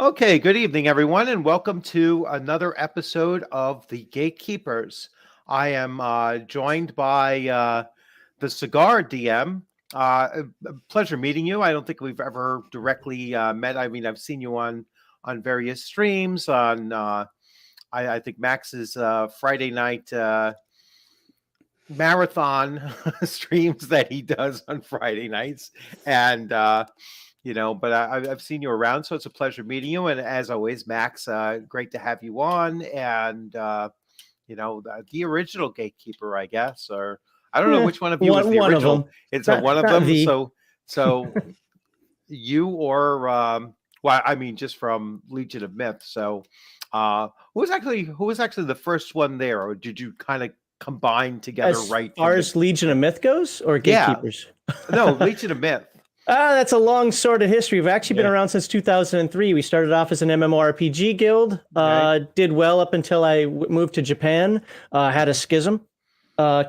Okay, good evening, everyone, and welcome to another episode of the Gatekeepers. I am joined by the cigar DM. A pleasure meeting you. I don't think we've ever directly met. I mean, I've seen you on various streams. I think Max's Friday night marathon streams that he does on Friday nights, and but I've seen you around, so it's a pleasure meeting you. And as always, Max, great to have you on. And the original gatekeeper, I guess, or I don't know which one of you was the One of original. them. It's a Not one of not them. the. So you or well, I mean, just from Legion of Myth. So who was actually the first one there, or did you kind of combine together As right far from the as Legion of Myth goes, or yeah? Gatekeepers? No, Legion of Myth. That's a long sordid history. We've actually been Yeah. around since 2003. We started off as an MMORPG guild. Right. Did well up until I moved to Japan. Had a schism.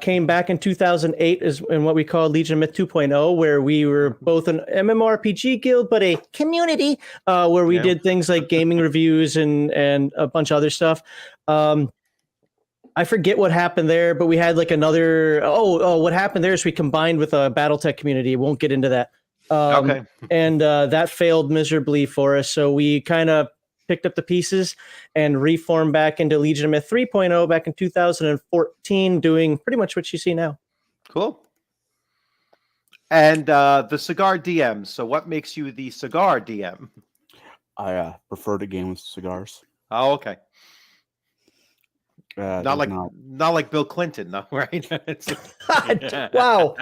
Came back in 2008 is in what we call Legion of Myth 2.0, where we were both an MMORPG guild, but a community where we Yeah. did things like gaming reviews and a bunch of other stuff. I forget what happened there, but we had like another. What happened there is we combined with a BattleTech community. Won't get into that. Okay. And that failed miserably for us. So we kind of picked up the pieces and reformed back into Legion of Myth 3.0 back in 2014, doing pretty much what you see now. Cool. And the cigar DM. So, what makes you the cigar DM? I prefer to game with cigars. Oh, okay. Not There's like not. not like Bill Clinton, though, right? Wow.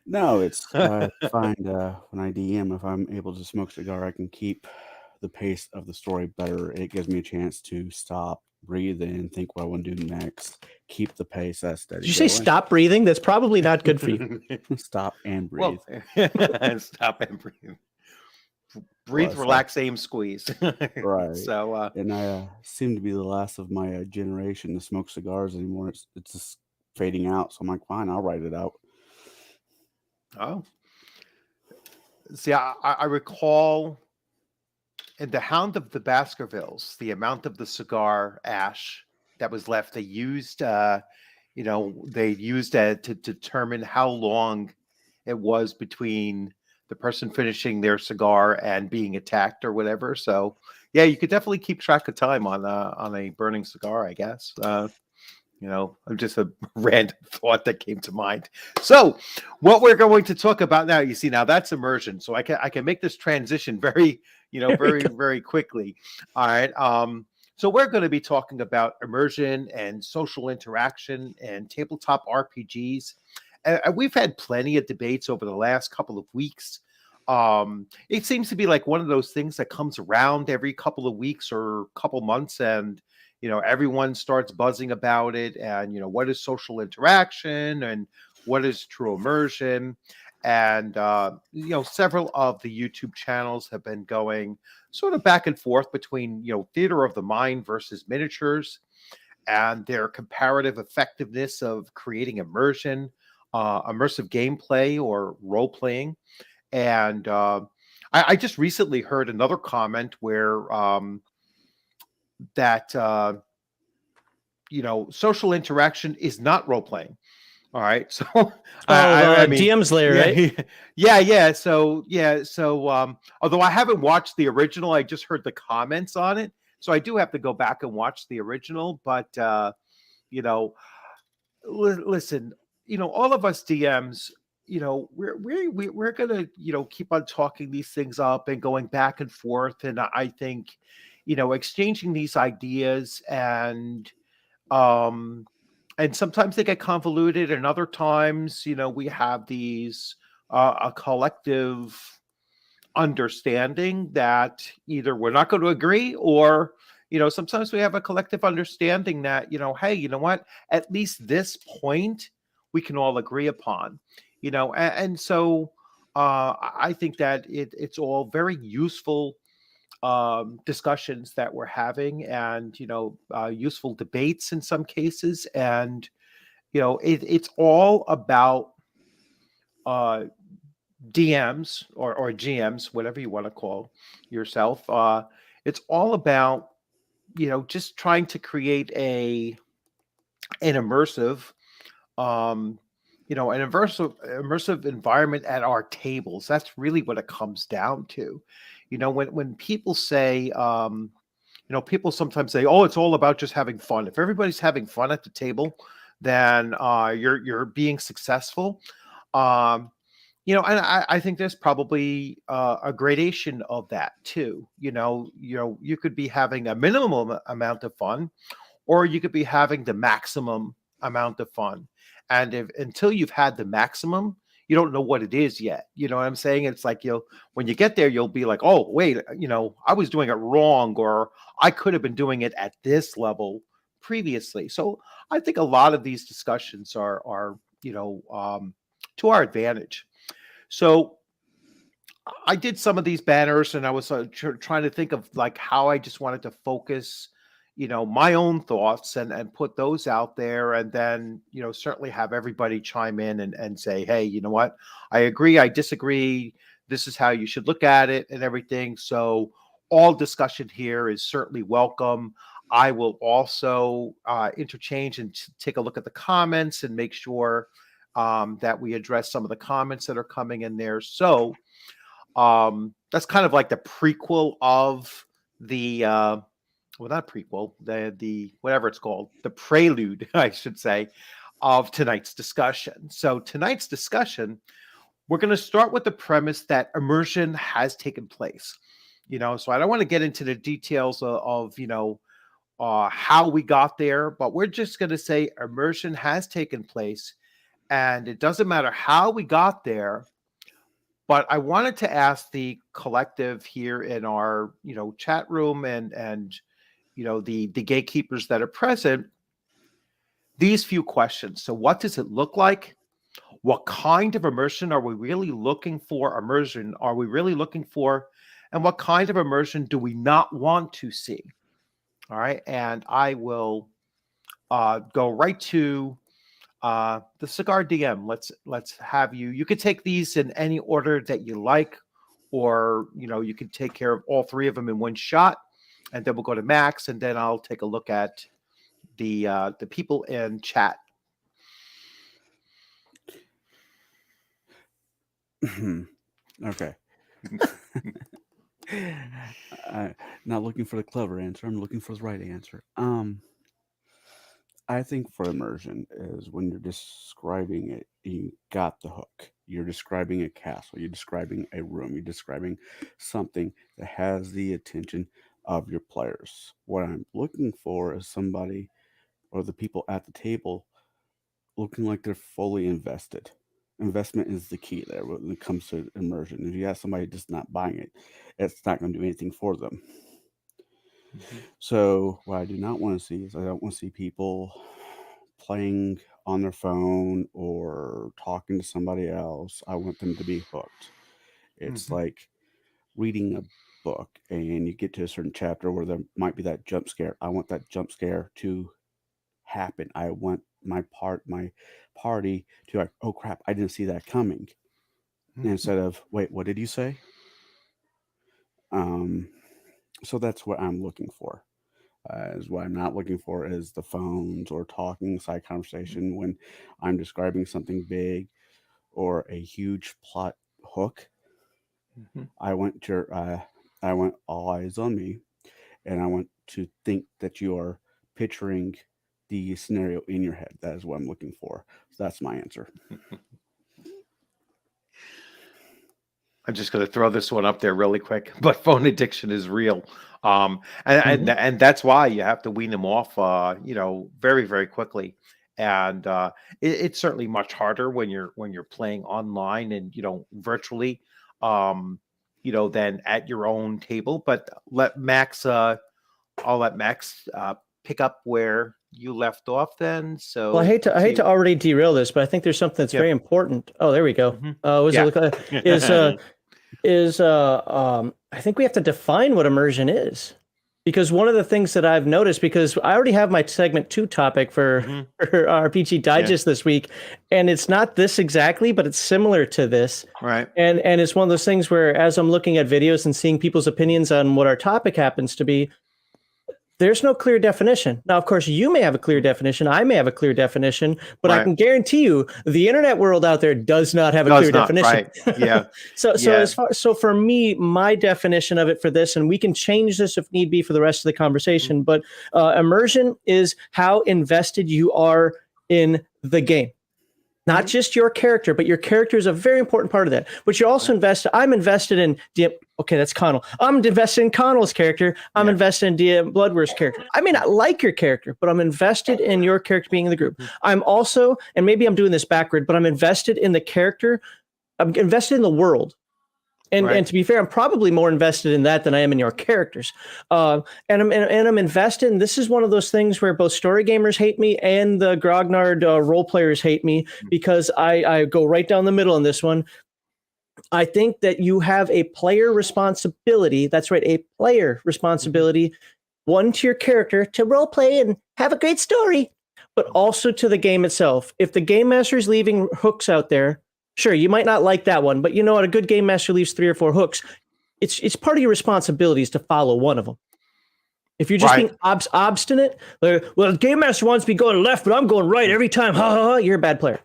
No, it's I find when I DM, if I'm able to smoke cigar, I can keep the pace of the story better. It gives me a chance to stop, breathe in, think what I want to do next, keep the pace that steady. Did you say stop breathing? That's probably not good for you. Stop and breathe. Well, stop and breathe. Breathe, Well, relax, aim, squeeze. Right. So, and I seem to be the last of my generation to smoke cigars anymore. It's just fading out. So I'm like, fine, I'll write it out. oh, see, I recall in the Hound of the Baskervilles, the amount of the cigar ash that was left, they used it to determine how long it was between the person finishing their cigar and being attacked or whatever. So yeah, you could definitely keep track of time on a burning cigar, I guess. Just a random thought that came to mind. So what we're going to talk about now, you see, now that's immersion. So I can make this transition very, very quickly. All right. So we're going to be talking about immersion and social interaction and tabletop RPGs. And we've had plenty of debates over the last couple of weeks. It seems to be like one of those things that comes around every couple of weeks or couple months, and everyone starts buzzing about it. And what is social interaction and what is true immersion? And several of the YouTube channels have been going sort of back and forth between theater of the mind versus miniatures and their comparative effectiveness of creating immersion, immersive gameplay or role playing. And I just recently heard another comment where that social interaction is not role playing. All right, so I mean, DM's layer, right? Yeah. So although I haven't watched the original, I just heard the comments on it, so I do have to go back and watch the original. But listen, all of us DMs, we're gonna keep on talking these things up and going back and forth, and I think exchanging these ideas and sometimes they get convoluted, and other times we have these a collective understanding that either we're not going to agree, or sometimes we have a collective understanding that hey, you know what, at least this point we can all agree upon, and so I think that it's all very useful discussions that we're having, and useful debates in some cases, and it's all about DMs or GMs, whatever you want to call yourself, it's all about, just trying to create an immersive, um, an immersive environment at our tables. That's really what it comes down to. When people say, people sometimes say, "Oh, it's all about just having fun." If everybody's having fun at the table, then you're being successful. Um, and I think there's probably a gradation of that too. You could be having a minimum amount of fun, or you could be having the maximum amount of fun. And if until you've had the maximum, you don't know what it is yet. You know what I'm saying? It's like when you get there, you'll be like, oh, wait, I was doing it wrong, or I could have been doing it at this level previously. So I think a lot of these discussions are to our advantage. So I did some of these banners, and I was trying to think of like how I just wanted to focus, my own thoughts and put those out there, and then certainly have everybody chime in and say, hey, you know what, I agree, I disagree. This is how you should look at it and everything. So all discussion here is certainly welcome. I will also interchange and take a look at the comments and make sure that we address some of the comments that are coming in there. So that's kind of like the prequel of the well, not prequel, the whatever it's called, the prelude, I should say, of tonight's discussion. So tonight's discussion, we're going to start with the premise that immersion has taken place. So I don't want to get into the details of how we got there, but we're just going to say immersion has taken place, and it doesn't matter how we got there. But I wanted to ask the collective here in our, chat room and the gatekeepers that are present these few questions. So what does it look like? What kind of immersion are we really looking for? Immersion are we really looking for? And what kind of immersion do we not want to see? All right. And I will go right to the cigar DM. Let's have you. You could take these in any order that you like, or you could take care of all three of them in one shot, and then we'll go to Max, and then I'll take a look at the people in chat. Okay. Not looking for the clever answer. I'm looking for the right answer. I think for immersion is when you're describing it, you got the hook. You're describing a castle, you're describing a room, you're describing something that has the attention of your players. What I'm looking for is somebody or the people at the table looking like they're fully invested. Investment is the key there when it comes to immersion. If you have somebody just not buying it, it's not going to do anything for them. So what I do not want to see is I don't want to see people playing on their phone or talking to somebody else. I want them to be hooked. It's like reading a book and you get to a certain chapter where there might be that jump scare. I want that jump scare to happen. I want my party to like, oh crap, I didn't see that coming. Instead of, wait, what did you say? So that's what I'm looking for. Is what I'm not looking for is the phones or talking side conversation when I'm describing something big or a huge plot hook. I want all eyes on me, and I want to think that you are picturing the scenario in your head. That is what I'm looking for. So that's my answer. I'm just going to throw this one up there really quick, but phone addiction is real. And that's why you have to wean them off, very, very quickly. And it's certainly much harder when you're playing online and, virtually, than at your own table. But I'll let Max pick up where you left off then. So well, I hate to already derail this, but I think there's something that's very important. Oh, there we go. I think we have to define what immersion is. Because one of the things that I've noticed, because I already have my segment 2 topic for, for RPG Digest this week, and it's not this exactly, but it's similar to this. Right. And it's one of those things where, as I'm looking at videos and seeing people's opinions on what our topic happens to be, there's no clear definition. Now, of course, you may have a clear definition. I may have a clear definition, but I can guarantee you the internet world out there does not have a clear definition. Right. Yeah. So for me, my definition of it for this, and we can change this if need be for the rest of the conversation, but immersion is how invested you are in the game. Not just your character, but your character is a very important part of that. But you're also invested. I'm invested in okay, that's Connell. I'm invested in Connell's character. I'm invested in DM Bloodworth's character. I may not like your character, but I'm invested in your character being in the group. I'm also, and maybe I'm doing this backward, but I'm invested in the character. I'm invested in the world. And to be fair, I'm probably more invested in that than I am in your characters. And I'm invested. And this is one of those things where both story gamers hate me and the grognard role players hate me, because I go right down the middle in this one. I think that you have a player responsibility. That's right, a player responsibility. One, to your character to role play and have a great story, but also to the game itself. If the game master is leaving hooks out there, sure, you might not like that one, but you know what? A good game master leaves 3 or 4 hooks. It's part of your responsibilities to follow one of them. If you're just being obstinate, like, well, the game master wants me going left, but I'm going right every time. You're a bad player.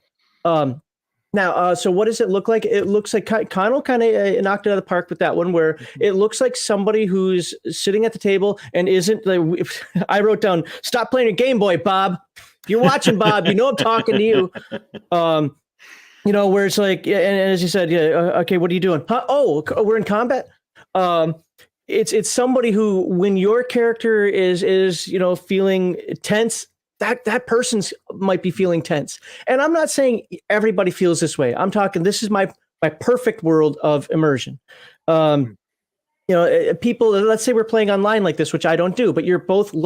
Now, so what does it look like? It looks like Connell kind of knocked it out of the park with that one, where it looks like somebody who's sitting at the table and isn't. Like, I wrote down, "Stop playing your Game Boy, Bob." If you're watching, Bob, you know I'm talking to you. You know, where it's like, and as you said, okay, what are you doing? Oh, we're in combat. It's somebody who, when your character is feeling tense, that person's might be feeling tense. And I'm not saying everybody feels this way. I'm talking, this is my perfect world of immersion. People, let's say we're playing online like this, which I don't do, but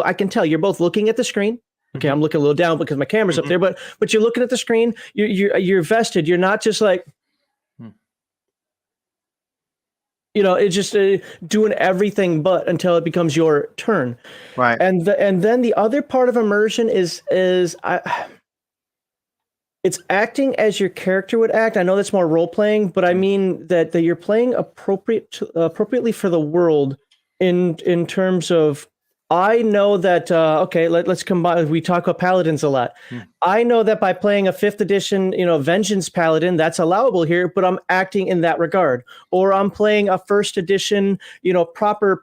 I can tell you're both looking at the screen. Okay, I'm looking a little down because my camera's up there, but you're looking at the screen. You're vested. You're not just like, it's just doing everything but until it becomes your turn. Right. And then the other part of immersion is it's acting as your character would act. I know that's more role playing, but I mean that you're playing appropriately for the world in terms of. I know that, let's combine. We talk about paladins a lot. I know that by playing a 5th edition, Vengeance Paladin, that's allowable here, but I'm acting in that regard. Or I'm playing a 1st edition, proper,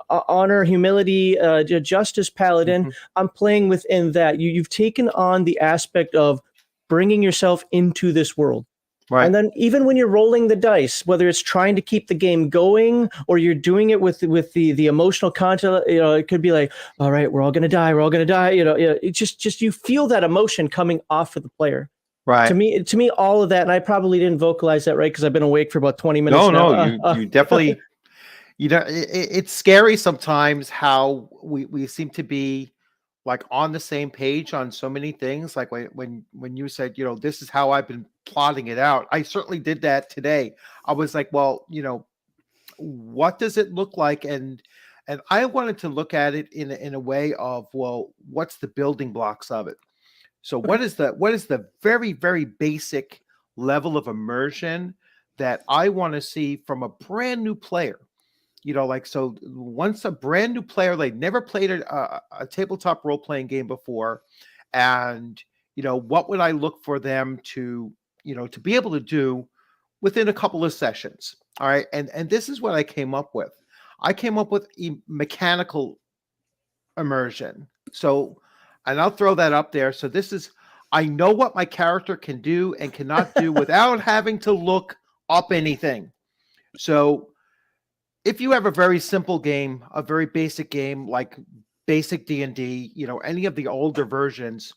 honor, humility, justice Paladin. I'm playing within that. You've taken on the aspect of bringing yourself into this world. Right. And then even when you're rolling the dice, whether it's trying to keep the game going or you're doing it with the emotional content, it could be like, all right, we're all going to die. We're all going to die. It's just you feel that emotion coming off of the player. Right. To me, all of that, and I probably didn't vocalize that right because I've been awake for about 20 minutes now. No, you definitely, it's scary sometimes how we seem to be like on the same page on so many things. Like when you said, this is how I've been plotting it out. I certainly did that today. I was like, well, what does it look like? And I wanted to look at it in a way of, well, what's the building blocks of it? So what is the very, very basic level of immersion that I want to see from a brand new player? So once a brand new player, they never played a tabletop role-playing game before, and what would I look for them to be able to do within a couple of sessions? All right, and this is what I came up with. I came up with mechanical immersion. So, and I'll throw that up there. So I know what my character can do and cannot do without having to look up anything. So if you have a very simple game, a very basic game like basic D&D, any of the older versions,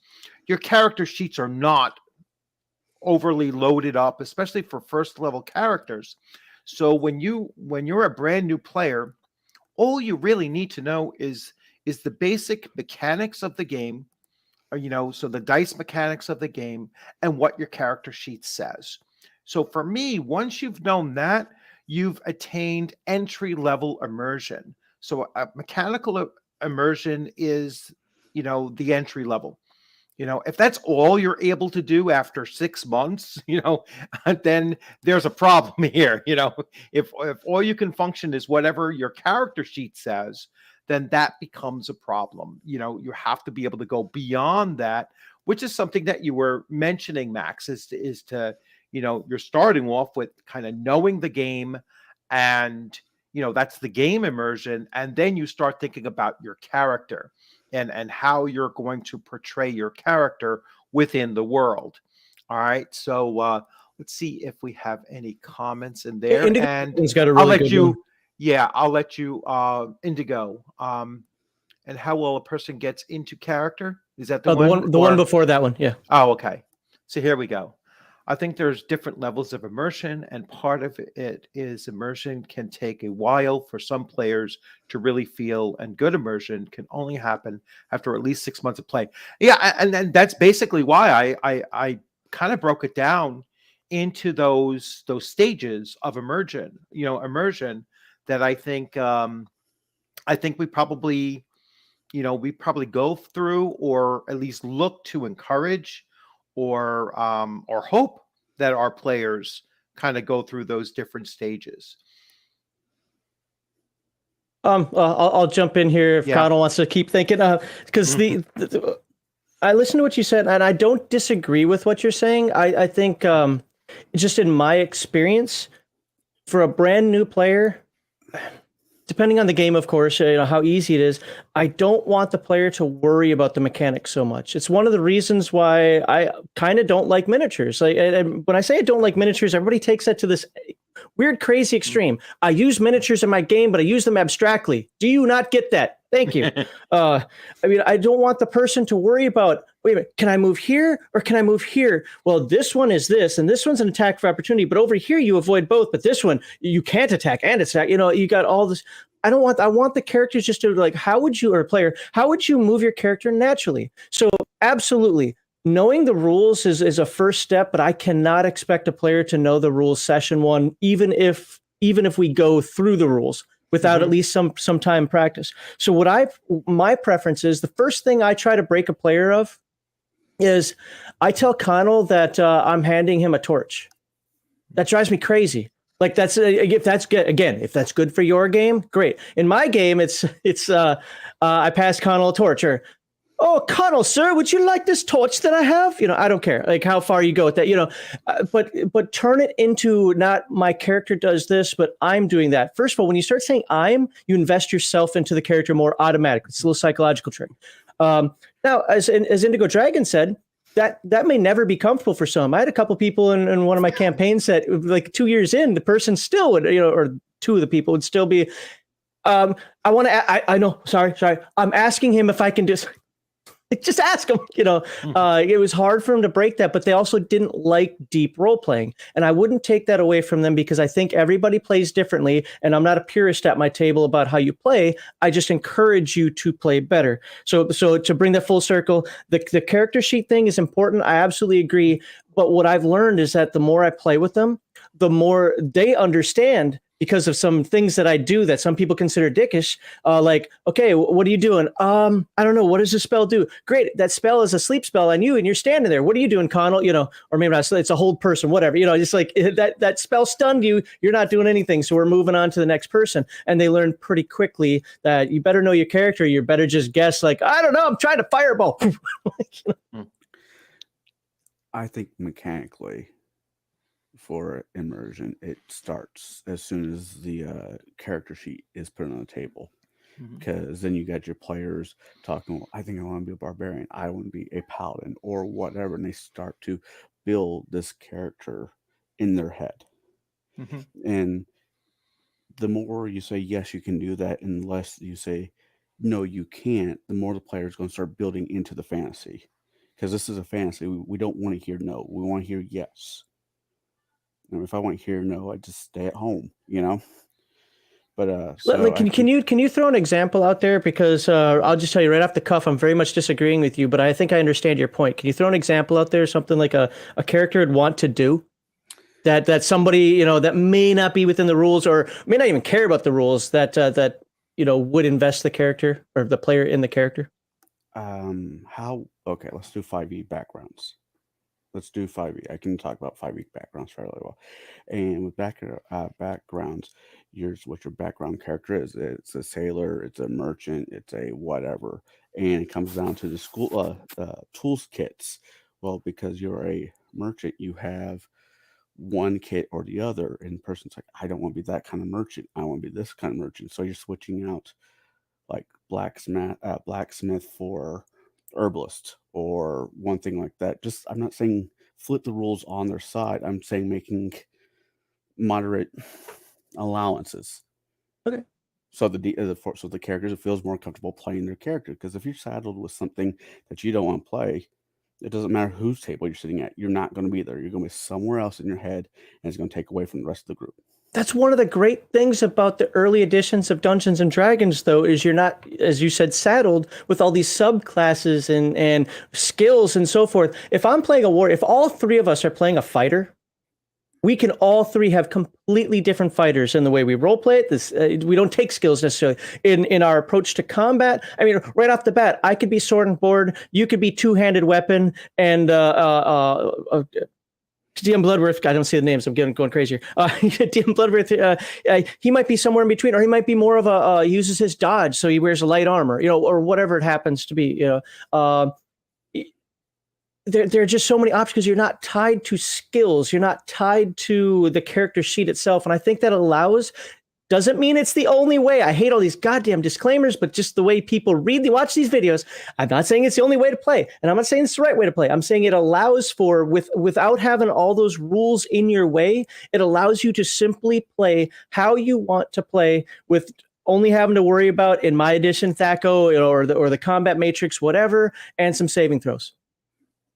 your character sheets are not overly loaded up, especially for first level characters. So when you're a brand new player, all you really need to know is the basic mechanics of the game, or so the dice mechanics of the game and what your character sheet says. So for me, once you've known that, you've attained entry-level immersion. So a mechanical immersion is, the entry level. If that's all you're able to do after 6 months, then there's a problem here. If all you can function is whatever your character sheet says, then that becomes a problem. You have to be able to go beyond that, which is something that you were mentioning, Max, is to, you're starting off with kind of knowing the game, and, that's the game immersion. And then you start thinking about your character and how you're going to portray your character within the world. All right. So let's see if we have any comments in there. And got a I'll really let good you, one. yeah, I'll let you, Indigo. And how well a person gets into character. Is that the one? The one before that one. Yeah. Oh, okay. So here we go. I think there's different levels of immersion, and part of it is immersion can take a while for some players to really feel, and good immersion can only happen after at least 6 months of play. Yeah, and that's basically why I kind of broke it down into those stages of immersion. Immersion that I think we probably go through, or at least look to encourage, or hope that our players kind of go through those different stages. I'll jump in here if Connell wants to keep thinking, because I listened to what you said, and I don't disagree with what you're saying. I think just in my experience, for a brand new player, depending on the game, of course, how easy it is, I don't want the player to worry about the mechanics so much. It's one of the reasons why I kind of don't like miniatures. And when I say I don't like miniatures, everybody takes that to this weird, crazy extreme. I use miniatures in my game, but I use them abstractly. Do you not get that? Thank you. I don't want the person to worry about, wait a minute, can I move here or can I move here? Well, this one is this, and this one's an attack for opportunity, but over here you avoid both, but this one you can't attack and attack. You got all this. I want the characters just to how would you move your character naturally? So absolutely. Knowing the rules is a first step, but I cannot expect a player to know the rules session one, even if we go through the rules without at least some time practice. So my preference is, the first thing I try to break a player of is I tell Connell that I'm handing him a torch. That drives me crazy. That's if that's good. Again, if that's good for your game, great. In my game, it's I pass Connell a torch, or, oh, Connell, sir, would you like this torch that I have? I don't care how far you go with that, but turn it into not my character does this, but I'm doing that. First of all, when you start saying you invest yourself into the character more automatically. It's a little psychological trick. Now, as Indigo Dragon said, that may never be comfortable for some. I had a couple people in one of my campaigns that, 2 years in, the person still would, or two of the people would still be, I want to, I know, sorry. I'm asking him if I can just ask him, it was hard for him to break that, but they also didn't like deep role playing. And I wouldn't take that away from them, because I think everybody plays differently. And I'm not a purist at my table about how you play. I just encourage you to play better. So to bring that full circle, the character sheet thing is important. I absolutely agree. But what I've learned is that the more I play with them, the more they understand, because of some things that I do that some people consider dickish. Okay, what are you doing? I don't know. What does this spell do? Great. That spell is a sleep spell on you, and you're standing there. What are you doing, Connell? Or maybe not. It's a hold person, whatever. Just that spell stunned you. You're not doing anything. So we're moving on to the next person. And they learn pretty quickly that you better know your character. You better just guess, I don't know, I'm trying to fireball. I think mechanically, for immersion, it starts as soon as the character sheet is put on the table, because then you got your players talking, well, I think I want to be a barbarian, I want to be a paladin, or whatever, and they start to build this character in their head. And the more you say yes, you can do that, and the less you say no, you can't, the more the player is going to start building into the fantasy, because this is a fantasy. We don't want to hear no, we want to hear yes. If I want to hear no, I just stay at home, But can you throw an example out there? Because I'll just tell you right off the cuff, I'm very much disagreeing with you, but I think I understand your point. Can you throw an example out there, something like a character would want to do that somebody that may not be within the rules, or may not even care about the rules, that would invest the character or the player in the character? Okay, let's do 5e backgrounds. Let's do 5e. I can talk about 5e backgrounds fairly well. And with backgrounds, here's what your background character is. It's a sailor, it's a merchant, it's a whatever. And it comes down to the school tools kits. Well, because you're a merchant, you have one kit or the other. And the person's like, I don't want to be that kind of merchant. I want to be this kind of merchant. So you're switching out like blacksmith for herbalist or one thing like that. Just I'm not saying flip the rules on their side. I'm saying making moderate allowances. Okay. So the characters, it feels more comfortable playing their character. Because if you're saddled with something that you don't want to play, it doesn't matter whose table you're sitting at. You're not going to be there. You're going to be somewhere else in your head, and it's going to take away from the rest of the group. That's one of the great things about the early editions of Dungeons and Dragons, though, is you're not, as you said, saddled with all these subclasses and skills and so forth. If I'm playing a warrior, if all three of us are playing a fighter, we can all three have completely different fighters in the way we roleplay it. This we don't take skills necessarily in our approach to combat. I mean, right off the bat, I could be sword and board, you could be two-handed weapon, and DM Bloodworth, I don't see the names. I'm going crazy here. DM Bloodworth, he might be somewhere in between, or he might be more of a uses his dodge, so he wears a light armor, or whatever it happens to be. There are just so many options because you're not tied to skills, you're not tied to the character sheet itself, and I think that allows. Doesn't mean it's the only way. I hate all these goddamn disclaimers, but just the way people watch these videos, I'm not saying it's the only way to play, and I'm not saying it's the right way to play. I'm saying it allows for, without having all those rules in your way, it allows you to simply play how you want to play with only having to worry about, in my edition, THAC0 or the combat matrix, whatever, and some saving throws.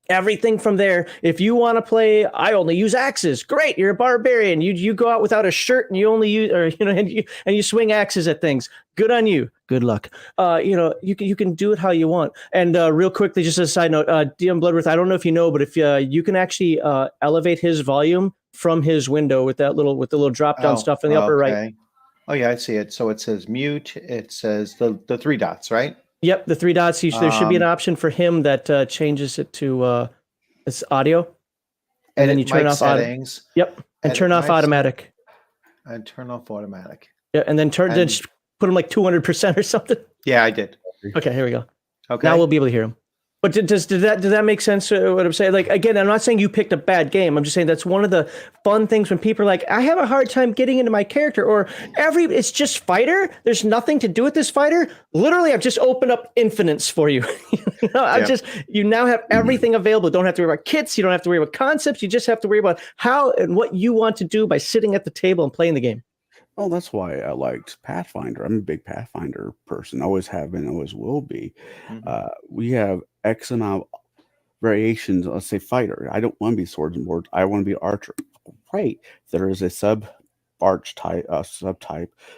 Everything from there. If you want to play, I only use axes. Great, you're a barbarian. You go out without a shirt and you only use, and you swing axes at things. Good on you. Good luck. You can do it how you want. And real quickly, just as a side note, DM Bloodworth, I don't know if you know, but if you can actually elevate his volume from his window with the little drop down stuff in the upper right. Oh yeah, I see it. So it says mute. It says the three dots, right? Yep, the three dots. There should be an option for him that changes it to it's audio, and then you turn off settings. Yep, and turn off automatic. And turn off automatic. Yeah, and then put him like 200% or something. Yeah, I did. Okay, here we go. Okay, now we'll be able to hear him. But does that make sense? What I'm saying, like, again, I'm not saying you picked a bad game. I'm just saying that's one of the fun things when people are like, I have a hard time getting into my character, or it's just fighter. There's nothing to do with this fighter. Literally, I've just opened up infinites for you. You now have everything available. Don't have to worry about kits. You don't have to worry about concepts. You just have to worry about how and what you want to do by sitting at the table and playing the game. Oh, that's why I liked Pathfinder. I'm a big Pathfinder person. Always have been, always will be. Mm-hmm. We have X amount of variations. Let's say fighter. I don't want to be swords and boards. I want to be archer. Great. There is a subtype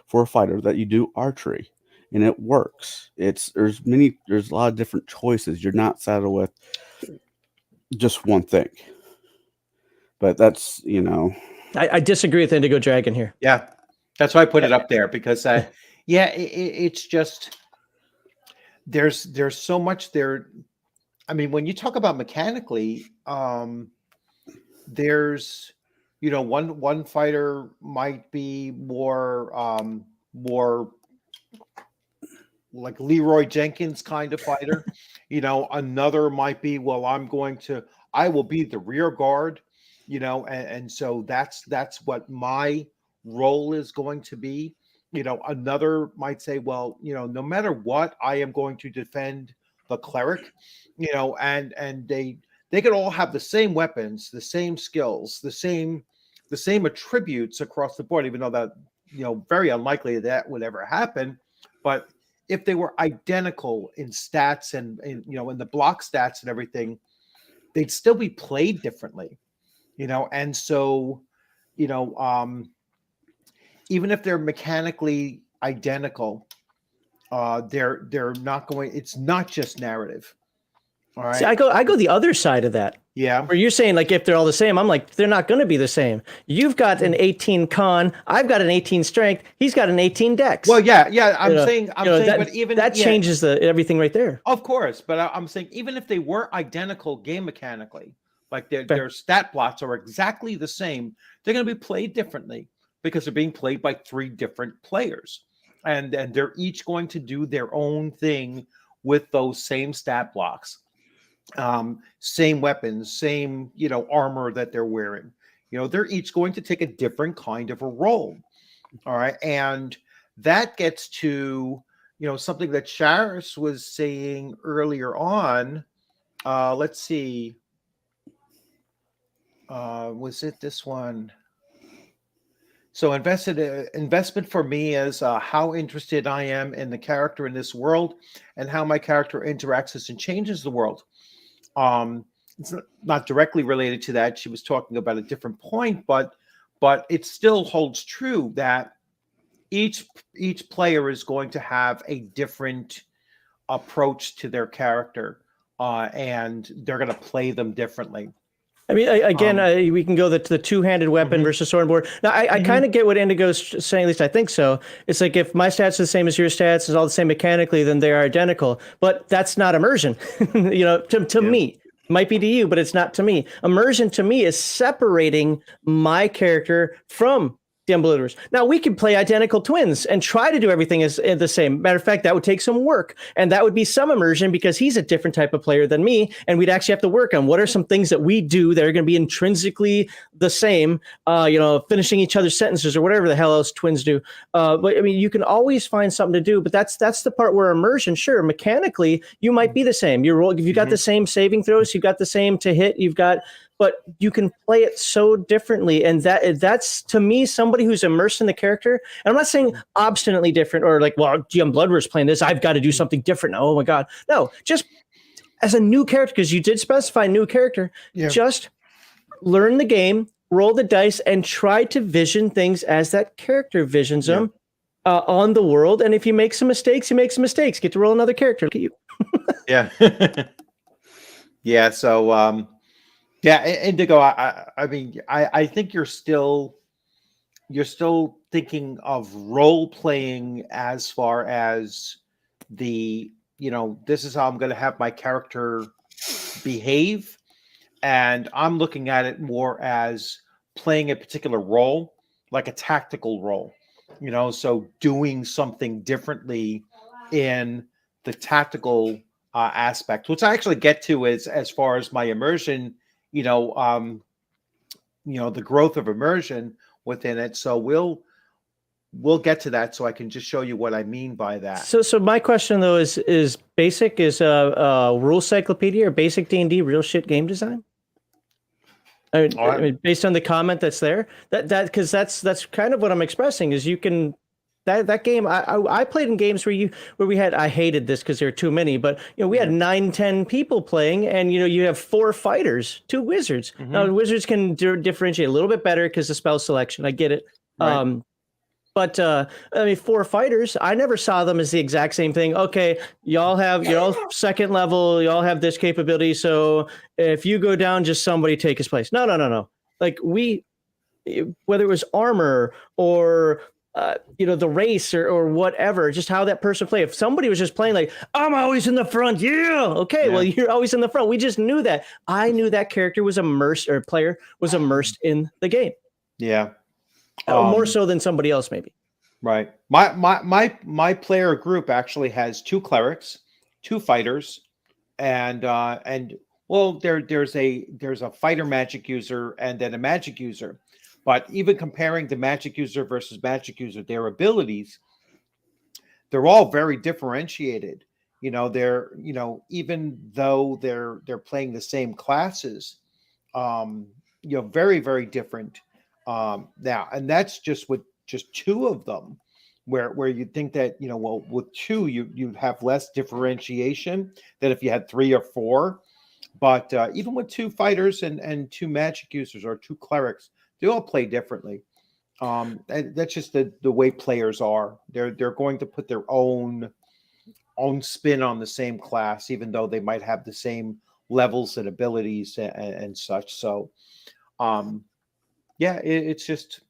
for a fighter that you do archery, and it works. There's a lot of different choices. You're not saddled with just one thing. But that's I disagree with Indigo Dragon here. Yeah. That's why I put it up there, because it's just there's so much there. I mean, when you talk about mechanically, there's one fighter might be more like Leroy Jenkins kind of fighter. Another might be, well, I will be the rear guard, and so that's what my role is going to be. Another might say, well, no matter what, I am going to defend the cleric, and they could all have the same weapons, the same skills, the same attributes across the board, even though that very unlikely that would ever happen. But if they were identical in stats and in the block stats and everything, they'd still be played differently, and so even if they're mechanically identical, they're not going. It's not just narrative. All right. See, I go the other side of that. Yeah. Where you're saying like if they're all the same, I'm like they're not going to be the same. You've got an 18 con, I've got an 18 strength, he's got an 18 dex. Well, yeah. I'm You know, saying, but even that changes everything right there. Of course, but I'm saying even if they were identical game mechanically, like their stat blocks are exactly the same, they're going to be played differently because they're being played by 3 different players, and they're each going to do their own thing with those same stat blocks, same weapons, same armor that they're wearing. They're each going to take a different kind of a role. All right, and that gets to something that Sharis was saying earlier on. Let's see. Was it this one? So investment for me is how interested I am in the character in this world and how my character interacts and changes the world. It's not directly related to that. She was talking about a different point, but it still holds true that each player is going to have a different approach to their character, and they're going to play them differently. I mean, again, we can go to the two-handed weapon versus sword and board. Now, I kind of get what Indigo's saying, at least I think so. It's like if my stats are the same as your stats, it's all the same mechanically, then they are identical. But that's not immersion, to me. Might be to you, but it's not to me. Immersion to me is separating my character from the unbelievers. Now, we could play identical twins and try to do everything as the same. Matter of fact, that would take some work, and that would be some immersion because he's a different type of player than me, and we'd actually have to work on what are some things that we do that are going to be intrinsically the same, finishing each other's sentences or whatever the hell else twins do. But I mean, you can always find something to do, but that's the part where immersion, sure, mechanically, you might be the same. If you got the same saving throws, you've got the same to hit, but you can play it so differently. And that's to me, somebody who's immersed in the character. And I'm not saying obstinately different or like, well, gee, I'm Bloodworth's playing this, I've got to do something different. Oh my God. No, just as a new character, because you did specify new character, just learn the game, roll the dice, and try to vision things as that character visions them on the world. And if you make some mistakes, you make some mistakes. Get to roll another character. Look at you. Yeah. Yeah. So, yeah, Indigo. I mean, I think you're still thinking of role playing as far as the this is how I'm going to have my character behave, and I'm looking at it more as playing a particular role, like a tactical role. So doing something differently in the tactical aspect, which I actually get to as far as my immersion. The growth of immersion within it. So we'll get to that. So I can just show you what I mean by that. So my question though is basic is rule cyclopedia or basic D&D real shit game design? I mean, based on the comment that's there, because that's kind of what I'm expressing is you can. That game, I played in games where we had, I hated this because there are too many, but we had 9-10 people playing, and you have 4 fighters, 2 wizards. Now the wizards can differentiate a little bit better because of spell selection. I get it. Right. But I mean, 4 fighters, I never saw them as the exact same thing. Okay, you're all second level, y'all have this capability. So if you go down, just somebody take his place. No. Like whether it was armor or the race or whatever, just how that person played. If somebody was just playing like, I'm always in the front. Well, you're always in the front. We just knew that. I knew that character was immersed, or player was immersed in the game. Yeah. More so than somebody else, maybe. Right. My player group actually has 2 clerics, 2 fighters, and well, there's a fighter magic user and then a magic user. But even comparing the magic user versus magic user, their abilities, they're all very differentiated. They're even though they're playing the same classes, very, very different. Now, and that's just with just 2 of them, where you think that well, with 2 you'd have less differentiation than if you had 3 or 4. But even with 2 fighters and 2 magic users or 2 clerics, they all play differently. And that's just the way players are. They're going to put their own spin on the same class, even though they might have the same levels and abilities and such. So, yeah, it's just,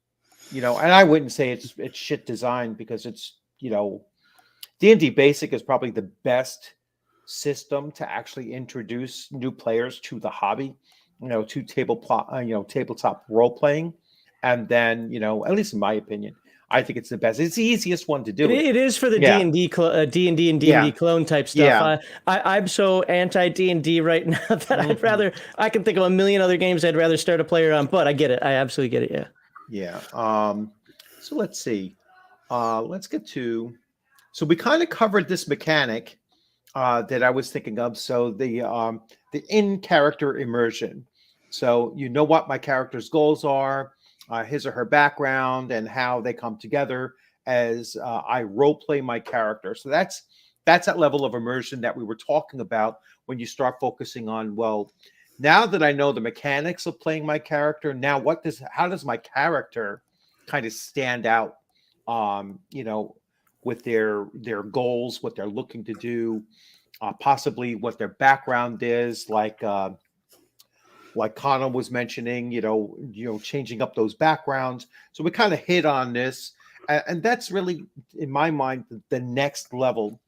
and I wouldn't say it's shit designed, because it's, D&D Basic is probably the best system to actually introduce new players to the hobby, to tabletop role playing. And then, at least in my opinion, I think it's the best. It's the easiest one to do. It is for the Yeah. D&D, D&D and D&D Yeah. clone type stuff. Yeah. I'm so anti D&D right now that I can think of a million other games I'd rather start a player on, but I get it. I absolutely get it. Yeah. Yeah. So let's see. Let's get to, so we kind of covered this mechanic that I was thinking of. So the in-character immersion. So what my character's goals are, his or her background, and how they come together as I role play my character. So that's that level of immersion that we were talking about when you start focusing on, well, now that I know the mechanics of playing my character, now how does my character kind of stand out, with their goals, what they're looking to do, possibly what their background is, like Connor was mentioning, changing up those backgrounds. So we kind of hit on this, and that's really, in my mind, the next level.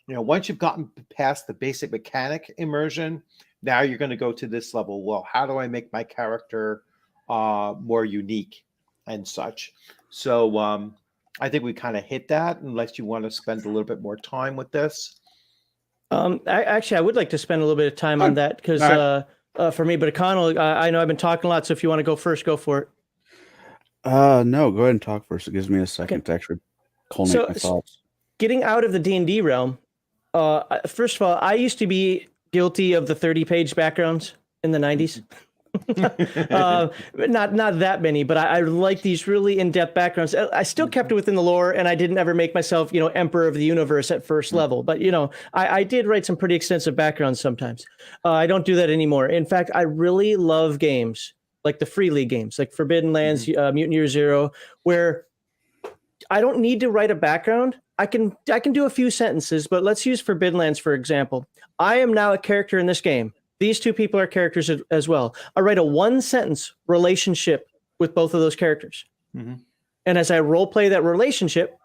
Once you've gotten past the basic mechanic immersion, now you're going to go to this level. Well, how do I make my character more unique and such? So I think we kind of hit that, unless you want to spend a little bit more time with this. I would like to spend a little bit of time on that, because for me, but Connell, I know I've been talking a lot, so if you want to go first, go for it. No, go ahead and talk first. It gives me a second to actually culminate my thoughts. Getting out of the D&D realm, first of all, I used to be guilty of the 30-page backgrounds in the 90s. Not that many, but I like these really in-depth backgrounds. I still kept it within the lore, and I didn't ever make myself, emperor of the universe at first level. But I did write some pretty extensive backgrounds sometimes. I don't do that anymore. In fact, I really love games like the free league games, like Forbidden Lands, Mutant Year Zero, where I don't need to write a background. I can do a few sentences, but let's use Forbidden Lands for example. I am now a character in this game. These two people are characters as well. I write a one-sentence relationship with both of those characters. And as I role play that relationship,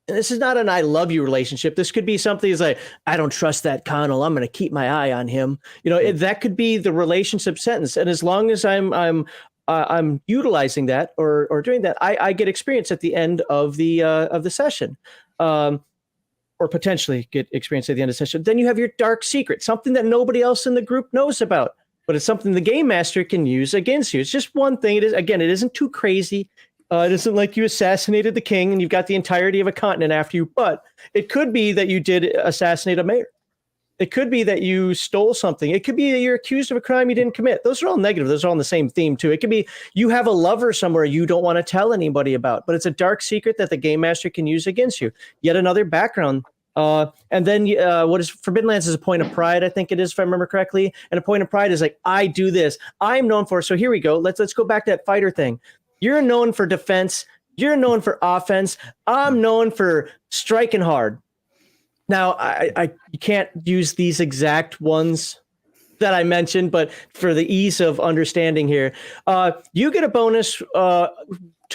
and this is not an I love you relationship. This could be something like, I don't trust that Connell. I'm going to keep my eye on him. That could be the relationship sentence. And as long as I'm utilizing that or doing that, I get experience at the end of the session. Or potentially get experience at the end of the session. Then you have your dark secret, something that nobody else in the group knows about, but it's something the game master can use against you. It's just one thing. It isn't too crazy. It isn't like you assassinated the king and you've got the entirety of a continent after you, but it could be that you did assassinate a mayor. It could be that you stole something. It could be that you're accused of a crime you didn't commit. Those are all negative. Those are all on the same theme too. It could be you have a lover somewhere you don't want to tell anybody about, but it's a dark secret that the game master can use against you. Yet another background. And then what is Forbidden Lands is a point of pride, I think it is, if I remember correctly. And a point of pride is like, I do this. I'm known for. So here we go. Let's go back to that fighter thing. You're known for defense. You're known for offense. I'm known for striking hard. Now, you can't use these exact ones that I mentioned, but for the ease of understanding here, you get a bonus to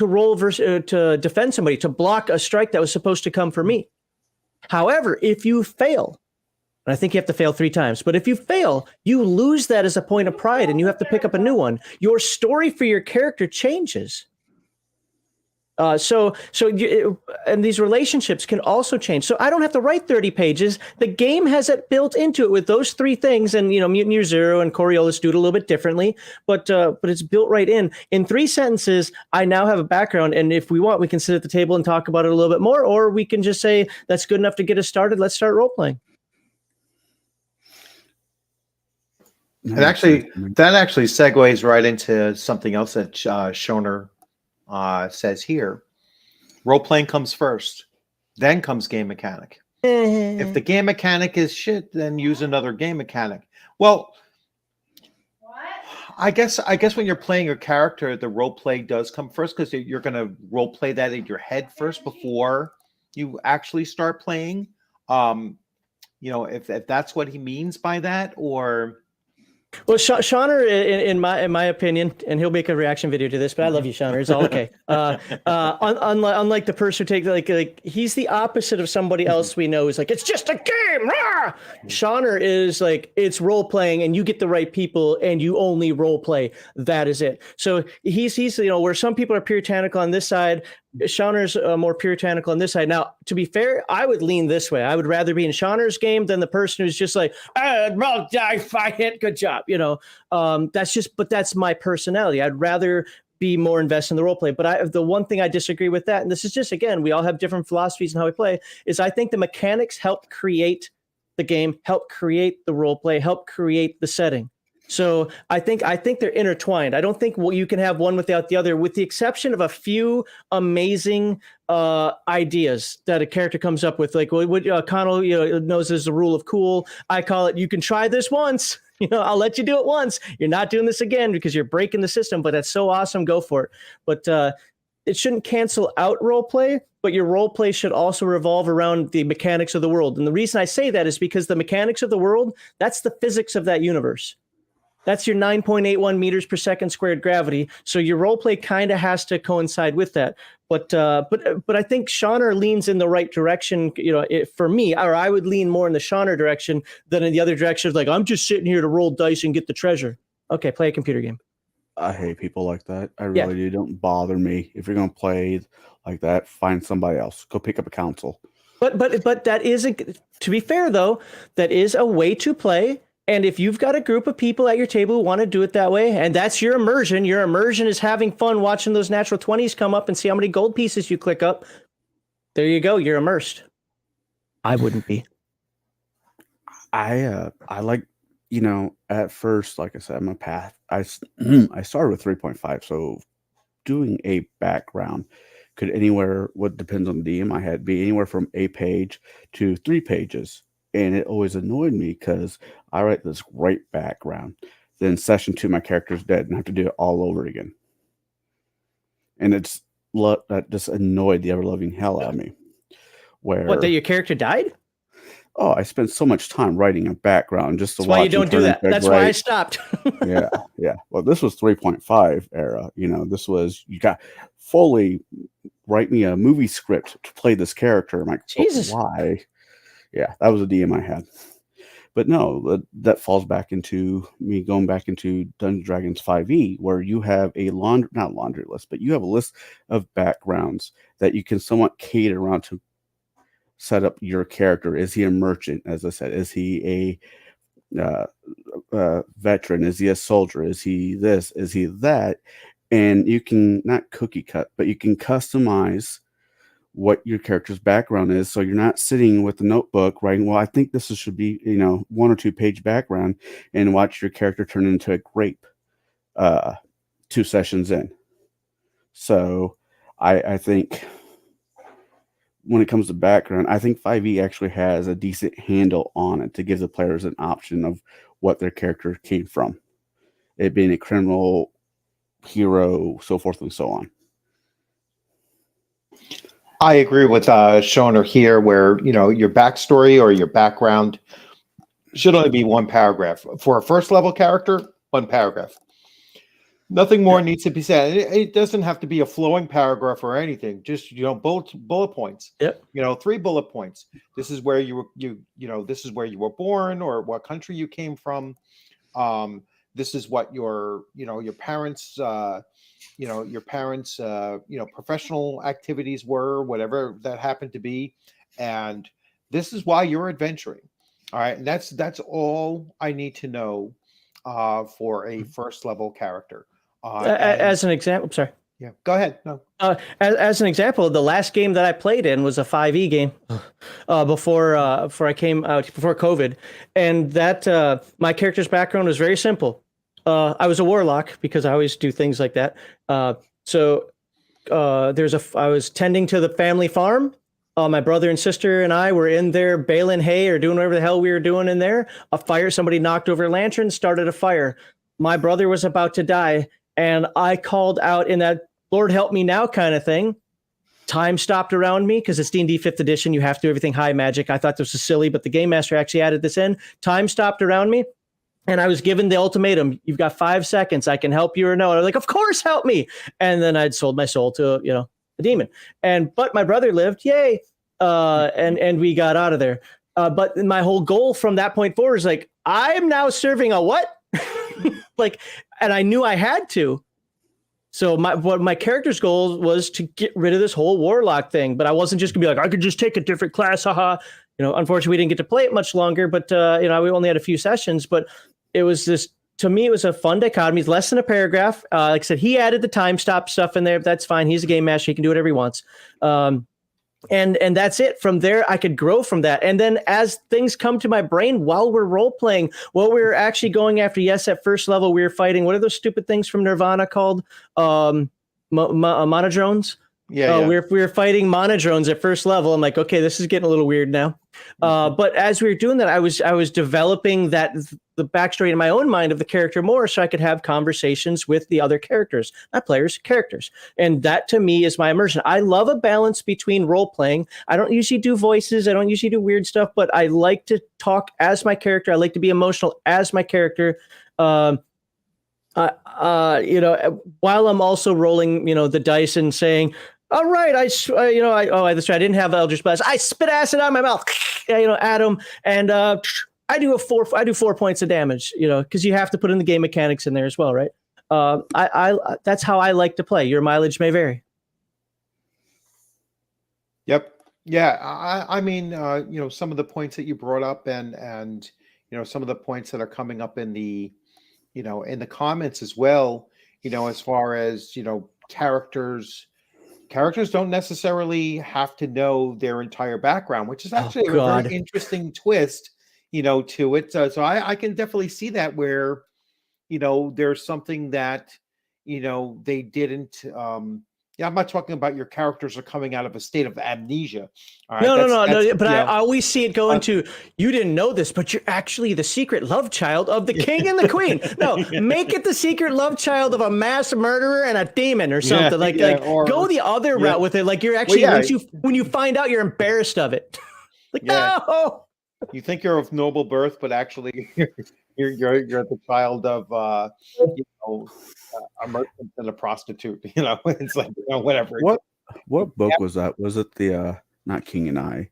roll to defend somebody, to block a strike that was supposed to come for me. However, if you fail, and I think you have to fail 3 times, but if you fail, you lose that as a point of pride and you have to pick up a new one. Your story for your character changes. And these relationships can also change. So I don't have to write 30 pages. The game has it built into it with those 3 things. And, Mutant Year Zero and Coriolis do it a little bit differently, but it's built right in. In 3 sentences, I now have a background. And if we want, we can sit at the table and talk about it a little bit more, or we can just say, that's good enough to get us started. Let's start role playing. And actually, that actually segues right into something else that Shoner says here. Role playing comes first, then comes game mechanic. If the game mechanic is shit, then use another game mechanic. Well, I guess when you're playing your character, the role play does come first, because you're going to role play that in your head first before you actually start playing. If that's what he means by that, or Well, Shauner, in my opinion, and he'll make a reaction video to this, but I love you, Shauner. It's all okay. Unlike the person who takes like he's the opposite of somebody else we know who's like, it's just a game. Rah! Shauner is like, it's role playing, and you get the right people, and you only role play. That is it. So he's where some people are puritanical on this side. Shauner's more puritanical on this side. Now, to be fair, I would lean this way. I would rather be in Shauner's game than the person who's just like, well, I hit, good job. That's my personality. I'd rather be more invested in the role play. But the one thing I disagree with that, and this is just, again, we all have different philosophies in how we play, is I think the mechanics help create the game, help create the role play, help create the setting. So I think they're intertwined. I don't think you can have one without the other, with the exception of a few amazing ideas that a character comes up with. Like what Connell knows as the rule of cool. I call it, you can try this once. I'll let you do it once. You're not doing this again because you're breaking the system, but that's so awesome. Go for it. But it shouldn't cancel out role play, but your role play should also revolve around the mechanics of the world. And the reason I say that is because the mechanics of the world, that's the physics of that universe. That's your 9.81 meters per second squared gravity. So your role play kind of has to coincide with that. But I think Shauner leans in the right direction. For me, or I would lean more in the Shauner direction than in the other direction. Like, I'm just sitting here to roll dice and get the treasure. Okay, play a computer game. I hate people like that. I really do. Don't bother me. If you're going to play like that, find somebody else. Go pick up a console. But that isn't, to be fair though, that is a way to play. And if you've got a group of people at your table who want to do it that way, and that's your immersion is having fun watching those natural 20s come up and see how many gold pieces you click up. There you go. You're immersed. I wouldn't be. I like, at first, like I said, my path, I started with 3.5. So doing a background could what depends on the DM I had, be anywhere from a page to 3 pages. And it always annoyed me because I write this great background. Then session 2, my character's dead and I have to do it all over again. And that just annoyed the ever-loving hell out of me. What, that your character died? Oh, I spent so much time writing a background just to watch. That's why you don't do that. That's why I stopped. Yeah. Well, this was 3.5 era. This was, you got fully write me a movie script to play this character. I'm like, Jesus. Why? Yeah, that was a DM I had. But no, that falls back into me going back into Dungeons & Dragons 5e, where you have not laundry list, but you have a list of backgrounds that you can somewhat cater around to set up your character. Is he a merchant? As I said, is he a veteran? Is he a soldier? Is he this? Is he that? And you can not cookie cut, but you can customize what your character's background is. So you're not sitting with a notebook writing, well, I think this should be, 1 or 2 page background, and watch your character turn into a grape 2 sessions in. So I think when it comes to background, I think 5e actually has a decent handle on it to give the players an option of what their character came from. It being a criminal, hero, so forth and so on. I agree with Shauner here, where your backstory or your background should only be 1 paragraph. For a first level character, 1 paragraph. Nothing more needs to be said. It doesn't have to be a flowing paragraph or anything. Just bullet points. Yep. 3 bullet points. This is where this is where you were born, or what country you came from. This is what your parents professional activities were, whatever that happened to be, and this is why you're adventuring. All right, and that's all I need to know for a first level character. As an example, sorry. Yeah, go ahead. No. As an example, the last game that I played in was a 5e game before I came out, before COVID, and that my character's background was very simple. I was a warlock because I always do things like that. So I was tending to the family farm. My brother and sister and I were in there baling hay or doing whatever the hell we were doing in there. Somebody knocked over a lantern, started a fire. My brother was about to die, and I called out in that Lord help me now kind of thing. Time stopped around me because it's D&D 5th edition. You have to do everything high magic. I thought this was silly, but the game master actually added this in. Time stopped around me. And I was given the ultimatum: you've got 5 seconds. I can help you or no. And I was like, of course, help me. And then I'd sold my soul to, a demon. But my brother lived, yay. And we got out of there. But my whole goal from that point forward is like, I'm now serving a what? And I knew I had to. So my character's goal was to get rid of this whole warlock thing. But I wasn't just gonna be like, I could just take a different class, haha. Unfortunately, we didn't get to play it much longer. But we only had a few sessions. But it was this. To me, it was a fun dichotomy. It's less than a paragraph. Like I said, he added the time stop stuff in there. That's fine. He's a game master. He can do whatever he wants. And that's it. From there, I could grow from that. And then as things come to my brain while we're role playing, while we're actually going after, yes, at first level, we were fighting. What are those stupid things from Nirvana called? Monodrones? Yeah. We were fighting monodrones at first level. I'm like, okay, this is getting a little weird now. But as we were doing that, I was developing the backstory in my own mind of the character more, so I could have conversations with the other characters, not players, characters. And that to me is my immersion. I love a balance between role playing. I don't usually do voices. I don't usually do weird stuff, but I like to talk as my character. I like to be emotional as my character. While I'm also rolling, the dice and saying, all right, that's right. I didn't have Eldritch Blast. I spit acid out of my mouth, at him, and I do 4 points of damage, because you have to put in the game mechanics in there as well, right? That's how I like to play. Your mileage may vary. Yep. Yeah. I mean, some of the points that you brought up, and some of the points that are coming up in the, in the comments as well. As far as characters don't necessarily have to know their entire background, which is actually a very interesting twist, to it. So I can definitely see that where, there's something that, they didn't. I'm not talking about your characters are coming out of a state of amnesia. All right? No. But I always see it going to, you didn't know this, but you're actually the secret love child of the king and the queen. No, make it the secret love child of a mass murderer and a demon or something. Or go the other route with it. Like you're actually, when you find out, you're embarrassed of it. No. You think you're of noble birth, but actually you're the child of a merchant and a prostitute. It's like whatever. What book was that? Was it the not King and I?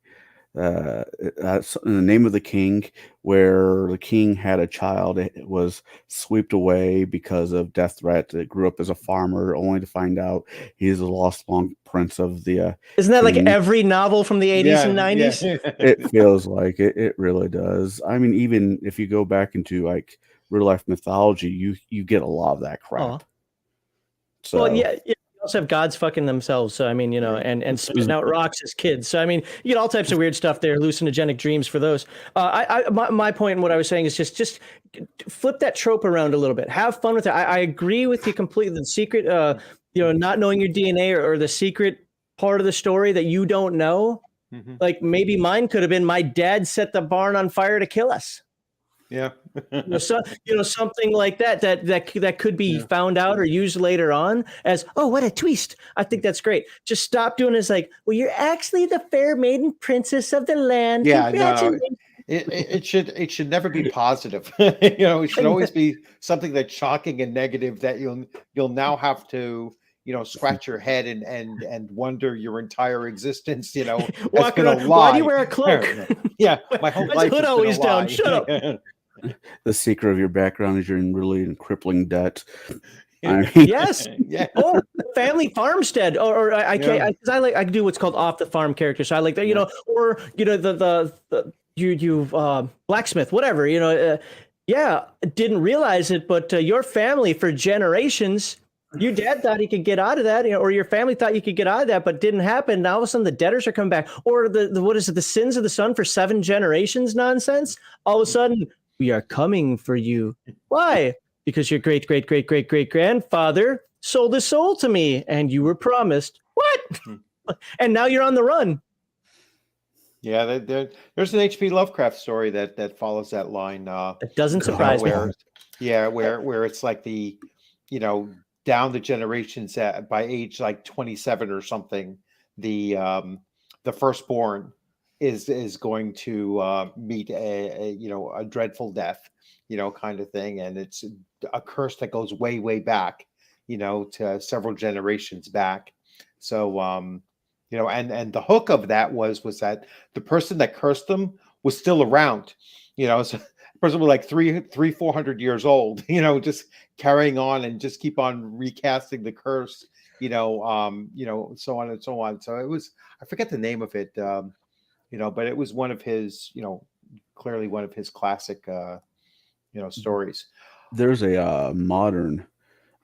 That's in the Name of the King, where the king had a child. It was swept away because of death threat. It grew up as a farmer, only to find out he's the lost long prince of the. Isn't that like every novel from the 80s and 90s? Yeah. It feels like it. It really does. I mean, even if you go back into like real life mythology, you get a lot of that crap. So well, yeah. Also have gods fucking themselves. So, I mean, and spitting out rocks as kids. So, I mean, you get all types of weird stuff there, hallucinogenic dreams for those. My point in what I was saying is just flip that trope around a little bit. Have fun with it. I agree with you completely. The secret, not knowing your DNA or the secret part of the story that you don't know. Mm-hmm. Like maybe mine could have been my dad set the barn on fire to kill us. Yeah. Something like that could be found out or used later on as, oh, what a twist. I think that's great. Just stop doing this like, well, you're actually the fair maiden princess of the land. Yeah, no. It should never be positive. It should always be something that's shocking and negative that you'll now have to scratch your head and wonder your entire existence. Walk around. Why do you wear a cloak? Yeah, my whole life. Hood always down. Shut up. The secret of your background is you're in crippling debt. Yes. Yeah. Oh, family farmstead, or I can't because I do what's called off the farm characters. So I like that, or the blacksmith, whatever, didn't realize it, but your family for generations. Your dad thought he could get out of that, or your family thought you could get out of that, but didn't happen. Now all of a sudden the debtors are coming back, or the sins of the son for 7 generations nonsense. All of a sudden we are coming for you. Why? Because your great great great great great grandfather sold his soul to me, and you were promised what? And now you're on the run. Yeah, there's an H.P. Lovecraft story that follows that line. It doesn't surprise me. Where it's like the down the generations by age like 27 or something, the firstborn, is going to meet a dreadful death, kind of thing, and it's a curse that goes way back, to several generations back. So and the hook of that was that the person that cursed them was still around, so the person was like 400 years old, just carrying on and just keep on recasting the curse, so on and so on. So it was, I forget the name of it, but it was one of his, clearly one of his classic, stories. There's a modern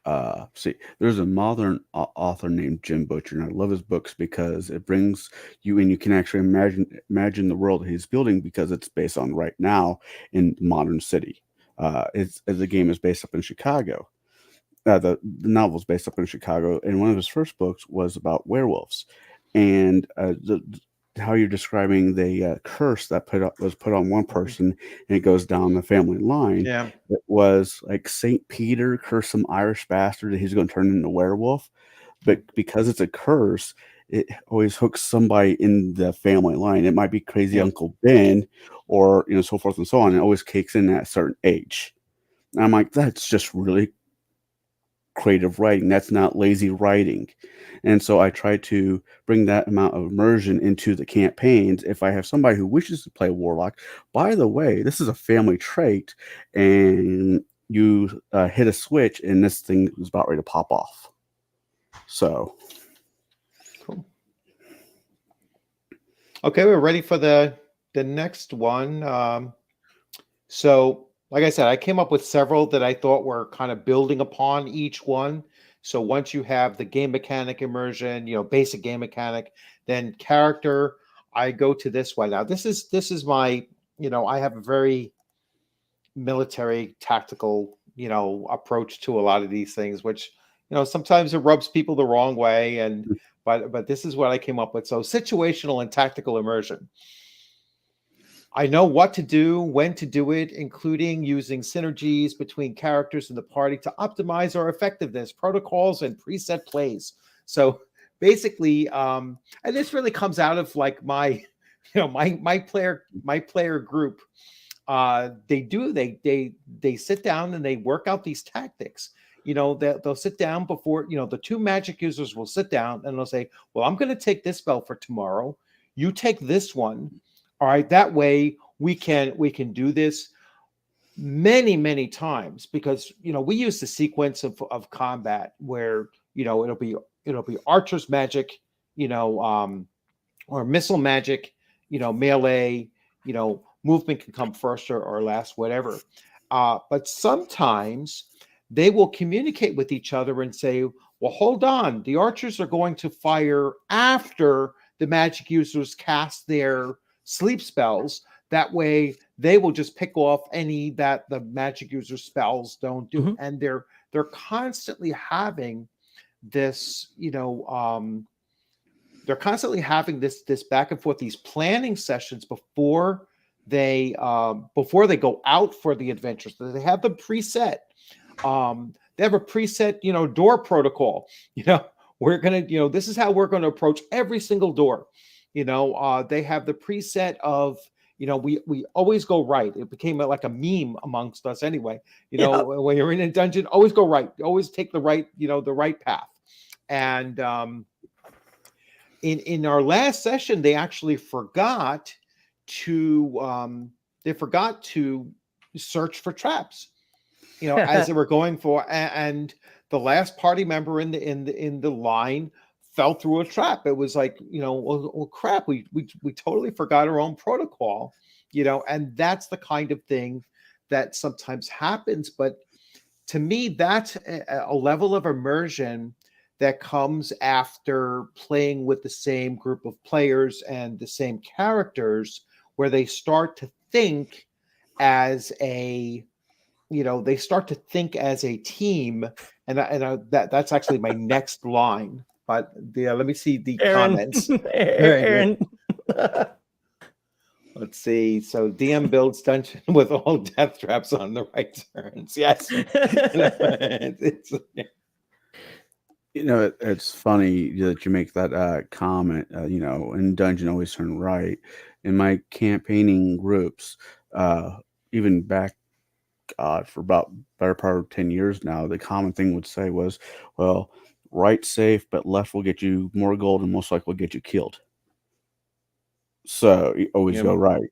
there's a modern author named Jim Butcher, and I love his books because it brings you in. You can actually imagine the world he's building because it's based on right now in modern city. The game is based up in Chicago. The novel is based up in Chicago, and one of his first books was about werewolves, and how you're describing the curse that was put on one person and it goes down the family line. Yeah. It was like Saint Peter cursed some Irish bastard that he's going to turn into a werewolf, but because it's a curse, it always hooks somebody in the family line. It might be crazy Uncle Ben, or so forth and so on. It always kicks in at a certain age. And I'm like, that's just really creative writing. That's not lazy writing. And so I try to bring that amount of immersion into the campaigns. If I have somebody who wishes to play Warlock, by the way, this is a family trait, and you hit a switch and this thing is about ready to pop off. So cool. Okay, we're ready for the next one. So like I said, I came up with several that I thought were kind of building upon each one. So once you have the game mechanic immersion, basic game mechanic, then character, I go to this one. Now, this is my, I have a very military tactical, approach to a lot of these things, which, sometimes it rubs people the wrong way. But this is what I came up with. So situational and tactical immersion. I know what to do, when to do it, including using synergies between characters in the party to optimize our effectiveness, protocols, and preset plays. So basically, and this really comes out of like my, my player group. They sit down and they work out these tactics. They'll sit down before, the two magic users will sit down and they'll say, well, I'm going to take this spell for tomorrow. You take this one. All right, that way we can do this many times, because we use the sequence of combat where it'll be archer's magic, or missile magic, melee, movement can come first or last, whatever. But sometimes they will communicate with each other and say, well, hold on, the archers are going to fire after the magic users cast their sleep spells. That way they will just pick off any that the magic user spells don't do. Mm-hmm. And they're constantly having this, they're constantly having this back and forth, these planning sessions before they go out for the adventure. So they have them preset. They have a preset, door protocol. We're gonna, this is how we're going to approach every single door. They have the preset of, we always go right. It became like a meme amongst us anyway. When you're in a dungeon, always go right. Always take the right, the right path. And in our last session, they actually forgot to search for traps. As they were going for, and the last party member in the line fell through a trap. It was like, well, crap, we totally forgot our own protocol, and that's the kind of thing that sometimes happens. But to me, that's a level of immersion that comes after playing with the same group of players and the same characters, where they start to think as a team. And that's actually my next line. But let me see the comments. Aaron. Let's see. So DM builds dungeon with all death traps on the right turns. Yes. It's funny that you make that comment. In Dungeon Always Turn Right. In my campaigning groups, even back, God, for about better part of 10 years now, the common thing would say was, well, right safe, but left will get you more gold and most likely will get you killed. So you always Yeah. go right.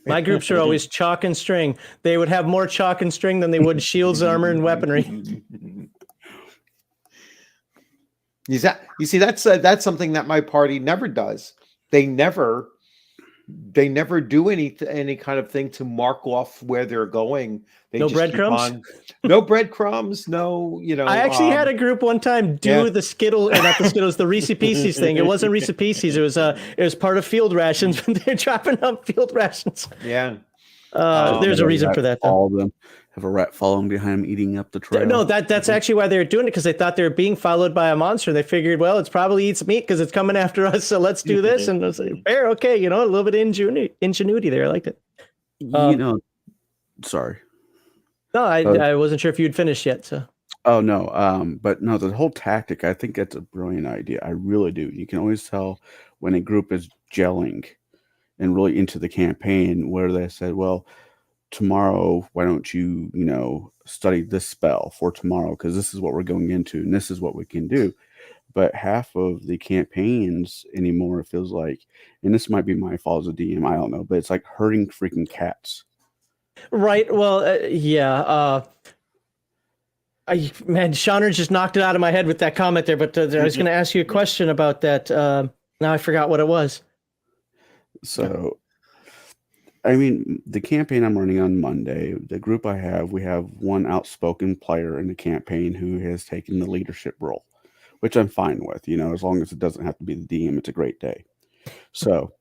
My groups are always chalk and string. They would have more chalk and string than they would shields, armor, and weaponry. You see, that's something that my party never does. They never do any kind of thing to mark off where they're going. They No just keep breadcrumbs? on. No breadcrumbs. No, I actually had a group one time do the Skittle, or not the Skittles, the Reese Pieces thing. It wasn't Reese Pieces. It was part of field rations, but they're dropping up field rations. Yeah. There's a reason for that, though. All of them have a rat following behind them, eating up the trail. No, that's actually why they were doing it, because they thought they were being followed by a monster. They figured, well, it's probably eats meat because it's coming after us, so let's do this. And I was like, fair, okay, a little bit of ingenuity there. I liked it. Sorry. No, I wasn't sure if you'd finished yet. So. Oh no, but no, the whole tactic. I think that's a brilliant idea. I really do. You can always tell when a group is gelling and really into the campaign, where they said, well, tomorrow, why don't you, study this spell for tomorrow? Because this is what we're going into and this is what we can do. But half of the campaigns anymore, it feels like, and this might be my fault as a DM, I don't know, but it's like herding freaking cats. Right. Well, yeah. Shauner just knocked it out of my head with that comment there, but I was going to ask you a question about that. Now I forgot what it was. So, I mean, the campaign I'm running on Monday, the group we have one outspoken player in the campaign who has taken the leadership role, which I'm fine with, as long as it doesn't have to be the DM, it's a great day. So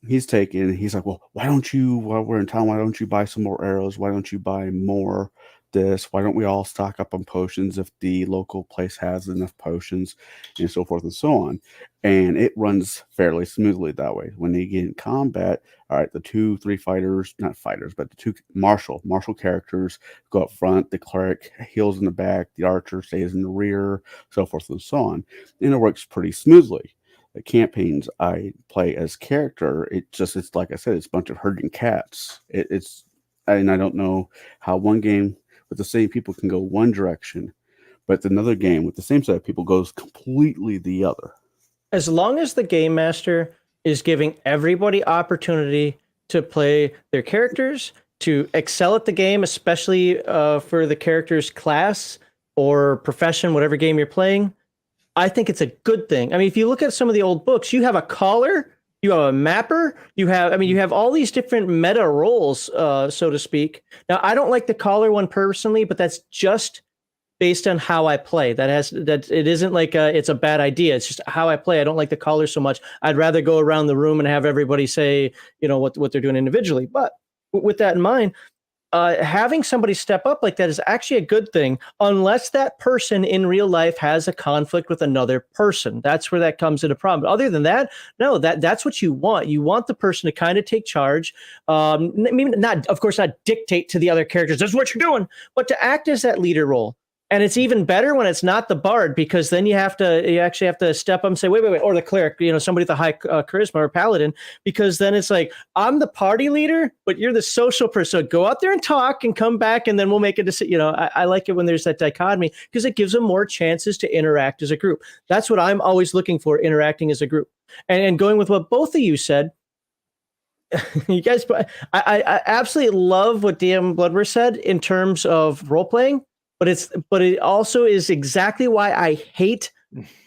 he's like, well, while we're in town, why don't you buy some more arrows? Why don't you buy more this? Why don't we all stock up on potions if the local place has enough potions, and so forth and so on? And it runs fairly smoothly that way. When they get in combat, all right, the 2-3 fighters, not fighters, but the two martial characters go up front, the cleric heals in the back, the archer stays in the rear, so forth and so on. And it works pretty smoothly. The campaigns I play as character, it's like I said, it's a bunch of herding cats. And I don't know how one game with the same people can go one direction, but another game with the same set of people goes completely the other. As long as the game master is giving everybody opportunity to play their characters, to excel at the game, especially for the character's class or profession, whatever game you're playing, I think it's a good thing. I mean, if you look at some of the old books, you have a caller, you have a mapper, you have all these different meta roles, so to speak. Now, I don't like the caller one personally, but that's just based on how I play. It isn't like it's a bad idea. It's just how I play. I don't like the caller so much. I'd rather go around the room and have everybody say, what they're doing individually. But with that in mind, having somebody step up like that is actually a good thing, unless that person in real life has a conflict with another person. That's where that comes into problem. But other than that, no, that's what you want. You want the person to kind of take charge. Of course, not dictate to the other characters, this is what you're doing, but to act as that leader role. And it's even better when it's not the bard, because then you actually have to step up and say, wait, or the cleric, somebody with a high charisma or paladin, because then it's like, I'm the party leader, but you're the social person. So go out there and talk and come back, and then we'll make a decision. I like it when there's that dichotomy, because it gives them more chances to interact as a group. That's what I'm always looking for, interacting as a group. And going with what both of you said, you guys, I absolutely love what DM Bloodworth said in terms of role playing. But it also is exactly why I hate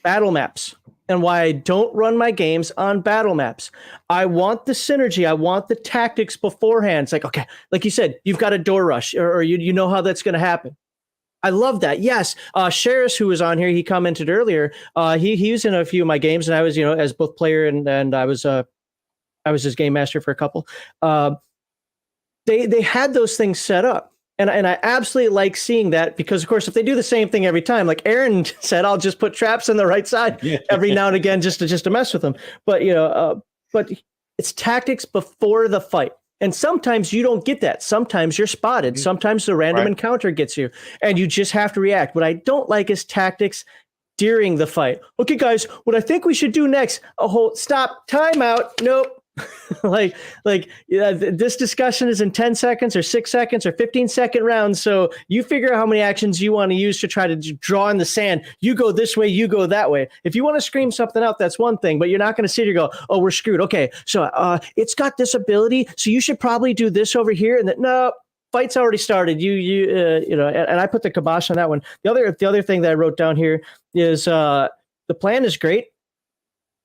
battle maps and why I don't run my games on battle maps. I want the synergy. I want the tactics beforehand. It's like, okay, like you said, you've got a door rush, or you know how that's going to happen. I love that. Yes. Sheris, who was on here, he commented earlier. He was in a few of my games, and I was, as both player and I was his game master for a couple. They had those things set up. And I absolutely like seeing that, because, of course, if they do the same thing every time, like Aaron said, I'll just put traps on the right side every now and again just to mess with them. But but it's tactics before the fight, and sometimes you don't get that. Sometimes you're spotted. Sometimes the random encounter gets you, and you just have to react. What I don't like is tactics during the fight. Okay, guys, what I think we should do next, stop, timeout. Nope. This discussion is in 10 seconds or 6 seconds or 15-second rounds. So you figure out how many actions you want to use to try to draw in the sand. You go this way, you go that way. If you want to scream something out, that's one thing, but you're not going to sit here and go, oh, we're screwed. Okay, so it's got this ability, so you should probably do this over here. And no, fight's already started. And I put the kibosh on that one. The other thing that I wrote down here is the plan is great.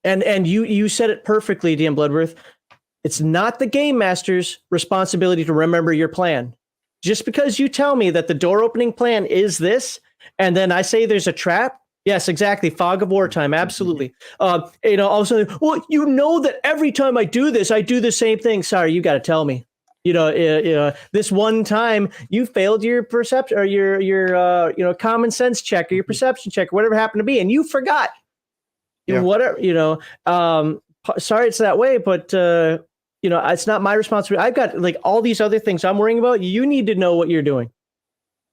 And you said it perfectly, DM Bloodworth. It's not the game master's responsibility to remember your plan. Just because you tell me that the door opening plan is this, and then I say there's a trap. Yes, exactly. Fog of war time. Absolutely. Also, well, that every time I do this, I do the same thing. Sorry, you got to tell me. This one time you failed your perception or your common sense check or your perception check or whatever happened to be, and you forgot. Whatever, sorry it's that way, but it's not my responsibility. I've got like all these other things I'm worrying about. You need to know what you're doing.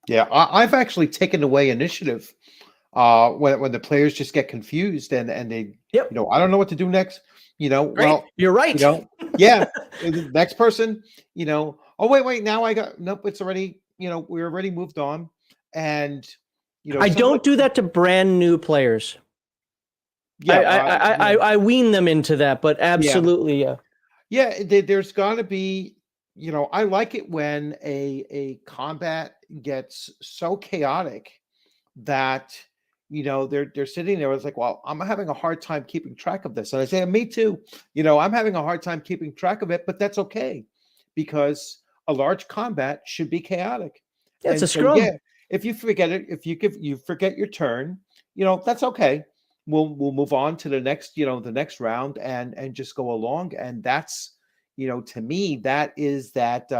Yeah, I've actually taken away initiative when the players just get confused and they, I don't know what to do next. Right. Well, you're right. Yeah. The next person, oh wait, now nope, it's already, we already moved on, and I don't do that to brand new players. Yeah, I wean them into that, but absolutely, yeah. There's got to be, I like it when a combat gets so chaotic that they're sitting there. It's like, well, I'm having a hard time keeping track of this, and I say, me too. I'm having a hard time keeping track of it, but that's okay because a large combat should be chaotic. Yeah, it's a scrum. Yeah, if you forget it, if you forget your turn, that's okay. We'll move on to the next, the next round and just go along. And that's, to me, that is that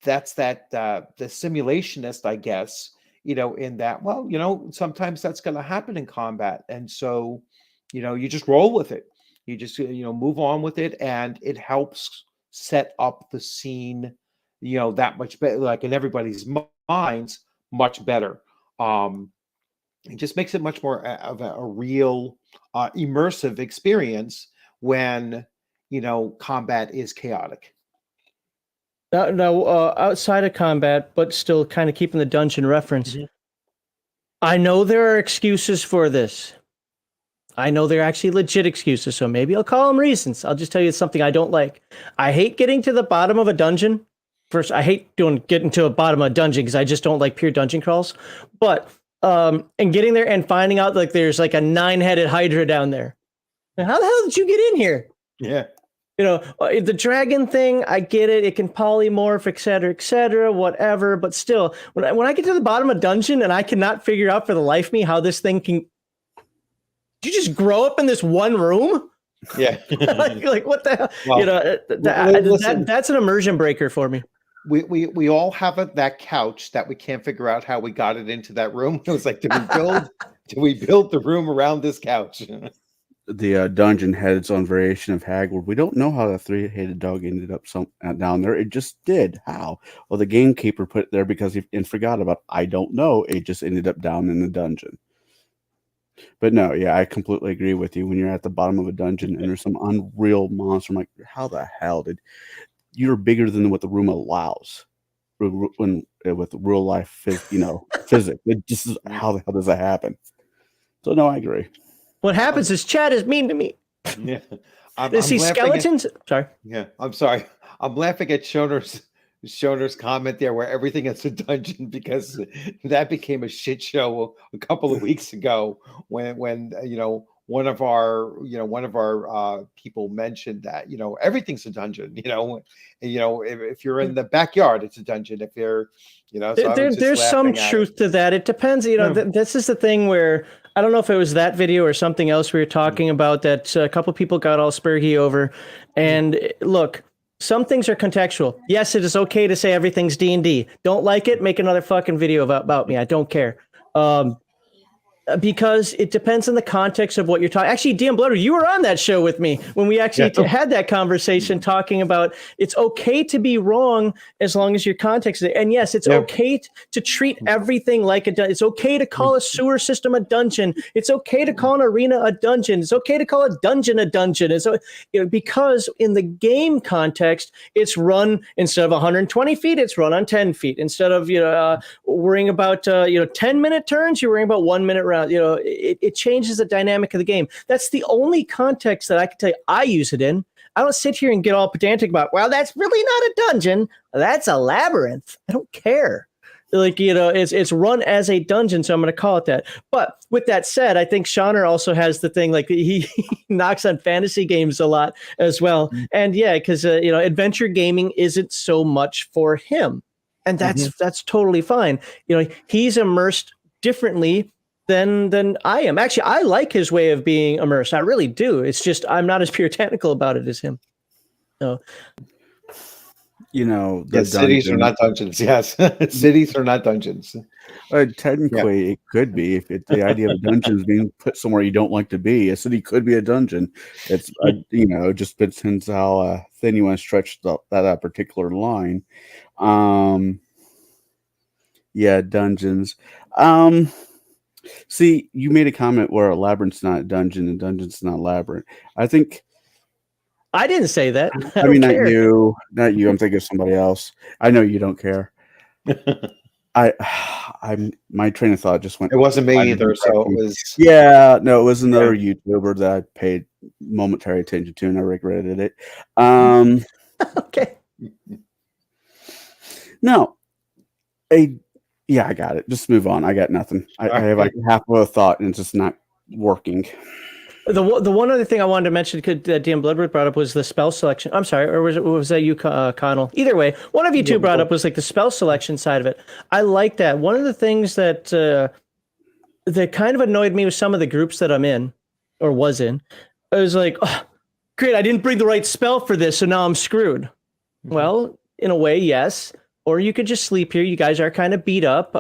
that's that the simulationist, I guess, in that, well, sometimes that's going to happen in combat. And so, you just roll with it. You just, move on with it, and it helps set up the scene, that much better, like in everybody's minds, much better. It just makes it much more of a real immersive experience when, combat is chaotic. Now, outside of combat, but still kind of keeping the dungeon reference, I know there are excuses for this. I know they're actually legit excuses, so maybe I'll call them reasons. I'll just tell you it's something I don't like. I hate getting to the bottom of a dungeon. First, I hate getting to the bottom of a dungeon because I just don't like pure dungeon crawls. But and getting there and finding out like there's like a 9-headed Hydra down there. And how the hell did you get in here? Yeah. The dragon thing, I get it. It can polymorph, et cetera, whatever. But still, when I get to the bottom of a dungeon and I cannot figure out for the life of me how this thing can... Did you just grow up in this one room? Yeah. like what the hell? Well, that's an immersion breaker for me. We all have that couch that we can't figure out how we got it into that room. It was like, did we build the room around this couch? The dungeon had its own variation of Hagward. We don't know how the 3-headed dog ended up down there. It just did. How? Well, the gamekeeper put it there because he forgot about it. I don't know. It just ended up down in the dungeon. But no, yeah, I completely agree with you. When you're at the bottom of a dungeon and there's some unreal monster, I'm like, how the hell did... You're bigger than what the room allows when with real life, physics. It just is, how the hell does that happen? So no, I agree. What happens is Chad is mean to me. Yeah, Does he skeletons? Sorry. Yeah, I'm sorry. I'm laughing at Shoner's comment there, where everything is a dungeon, because that became a shit show a couple of weeks ago when one of our people mentioned that, everything's a dungeon, if you're in the backyard, it's a dungeon. If you're, so there's some truth to that. It depends. This is the thing where, I don't know if it was that video or something else we were talking about that a couple people got all spurgy over. And look, some things are contextual. Yes, it is okay to say everything's D&D. Don't like it? Make another fucking video about me. I don't care. Because it depends on the context of what you're talking. Actually, DM Blooder, you were on that show with me when we actually had that conversation talking about it's okay to be wrong as long as your context is. And yes, it's okay to treat everything like a dungeon. It's okay to call a sewer system a dungeon. It's okay to call an arena a dungeon. It's okay to call a dungeon a dungeon. And so, because in the game context, it's run instead of 120 feet, it's run on 10 feet. Instead of worrying about 10-minute turns, you're worrying about 1 minute round. It changes the dynamic of the game. That's the only context that I can tell you I use it in. I don't sit here and get all pedantic about, well, that's really not a dungeon. That's a labyrinth. I don't care. It's run as a dungeon, so I'm going to call it that. But with that said, I think Shauner also has the thing, like he knocks on fantasy games a lot as well. And because adventure gaming isn't so much for him. And that's totally fine. He's immersed differently than I am. Actually, I like his way of being immersed. I really do. It's just I'm not as puritanical about it as him. So, cities are not dungeons. Yes, cities are not dungeons. Technically, it could be if the idea of a dungeon is being put somewhere you don't like to be. A city could be a dungeon. It's it just depends how thin you want to stretch that particular line. Dungeons. See, you made a comment where a labyrinth's not a dungeon and dungeon's not a labyrinth. I think I didn't say that. I mean, not you. I'm thinking of somebody else. I know you don't care. My train of thought just went. It wasn't me either. So it was. Yeah, no, it was another YouTuber that I paid momentary attention to, and I regretted it. Okay. No, I got it. Just move on. I got nothing. I have like half of a thought, and it's just not working. The one other thing I wanted to mention that DM Bloodworth brought up was the spell selection. I'm sorry, or was that you, Connell? Either way, one of you two brought up was like the spell selection side of it. I like that. One of the things that kind of annoyed me with some of the groups that I'm in, or was in, I was like, oh, great, I didn't bring the right spell for this, so now I'm screwed. Mm-hmm. Well, in a way, yes. Or you could just sleep here. You guys are kind of beat up.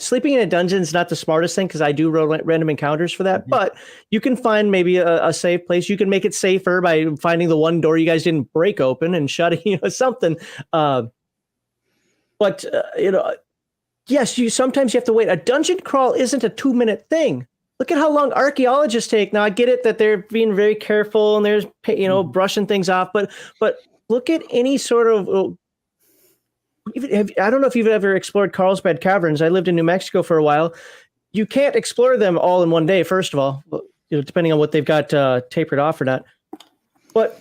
Sleeping in a dungeon is not the smartest thing because I do roll random encounters for that. Mm-hmm. But you can find maybe a safe place. You can make it safer by finding the one door you guys didn't break open and shutting, something. Yes, sometimes you have to wait. A dungeon crawl isn't a 2-minute thing. Look at how long archaeologists take. Now I get it that they're being very careful and there's brushing things off, but look at any sort of. I don't know if you've ever explored Carlsbad Caverns. I lived in New Mexico for a while. You can't explore them all in one day, first of all, depending on what they've got tapered off or not. But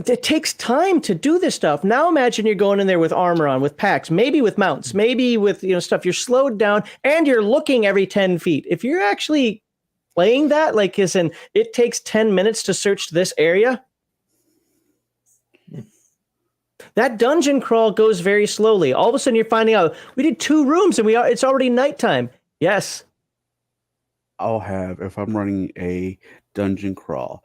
it takes time to do this stuff. Now imagine you're going in there with armor on, with packs, maybe with mounts, maybe with stuff. You're slowed down and you're looking every 10 feet. If you're actually playing that, like as in it takes 10 minutes to search this area, that dungeon crawl goes very slowly. All of a sudden, you're finding out we did 2 rooms and it's already nighttime. Yes. I'll have, if I'm running a dungeon crawl,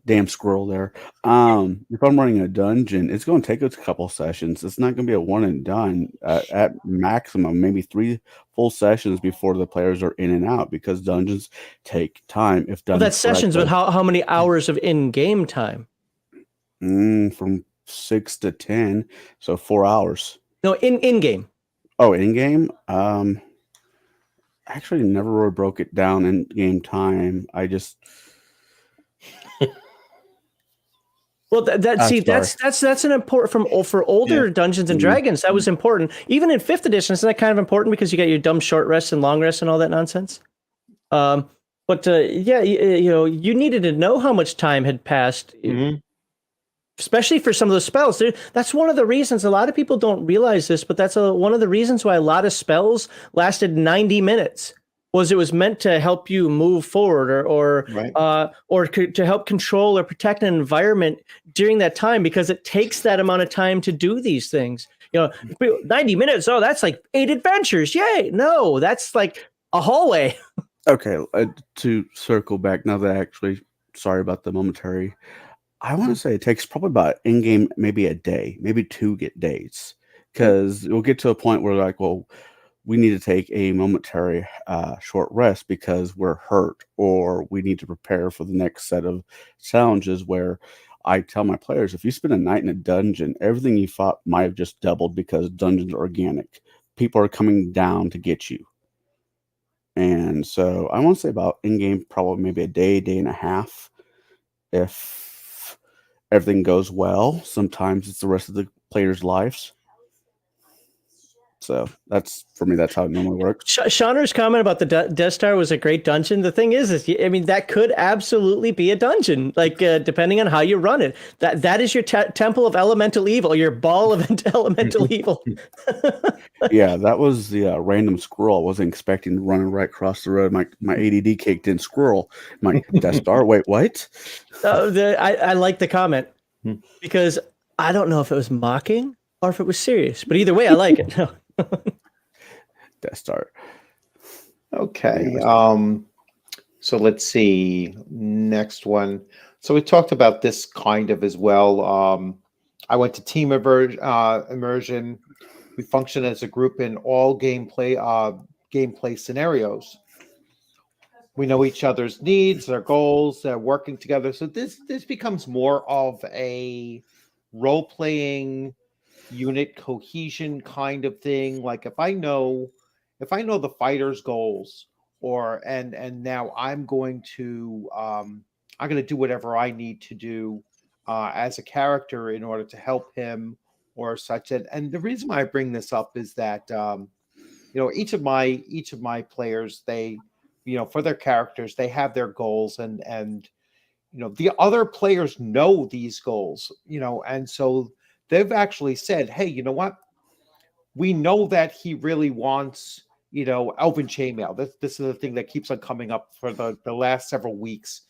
damn squirrel there. If I'm running a dungeon, it's going to take us a couple sessions. It's not going to be a one and done. At maximum, maybe 3 full sessions before the players are in and out because dungeons take time. If done, that's sessions, but how many hours of in-game time? From 6 to 10, so 4 hours. No, in game. Oh, in game. Actually, never really broke it down in game time. I just. Well, that's an important for older Dungeons and Dragons. That was important. Even in 5th edition, isn't that kind of important because you got your dumb short rests and long rests and all that nonsense? You needed to know how much time had passed, especially for some of those spells. That's one of the reasons a lot of people don't realize this, but that's one of the reasons why a lot of spells lasted 90 minutes. It was meant to help you move forward or to help control or protect an environment during that time because it takes that amount of time to do these things. 90 minutes. Oh, that's like 8 adventures. Yay. No, that's like a hallway. Okay. To circle back now that sorry about the momentary. I want to say it takes probably about in-game, maybe a day, maybe 2 days. because we'll get to a point where like, well, we need to take a momentary short rest because we're hurt, or we need to prepare for the next set of challenges. Where I tell my players, if you spend a night in a dungeon, everything you fought might have just doubled because dungeons are organic. People are coming down to get you. And so I want to say about in-game, probably maybe a day, day and a half. If everything goes well, sometimes it's the rest of the players' lives. So that's, for me, that's how it normally works. Shauner's comment about the Death Star was a great dungeon. The thing is, I mean, that could absolutely be a dungeon, like depending on how you run it. That is your temple of elemental evil, your ball of elemental evil. Yeah, that was the random squirrel. I wasn't expecting running right across the road. My ADD kicked in squirrel. My Death Star. Wait, what? I like the comment because I don't know if it was mocking or if it was serious, but either way, I like it. Death Star. Okay. So let's see. Next one. So we talked about this kind of as well. I went to team immersion. We function as a group in all gameplay scenarios. We know each other's needs, their goals, they're working together. So this becomes more of a role-playing unit cohesion kind of thing. Like if I know the fighter's goals, and now I'm going to do whatever I need to do as a character in order to help him or such. And the reason why I bring this up is that each of my players, they, for their characters, they have their goals, and the other players know these goals, and so they've actually said, hey, you know what? We know that he really wants, Elven Chainmail. This is the thing that keeps on coming up for the last several weeks,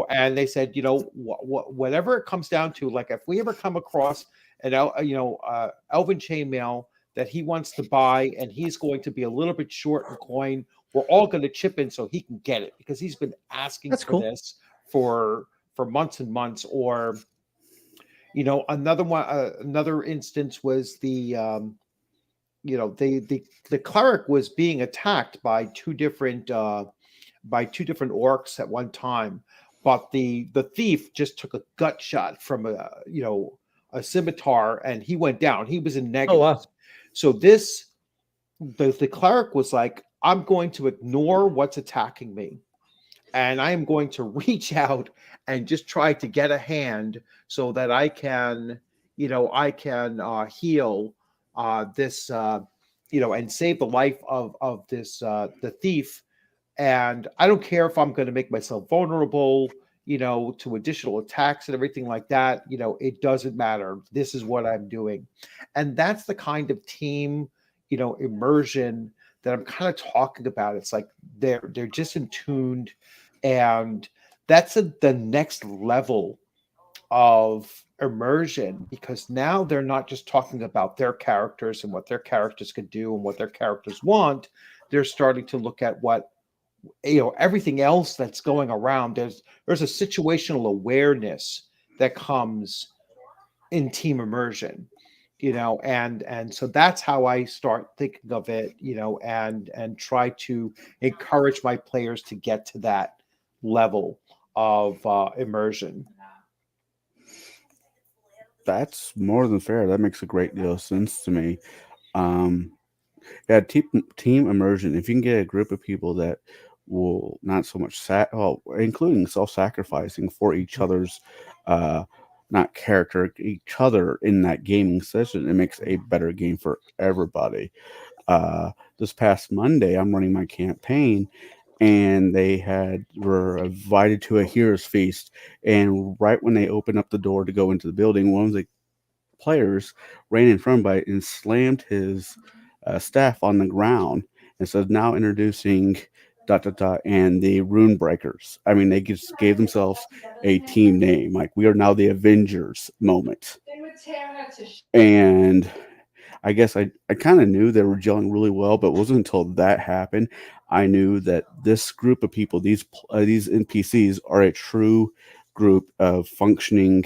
and they said, whatever it comes down to, like if we ever come across an Elven Chainmail that he wants to buy and he's going to be a little bit short in coin, we're all going to chip in so he can get it because he's been asking this for months and months. Or another instance was the cleric was being attacked by two different orcs at one time, but the thief just took a gut shot from a scimitar and he went down. He was in negatives. Oh, wow. So the cleric was like, I'm going to ignore what's attacking me, and I am going to reach out and just try to get a hand so that I can heal this and save the life of this the thief. And I don't care if I'm going to make myself vulnerable, to additional attacks and everything like that. It doesn't matter. This is what I'm doing. And that's the kind of team, immersion that I'm kind of talking about. It's like they're just in tuned, and that's the next level of immersion, because now they're not just talking about their characters and what their characters could do and what their characters want. They're starting to look at what everything else that's going around. There's a situational awareness that comes in team immersion, and so that's how I start thinking of it, and try to encourage my players to get to that level of immersion. That's more than fair. That makes a great deal of sense to me. Yeah, team immersion. If you can get a group of people that will not so much including self-sacrificing for each other's not character, each other in that gaming session, it makes a better game for everybody. This past Monday, I'm running my campaign, and they were invited to a hero's feast. And right when they opened up the door to go into the building, one of the players ran in front of it and slammed his staff on the ground. And so now introducing ... and the Rune Breakers. I mean, they just gave themselves a team name. Like, we are now the Avengers moment. And I guess I kind of knew they were gelling really well, but it wasn't until that happened I knew that this group of people, these NPCs, are a true group of functioning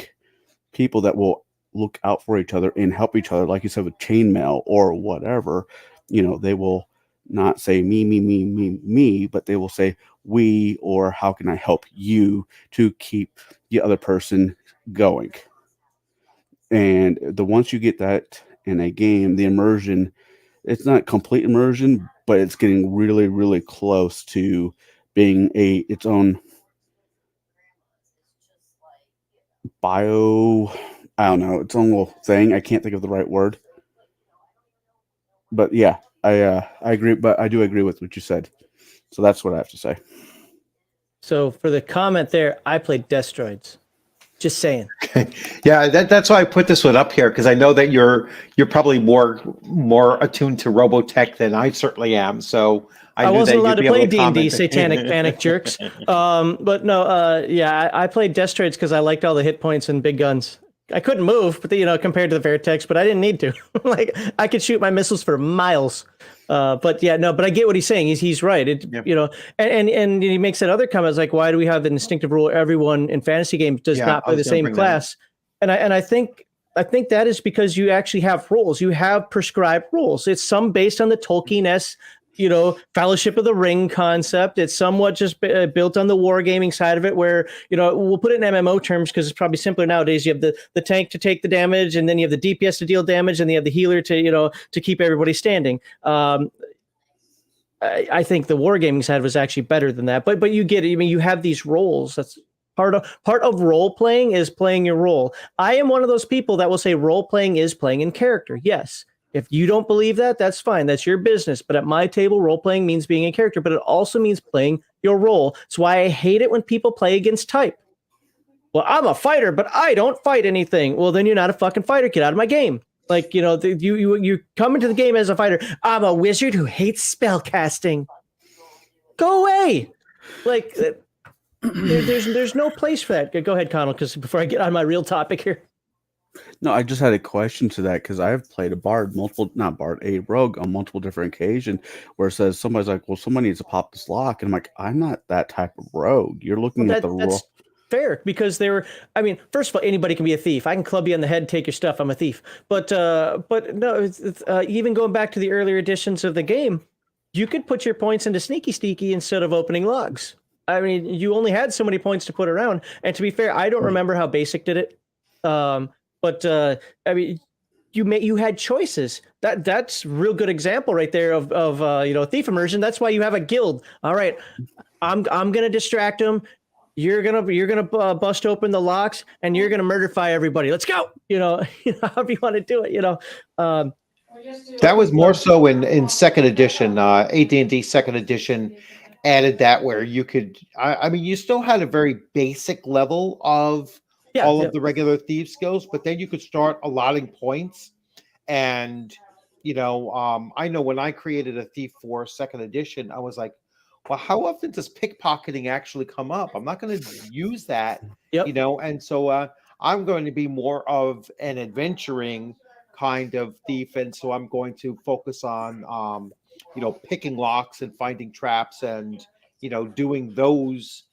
people that will look out for each other and help each other, like you said with chainmail or whatever, they will not say me, but they will say we, or how can I help you to keep the other person going. And once you get that in a game, the immersion, it's not complete immersion, but it's getting really, really close to being its own I don't know, its own little thing. I can't think of the right word. But yeah, I agree, but I do agree with what you said. So that's what I have to say. So for the comment there, I played Destroids. Just saying. Yeah, that's why I put this one up here, because I know that you're probably more attuned to Robotech than I certainly am. So I knew wasn't that allowed you'd to be able play to D&D, comment. satanic panic jerks. But no, yeah, I played Destroids because I liked all the hit points and big guns. I couldn't move, but compared to the Vertex, but I didn't need to. Like I could shoot my missiles for miles. But yeah, no, but I get what he's saying. He's right. And he makes that other comment, like, why do we have the instinctive rule? Everyone in fantasy games does not play the same class. And I think that is because you actually have rules. You have prescribed rules. It's some based on the Tolkien-esque, Fellowship of the Ring concept. It's somewhat just built on the wargaming side of it, where, we'll put it in MMO terms because it's probably simpler nowadays. You have the tank to take the damage, and then you have the DPS to deal damage, and you have the healer to keep everybody standing. I think the wargaming side was actually better than that, but you get it. I mean, you have these roles. That's part of role playing is playing your role. I am one of those people that will say role playing is playing in character. Yes. If you don't believe that, that's fine. That's your business. But at my table, role playing means being a character, but it also means playing your role. It's why I hate it when people play against type. Well, I'm a fighter, but I don't fight anything. Well, then you're not a fucking fighter. Get out of my game. Like, you come into the game as a fighter. I'm a wizard who hates spell casting. Go away. Like, there's no place for that. Go ahead, Connell, because before I get on my real topic here. No, I just had a question to that because I've played a rogue on multiple different occasions where it says somebody's like, well, somebody needs to pop this lock. And I'm like, I'm not that type of rogue. You're looking at the role. Fair, because first of all, anybody can be a thief. I can club you on the head, take your stuff. I'm a thief. But no, even going back to the earlier editions of the game, you could put your points into sneaky instead of opening logs. I mean, you only had so many points to put around. And to be fair, I don't remember how Basic did it. But I mean, you had choices. That's a real good example right there of thief immersion. That's why you have a guild. All right, I'm gonna distract them. You're gonna bust open the locks, and you're gonna murderfy everybody. Let's go. However you want to do it. That was more so in second edition. AD&D second edition added that where you could. I mean, you still had a very basic level of all of the regular thief skills, but then you could start allotting points. And I know when I created a thief for second edition, I was like, well, how often does pickpocketing actually come up? I'm not going to use that, and so I'm going to be more of an adventuring kind of thief, and so I'm going to focus on picking locks and finding traps and doing those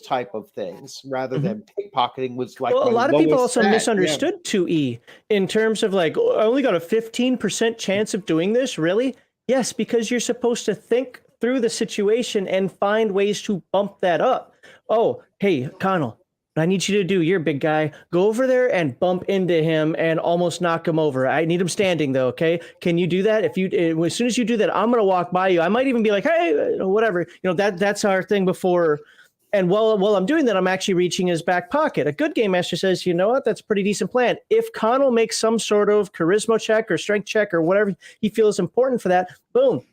type of things rather than pickpocketing was like, well, a lot of people also misunderstood yeah. 2E in terms of like, I only got a 15% chance of doing this. Really? Yes, because you're supposed to think through the situation and find ways to bump that up. Oh, hey, Connell, what I need you to do, you're a big guy, go over there and bump into him and almost knock him over. I need him standing though. Okay. Can you do that? As soon as you do that, I'm going to walk by you. I might even be like, hey, whatever, that's our thing before. And while I'm doing that, I'm actually reaching his back pocket. A good game master says, you know what, that's a pretty decent plan. If Connell makes some sort of charisma check or strength check or whatever he feels important for that, boom.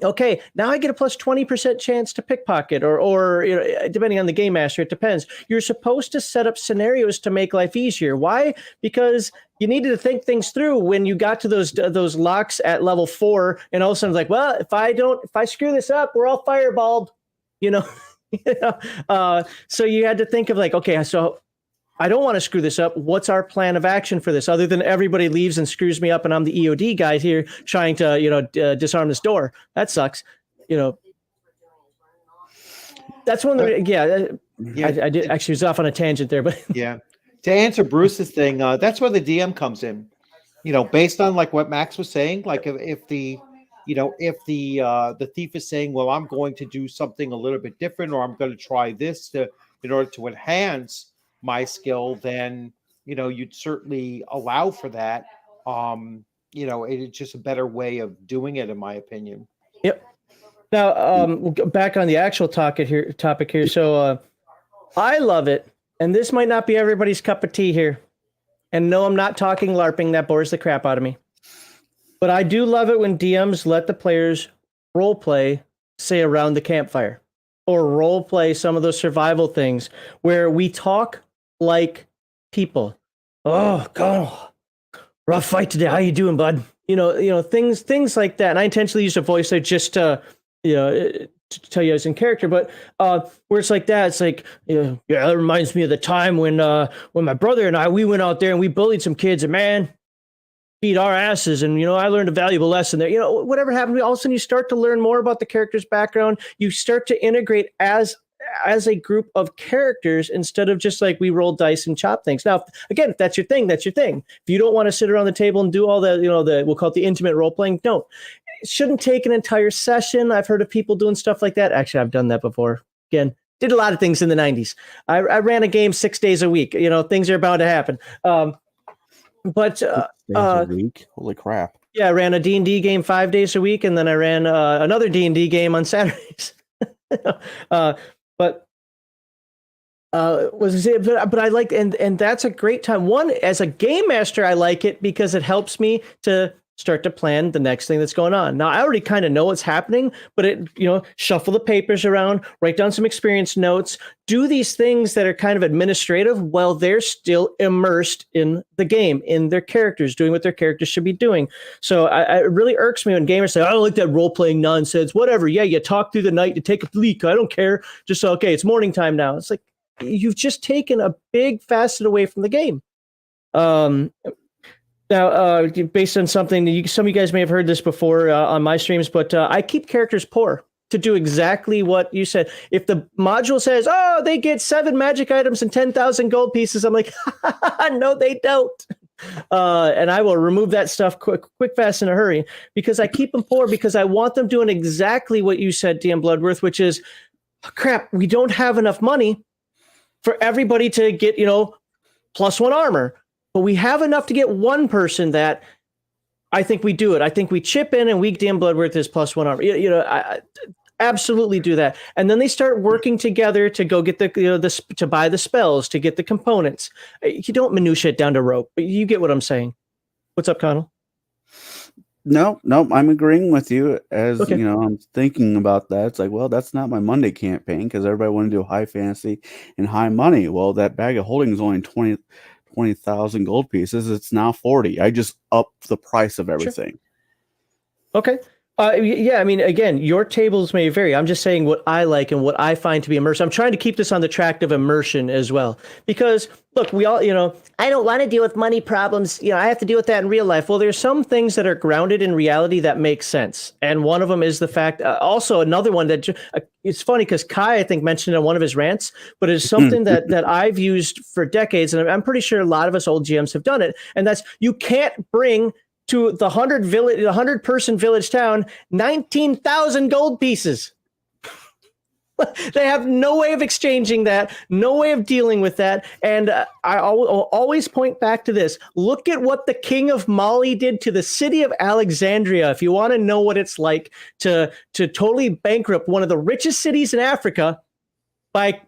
Okay, now I get a plus 20% chance to pickpocket or depending on the game master, it depends. You're supposed to set up scenarios to make life easier. Why? Because you needed to think things through when you got to those locks at level 4, and all of a sudden it's like, well, if I screw this up, we're all fireballed, so you had to think of like, okay, so I don't want to screw this up. What's our plan of action for this? Other than everybody leaves and screws me up, and I'm the EOD guy here trying to disarm this door. That sucks. That's one. I did actually was off on a tangent there, but yeah. To answer Bruce's thing, that's where the DM comes in. Based on like what Max was saying, like if the thief is saying, well, I'm going to do something a little bit different, or I'm going to try this in order to enhance my skill, then you'd certainly allow for that. It's just a better way of doing it, in my opinion. Yep. Now, we'll go back on the actual topic here. So I love it, and this might not be everybody's cup of tea here. And no, I'm not talking LARPing. That bores the crap out of me. But I do love it when DMs let the players role play, say, around the campfire, or role play some of those survival things where we talk like people. Oh, God, rough fight today. How you doing, bud? Things like that. And I intentionally use a voice that just to tell you I was in character, but where it's like that, it's like, yeah, that reminds me of the time when my brother and we went out there and we bullied some kids, and man, beat our asses, and I learned a valuable lesson there. Whatever happened, all of a sudden you start to learn more about the character's background. You start to integrate as a group of characters instead of just like we roll dice and chop things. Now, again, if that's your thing, that's your thing. If you don't want to sit around the table and do all that, we'll call it the intimate role playing, don't. It shouldn't take an entire session. I've heard of people doing stuff like that. Actually, I've done that before. Again, did a lot of things in the 90s. I ran a game 6 days a week. Things are bound to happen. But 6 days a week? Holy crap. Yeah, I ran a D&D game 5 days a week, and then I ran another D&D game on Saturdays. But I like, and that's a great time. One, as a game master, I like it because it helps me to start to plan the next thing that's going on. Now, I already kind of know what's happening, but shuffle the papers around, write down some experience notes, do these things that are kind of administrative while they're still immersed in the game, in their characters, doing what their characters should be doing. So it really irks me when gamers say, I don't like that role-playing nonsense, whatever. Yeah, you talk through the night to take a leak. I don't care. Just, okay, it's morning time now. It's like, you've just taken a big facet away from the game. Now, based on something, some of you guys may have heard this before on my streams, but I keep characters poor to do exactly what you said. If the module says, oh, they get 7 magic items and 10,000 gold pieces, I'm like, no, they don't. And I will remove that stuff quick, fast, in a hurry, because I keep them poor because I want them doing exactly what you said, DM Bloodworth, which is, crap, we don't have enough money for everybody to get, +1 armor. But we have enough to get one person that I think we do it. I think we chip in and we DM Bloodworth is +1 armor. I absolutely do that. And then they start working together to go get to buy the spells, to get the components. You don't minutia it down to rope, but you get what I'm saying. What's up, Connell? No, I'm agreeing with you. As Okay. I'm thinking about that. It's like, well, that's not my Monday campaign because everybody wanted to do high fantasy and high money. Well, that bag of holding is only 20,000 gold pieces. It's now 40. I just upped the price of everything. Sure. Okay. Yeah, I mean, again, your tables may vary. I'm just saying what I like and what I find to be immersive. I'm trying to keep this on the track of immersion as well. Because, look, we all, I don't want to deal with money problems. I have to deal with that in real life. Well, there's some things that are grounded in reality that make sense. And one of them is the fact, also another one that, it's funny because Kai, I think, mentioned it in one of his rants, but it's something that I've used for decades. And I'm pretty sure a lot of us old GMs have done it. And that's, you can't bring to the 100-person village town, 19,000 gold pieces. They have no way of exchanging that, no way of dealing with that. And I always point back to this. Look at what the king of Mali did to the city of Alexandria. If you want to know what it's like to totally bankrupt one of the richest cities in Africa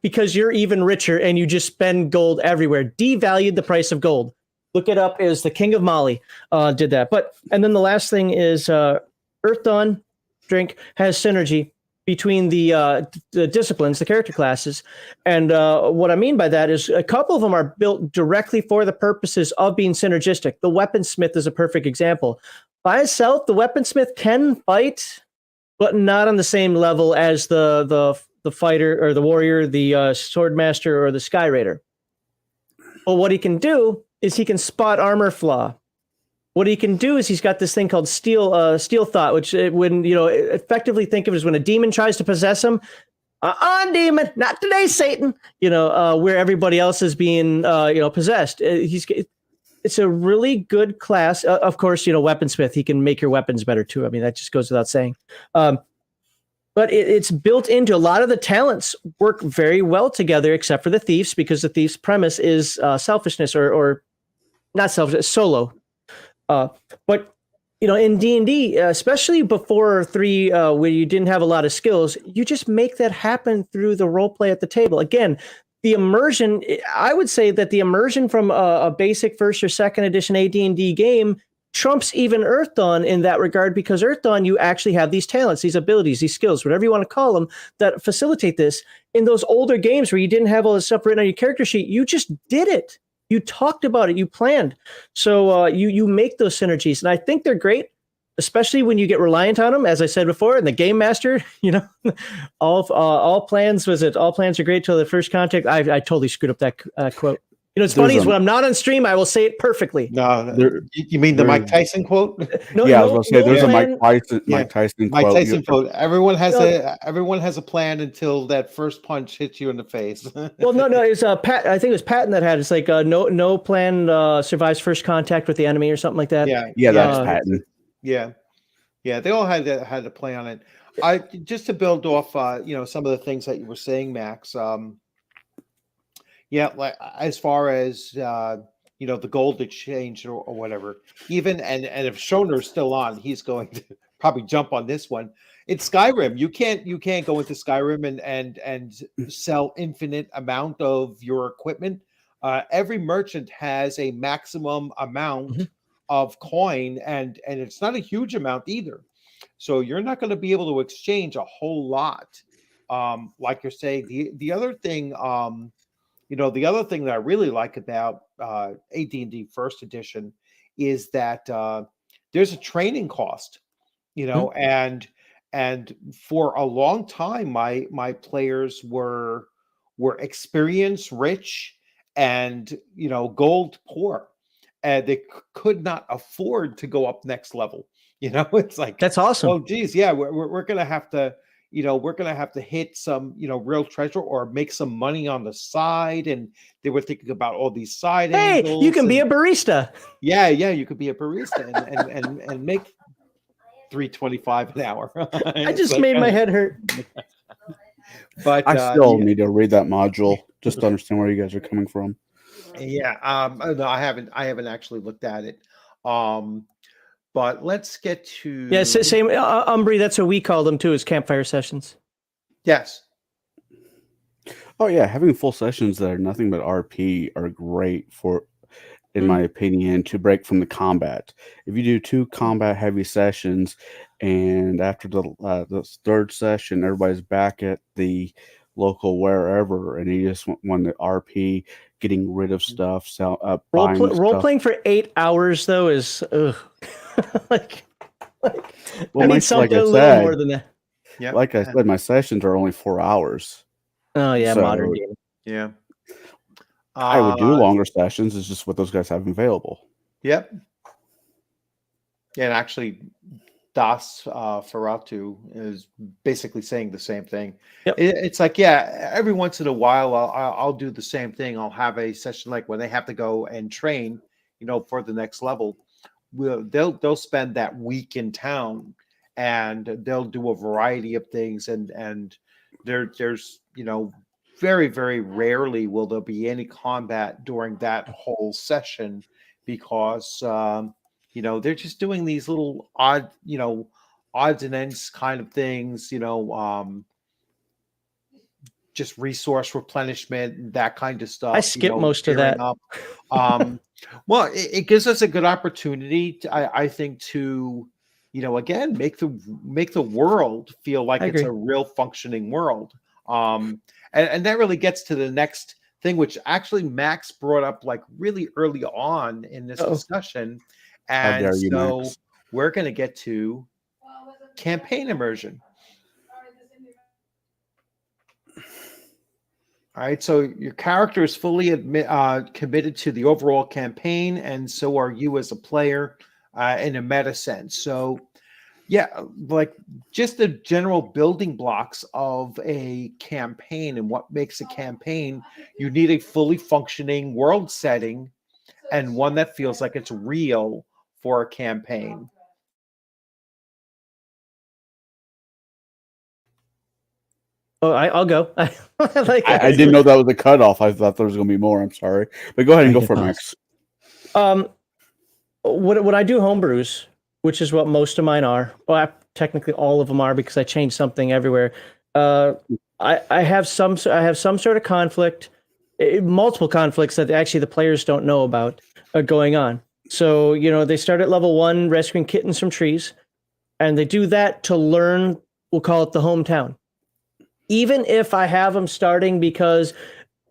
because you're even richer and you just spend gold everywhere, devalued the price of gold. Look it up. Is the king of Mali did that. And then the last thing is Earth Dawn Drink has synergy between the disciplines, the character classes. And what I mean by that is a couple of them are built directly for the purposes of being synergistic. The weaponsmith is a perfect example. By itself, the weaponsmith can fight, but not on the same level as the fighter or the warrior, the swordmaster, or the sky raider. But what he can do is he can spot armor flaw. What he can do is he's got this thing called steel thought, which effectively think of it as when a demon tries to possess him, On demon, not today, Satan. Where everybody else is being, possessed. It's a really good class. Of course, weaponsmith. He can make your weapons better too. I mean, that just goes without saying. But it's built into a lot of the talents work very well together, except for the thieves, because the thief's premise is selfishness or not selfishness, solo. But in D&D, especially before 3, where you didn't have a lot of skills, you just make that happen through the role play at the table. Again, the immersion, I would say that the immersion from a basic first or second edition AD&D game trumps even Earth Dawn in that regard, because Earth Dawn, you actually have these talents, these abilities, these skills, whatever you want to call them, that facilitate this. In those older games where you didn't have all this stuff written on your character sheet, you just did it. You talked about it. You planned. So you make those synergies. And I think they're great, especially when you get reliant on them. As I said before, and the game master, all plans are great till the first contact. I totally screwed up that quote. It's funny is when I'm not on stream, I will say it perfectly. No, you mean the Mike Tyson quote? I was going to say there's a Mike Tyson quote. Mike Tyson quote. Everyone has a plan until that first punch hits you in the face. Well, no, it's Pat. I think it was Patton that had. It's like no plan survives first contact with the enemy or something like that. Yeah, that's Patton. Yeah, they all had to play on it. I just to build off, some of the things that you were saying, Max. Like as far as the gold exchange or whatever, even and if Shoner's still on, he's going to probably jump on this one. It's Skyrim. You can't go into Skyrim and sell infinite amount of your equipment. Every merchant has a maximum amount of coin, and it's not a huge amount either. So you're not going to be able to exchange a whole lot. Like you're saying, the other thing. The other thing that I really like about AD&D First Edition is that there's a training cost, and for a long time, my players were experience rich and gold poor, and they could not afford to go up next level. It's like, that's awesome. Oh, geez, yeah, we're gonna have to. We're going to have to hit some, real treasure or make some money on the side. And they were thinking about all these side angles. Hey, you can be a barista. Yeah, you could be a barista and make $3.25 an hour. I just made my head hurt. But I still need to read that module just to understand where you guys are coming from. Yeah, no, I haven't actually looked at it. But let's get to same Umbri. That's what we call them too, is campfire sessions. Yes. Oh yeah, having full sessions that are nothing but RP are great for, in my opinion, to break from the combat. If you do 2 combat heavy sessions, and after the third session, everybody's back at the local wherever, and you just want the RP, getting rid of stuff. Role playing for 8 hours though is like well, I need something a little more than that. Yeah, like I said, my sessions are only 4 hours. Oh yeah, so, modern game. Yeah, I would do longer sessions. It's just what those guys have available. Yep. Yeah, and actually, Das Ferratu is basically saying the same thing. Yep. It's like, every once in a while, I'll do the same thing. I'll have a session like when they have to go and train, for the next level. They'll spend that week in town, and they'll do a variety of things, and there's very, very rarely will there be any combat during that whole session, because they're just doing these little odds and ends kind of things, just resource replenishment, that kind of stuff. I skip most of that. Well, it gives us a good opportunity, I think, to, again, make the world feel like it's a real functioning world. And that really gets to the next thing, which actually Max brought up like really early on in this discussion. And so we're going to get to campaign immersion. All right, so your character is fully committed to the overall campaign, and so are you as a player in a meta sense. So Yeah, like just the general building blocks of a campaign and what makes a campaign. You need a fully functioning world setting and one that feels like it's real for a campaign. Oh, I'll go. I didn't know that was a cutoff. I thought there was going to be more. I'm sorry, but go ahead and go for it, Max. When I do homebrews, which is what most of mine are, well, technically all of them are because I change something everywhere. I have some sort of conflict, multiple conflicts that actually the players don't know about going on. So they start at level 1 rescuing kittens from trees, and they do that to learn. We'll call it the hometown. Even if I have them starting because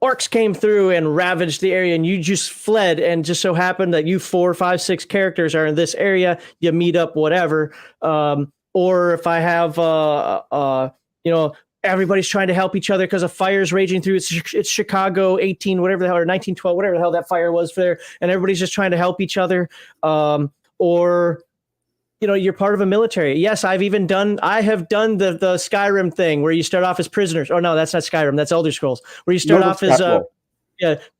orcs came through and ravaged the area and you just fled, and just so happened that you 4, 5, 6 characters are in this area, you meet up, whatever. Or if I have, everybody's trying to help each other because a fire's raging through. It's Chicago 18, whatever the hell, or 1912, whatever the hell that fire was there. And everybody's just trying to help each other. Or you're part of a military. Yes, I have done the Skyrim thing where you start off as prisoners. Oh no, that's not Skyrim. That's Elder Scrolls, where you start off as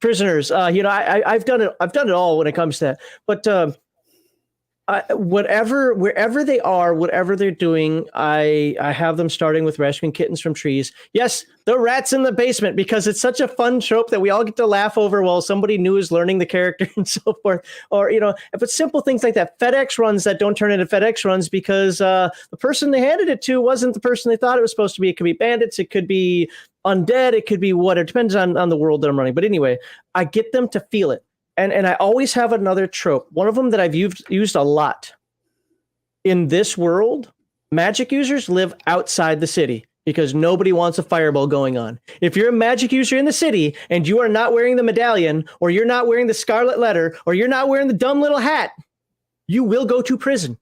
prisoners. I've done it. I've done it all when it comes to that. But wherever they are, whatever they're doing, I have them starting with rescuing kittens from trees. Yes, the rats in the basement, because it's such a fun trope that we all get to laugh over while somebody new is learning the character and so forth. Or but simple things like that. FedEx runs that don't turn into FedEx runs because the person they handed it to wasn't the person they thought it was supposed to be. It could be bandits. It could be undead. It could be what. It depends on the world that I'm running. But anyway, I get them to feel it. And I always have another trope. One of them that I've used a lot. In this world, magic users live outside the city because nobody wants a fireball going on. If you're a magic user in the city and you are not wearing the medallion, or you're not wearing the scarlet letter, or you're not wearing the dumb little hat, you will go to prison.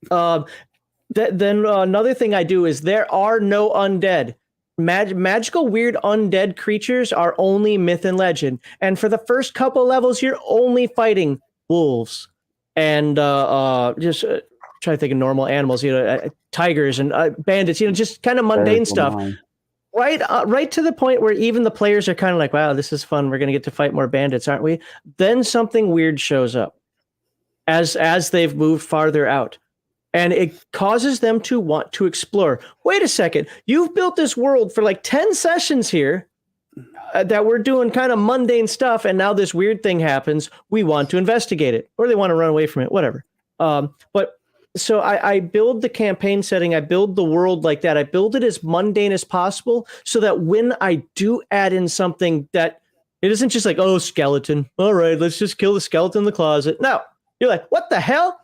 Then another thing I do is there are no undead. Magical weird undead creatures are only myth and legend, and for the first couple levels you're only fighting wolves and just try to think of normal animals, tigers and bandits, just kind of mundane stuff. Right to the point where even the players are kind of like, wow, this is fun, we're going to get to fight more bandits, aren't we? Then something weird shows up as they've moved farther out. And it causes them to want to explore. Wait a second. You've built this world for like 10 sessions here that we're doing kind of mundane stuff. And now this weird thing happens. We want to investigate it, or they want to run away from it, whatever. But so I build the campaign setting. I build the world like that. I build it as mundane as possible so that when I do add in something that it isn't just like, oh, skeleton. All right, let's just kill the skeleton in the closet. No, you're like, what the hell?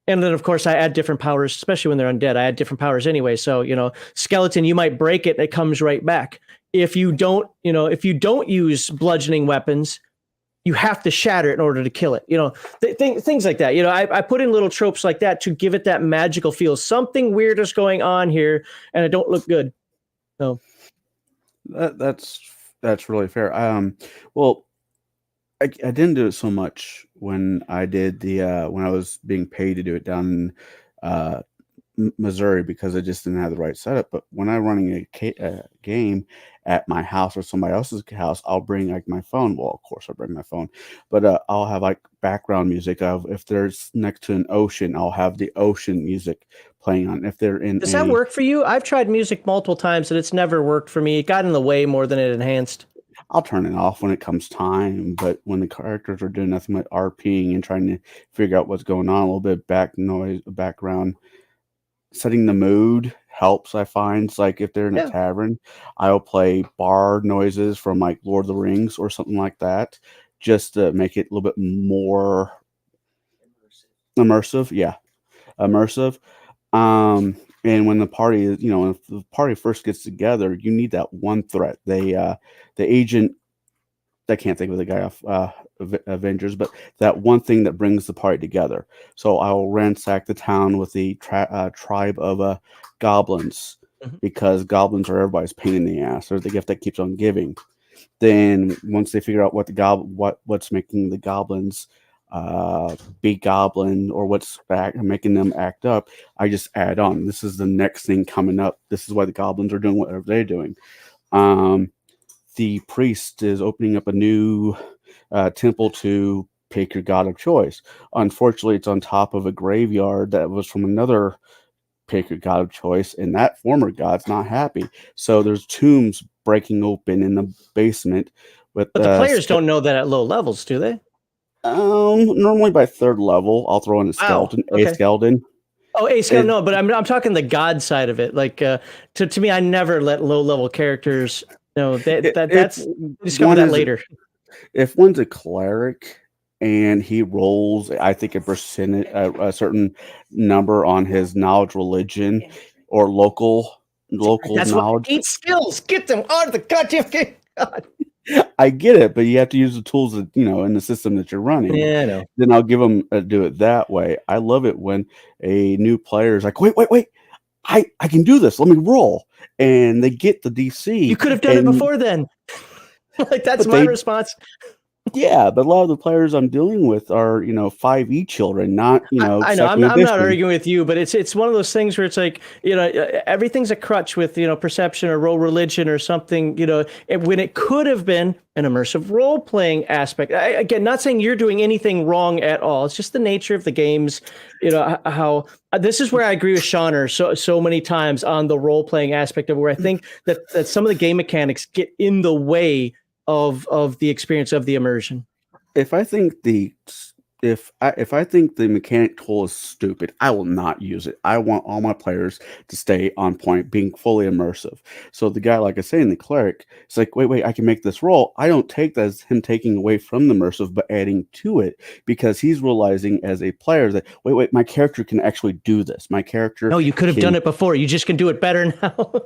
And then, of course, I add different powers, especially when they're undead. I add different powers anyway. So, skeleton, you might break it, and it comes right back. If you don't use bludgeoning weapons, you have to shatter it in order to kill it. Things like that. I put in little tropes like that to give it that magical feel. Something weird is going on here, and it don't look good. So that's really fair. Well, I didn't do it so much when I did when I was being paid to do it down in Missouri, because I just didn't have the right setup. But when I'm running a game at my house or somebody else's house, I'll bring like my phone. Well, of course I'll bring my phone, but I'll have like background music of, if there's next to an ocean, I'll have the ocean music playing on. If they're in, does that work for you? I've tried music multiple times and it's never worked for me. It got in the way more than it enhanced. I'll turn it off when it comes time, but when the characters are doing nothing but RPing and trying to figure out what's going on, a little bit of background, setting the mood helps, I find. It's like if they're in a tavern, I'll play bar noises from like Lord of the Rings or something like that, just to make it a little bit more immersive. Yeah, immersive. And when the party is, if the party first gets together, you need that one threat. The agent, I can't think of the guy off Avengers, but that one thing that brings the party together. So I will ransack the town with the tribe of goblins, because goblins are everybody's pain in the ass. They're the gift that keeps on giving. Then once they figure out what's making the goblins big goblin or what's making them act up, I just add on. This is the next thing coming up. This is why the goblins are doing whatever they're doing. The priest is opening up a new temple to pick your god of choice. Unfortunately, it's on top of a graveyard that was from another pick your god of choice, and that former god's not happy. So there's tombs breaking open in the basement. But the players don't know that at low levels, do they? Normally by third level, I'll throw in a skeleton. Wow. Okay. A skeleton. Oh, a skeleton. No, but I'm talking the god side of it. Like to me, I never let low level characters know that's discover that later. If one's a cleric and he rolls, I think a certain number on his knowledge, religion, or local that's knowledge. 8 skills. Get them out of the goddamn game. God. I get it, but you have to use the tools that in the system that you're running. Yeah, I know. Then I'll give them do it that way. I love it when a new player is like, wait, I can do this. Let me roll, and they get the DC. You could have done it before then. Like that's my response. Yeah, but a lot of the players I'm dealing with are 5e children, not I know. I'm not arguing with you, but it's one of those things where it's like everything's a crutch with perception or role religion or something. When it could have been an immersive role playing aspect. Again, not saying you're doing anything wrong at all. It's just the nature of the games. How this is where I agree with Shauner so many times on the role playing aspect of where I think that some of the game mechanics get in the way of the experience of the immersion. If I think the mechanic tool is stupid, I will not use it. I want all my players to stay on point, being fully immersive. So the guy, like I say, in the cleric, it's like, wait, I can make this roll. I don't take that as him taking away from the immersive, but adding to it, because he's realizing as a player that wait, my character can actually do this. My character. No, you could have done it before. You just can do it better now.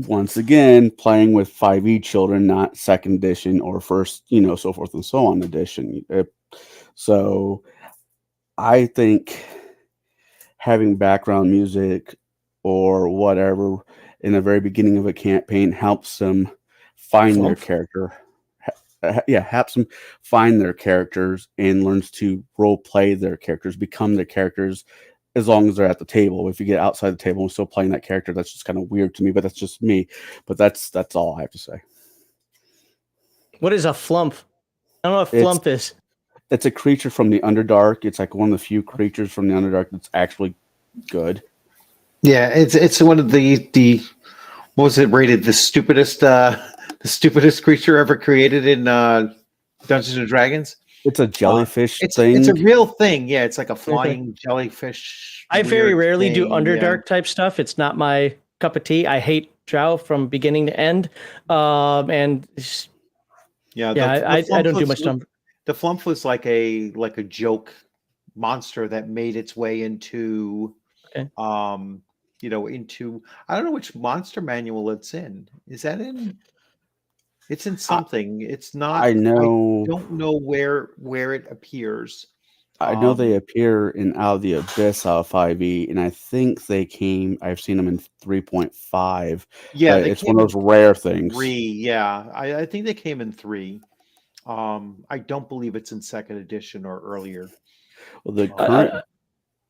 Once again, playing with 5e children, not second edition or first, so forth and so on edition. So I think having background music or whatever in the very beginning of a campaign helps them find their character. Helps them find their characters and learns to role play their characters, become their characters. As long as they're at the table. If you get outside the table and still playing that character, that's just kind of weird to me, but that's just me. But that's all I have to say. What is a flump? I don't know what flump is. It's a creature from the Underdark. It's like one of the few creatures from the Underdark that's actually good. Yeah, it's one of the what was it rated? The stupidest creature ever created in Dungeons and Dragons. It's a jellyfish thing. It's a real thing. Yeah, it's like a flying jellyfish. I very rarely do Underdark type stuff. It's not my cup of tea. I hate Drow from beginning to end. I don't do much time. The Flump was like a joke monster that made its way into into I don't know which monster manual it's in. Is that in? It's in something. It's not. I know. I don't know where it appears. I know they appear in Out of the Abyss out of 5e, and I think they came. I've seen them in 3.5. Yeah, it's one of those rare things. 3, yeah. I think they came in 3. I don't believe it's in 2nd edition or earlier. Well, the current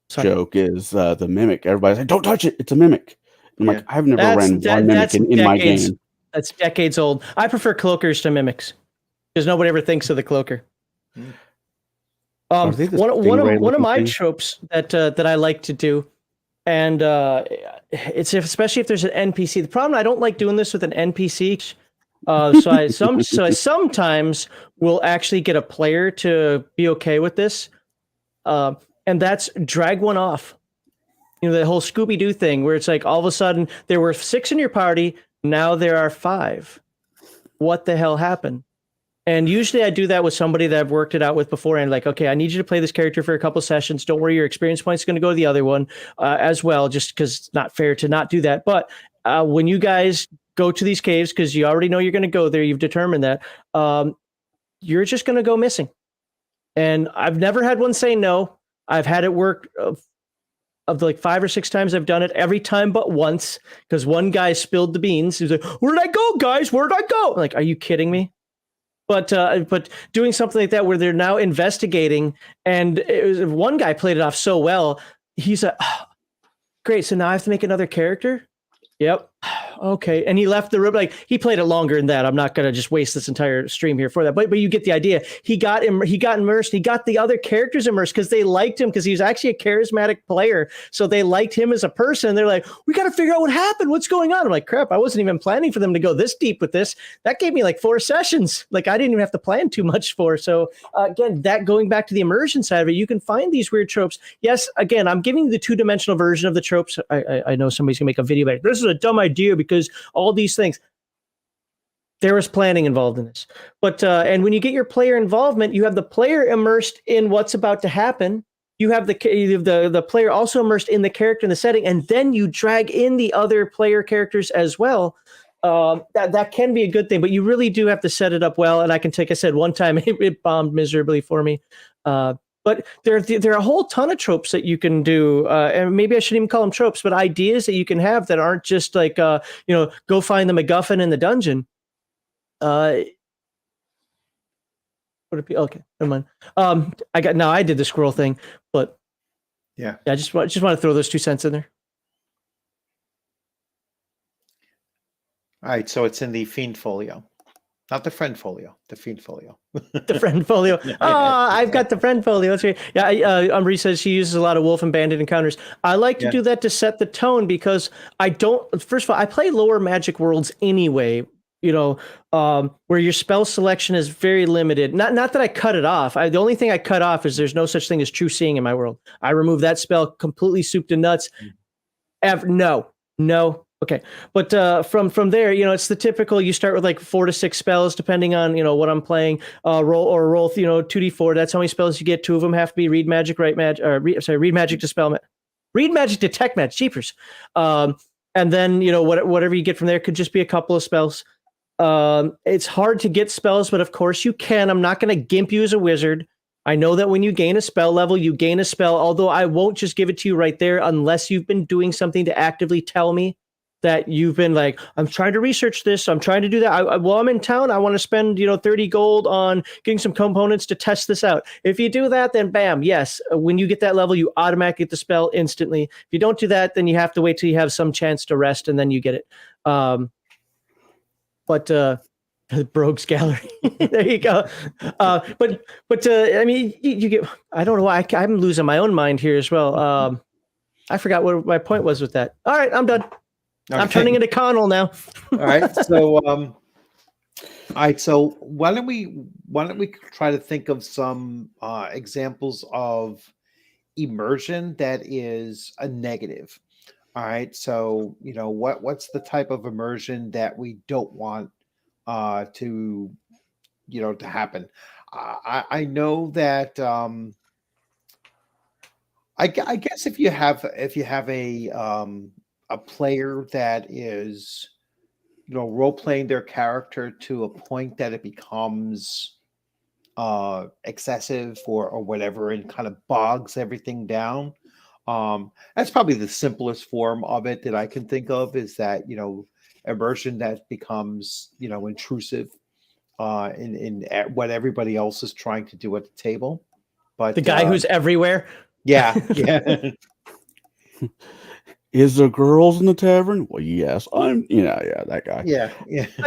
joke is the mimic. Everybody's like, "Don't touch it! It's a mimic." I'm like, I've never ran one mimic in my game. That's decades old. I prefer cloakers to mimics because nobody ever thinks of the cloaker. One of my tropes that I like to do, and it's especially if there's an NPC. The problem, I don't like doing this with an NPC. So I sometimes will actually get a player to be okay with this, and that's drag one off. The whole Scooby-Doo thing where it's like all of a sudden there were 6 in your party. Now there are 5. What the hell happened? And usually I do that with somebody that I've worked it out with before. And like, okay, I need you to play this character for a couple sessions. Don't worry, your experience point's going to go to the other one as well, just because it's not fair to not do that. But when you guys go to these caves, because you already know you're going to go there, you've determined that, you're just going to go missing. And I've never had one say no. I've had it work of the 5 or 6 times I've done it, every time but once, because one guy spilled the beans. He was like, "Where'd I go, guys? Where'd I go?" I'm like, are you kidding me? But doing something like that where they're now investigating, and one guy played it off so well. He's like, oh, great. So now I have to make another character. Yep. Okay. And he left the room. Like, he played it longer than that. I'm not going to just waste this entire stream here for that. But you get the idea. He got immersed. He got the other characters immersed because they liked him, because he was actually a charismatic player. So they liked him as a person. They're like, we got to figure out what happened. What's going on? I'm like, crap. I wasn't even planning for them to go this deep with this. That gave me like 4 sessions. Like, I didn't even have to plan too much for. So again, that going back to the immersion side of it, you can find these weird tropes. Yes. Again, I'm giving you the 2-dimensional version of the tropes. I know somebody's gonna make a video about this is a dumb idea because all these things. There was planning involved in this. But and when you get your player involvement, you have the player immersed in what's about to happen. You have the player also immersed in the character and the setting, and then you drag in the other player characters as well. That can be a good thing, but you really do have to set it up well. And I can take, I said one time it bombed miserably for me. But there are a whole ton of tropes that you can do, and maybe I shouldn't even call them tropes, but ideas that you can have that aren't just like, go find the MacGuffin in the dungeon. Would it be okay? Never mind. I did the scroll thing, but yeah, I just want to throw those 2 cents in there. All right, so it's in the Fiend Folio. Not the Friend Folio, the Fiend Folio. The Friend Folio. I've got the Friend Folio. That's right. Yeah, Umri says she uses a lot of Wolf and Bandit encounters. I like to do that to set the tone, because first of all, I play lower magic worlds anyway, where your spell selection is very limited. Not that I cut it off. The only thing I cut off is there's no such thing as true seeing in my world. I remove that spell completely, soup to nuts. No. Okay. But from there, it's the typical, you start with like 4 to 6 spells, depending on, what I'm playing, roll 2d4. That's how many spells you get. 2 of them have to be read magic, read magic, dispel, read magic, detect magic, jeepers. And then, whatever you get from there could just be a couple of spells. It's hard to get spells, but of course you can. I'm not going to gimp you as a wizard. I know that when you gain a spell level, you gain a spell, although I won't just give it to you right there unless you've been doing something to actively tell me that you've been like, I'm trying to research this. I'm trying to do that. While I'm in town, I want to spend, 30 gold on getting some components to test this out. If you do that, then bam, yes. When you get that level, you automatically get the spell instantly. If you don't do that, then you have to wait till you have some chance to rest, and then you get it. Brogues Gallery. There you go. I mean, you get, I don't know why I'm losing my own mind here as well. I forgot what my point was with that. All right, I'm done. Okay. I'm turning into Connell now. All right. So why don't we try to think of some examples of immersion that is a negative. All right. So, what's the type of immersion that we don't want to happen? I know that I guess if you have a player that is, role playing their character to a point that it becomes excessive or whatever, and kind of bogs everything down. That's probably the simplest form of it that I can think of, is that, immersion that becomes, intrusive in what everybody else is trying to do at the table. But the guy who's everywhere. Yeah. Is there girls in the tavern? Well, yes. That guy. Yeah.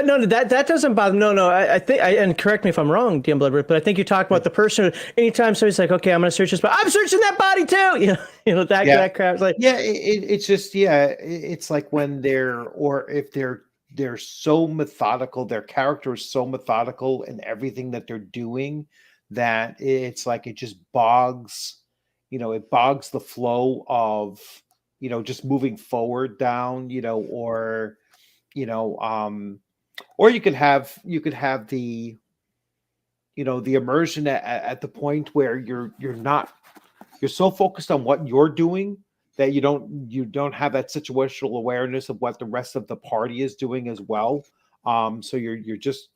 No, that doesn't bother me. No. I think, and correct me if I'm wrong, DM Bloodbird, but I think you talk about the person. Anytime somebody's like, okay, I'm going to search this, but I'm searching that body too. That crap. Like, it's just, it's like when if they're so methodical, their character is so methodical in everything that they're doing, that it's like it just bogs, it bogs the flow of, just moving forward down, or you could have the, the immersion at the point where you're so focused on what you're doing that you don't have that situational awareness of what the rest of the party is doing as well. So you're just,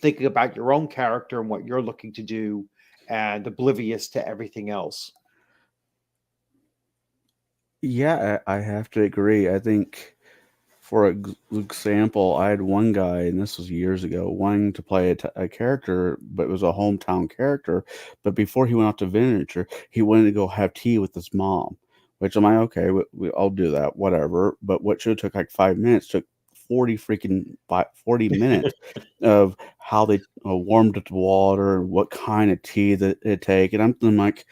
thinking about your own character and what you're looking to do, and oblivious to everything else. Yeah, I have to agree. I think For example, I had one guy, and this was years ago, wanting to play a character, but it was a hometown character. But before he went off to Vinegar, he wanted to go have tea with his mom, which I'm like, okay, I'll do that, whatever. But what should have took like 5 minutes took 40 minutes of how they warmed up the water, what kind of tea that it take, and I'm like,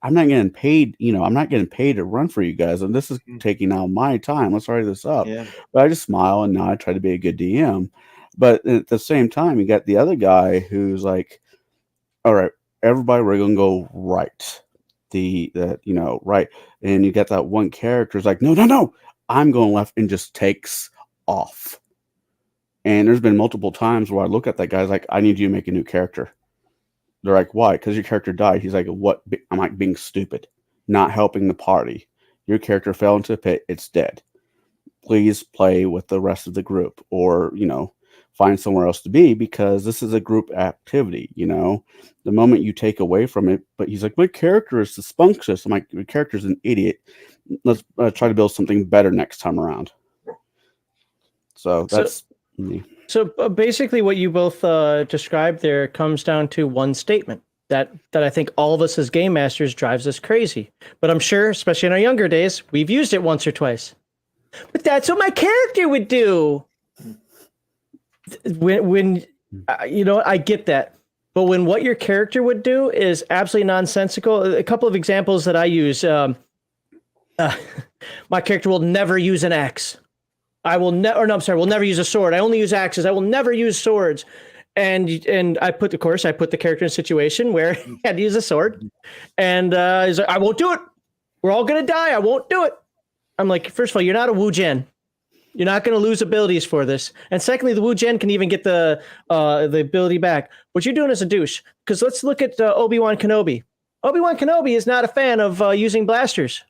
I'm not getting paid, I'm not getting paid to run for you guys, and this is taking out my time. Let's hurry this up. Yeah. But I just smile and nod, try to be a good DM. But at the same time, you got the other guy who's like, all right, everybody, we're gonna go right. Right. And you got that one character who's like, no, I'm going left, and just takes off. And there's been multiple times where I look at that guy's like, I need you to make a new character. They're like, why? Because your character died. He's like, what? I'm like, being stupid, not helping the party. Your character fell into a pit. It's dead. Please play with the rest of the group, or, find somewhere else to be, because this is a group activity, The moment you take away from it, but he's like, my character is dysfunctious. I'm like, your character's an idiot. Let's try to build something better next time around. So that's me. So basically what you both described there comes down to one statement that I think all of us as game masters drives us crazy. But I'm sure, especially in our younger days, we've used it once or twice. But that's what my character would do. When I get that. But when what your character would do is absolutely nonsensical. A couple of examples that I use. My character will never use an axe. Will never use a sword. I only use axes. I will never use swords. And I put the character in a situation where he had to use a sword. And he's like, I won't do it. We're all going to die. I won't do it. I'm like, first of all, you're not a Wu Gen. You're not going to lose abilities for this. And secondly, the Wu Gen can even get the ability back. What you're doing is a douche. Because let's look at Obi-Wan Kenobi. Obi-Wan Kenobi is not a fan of using blasters.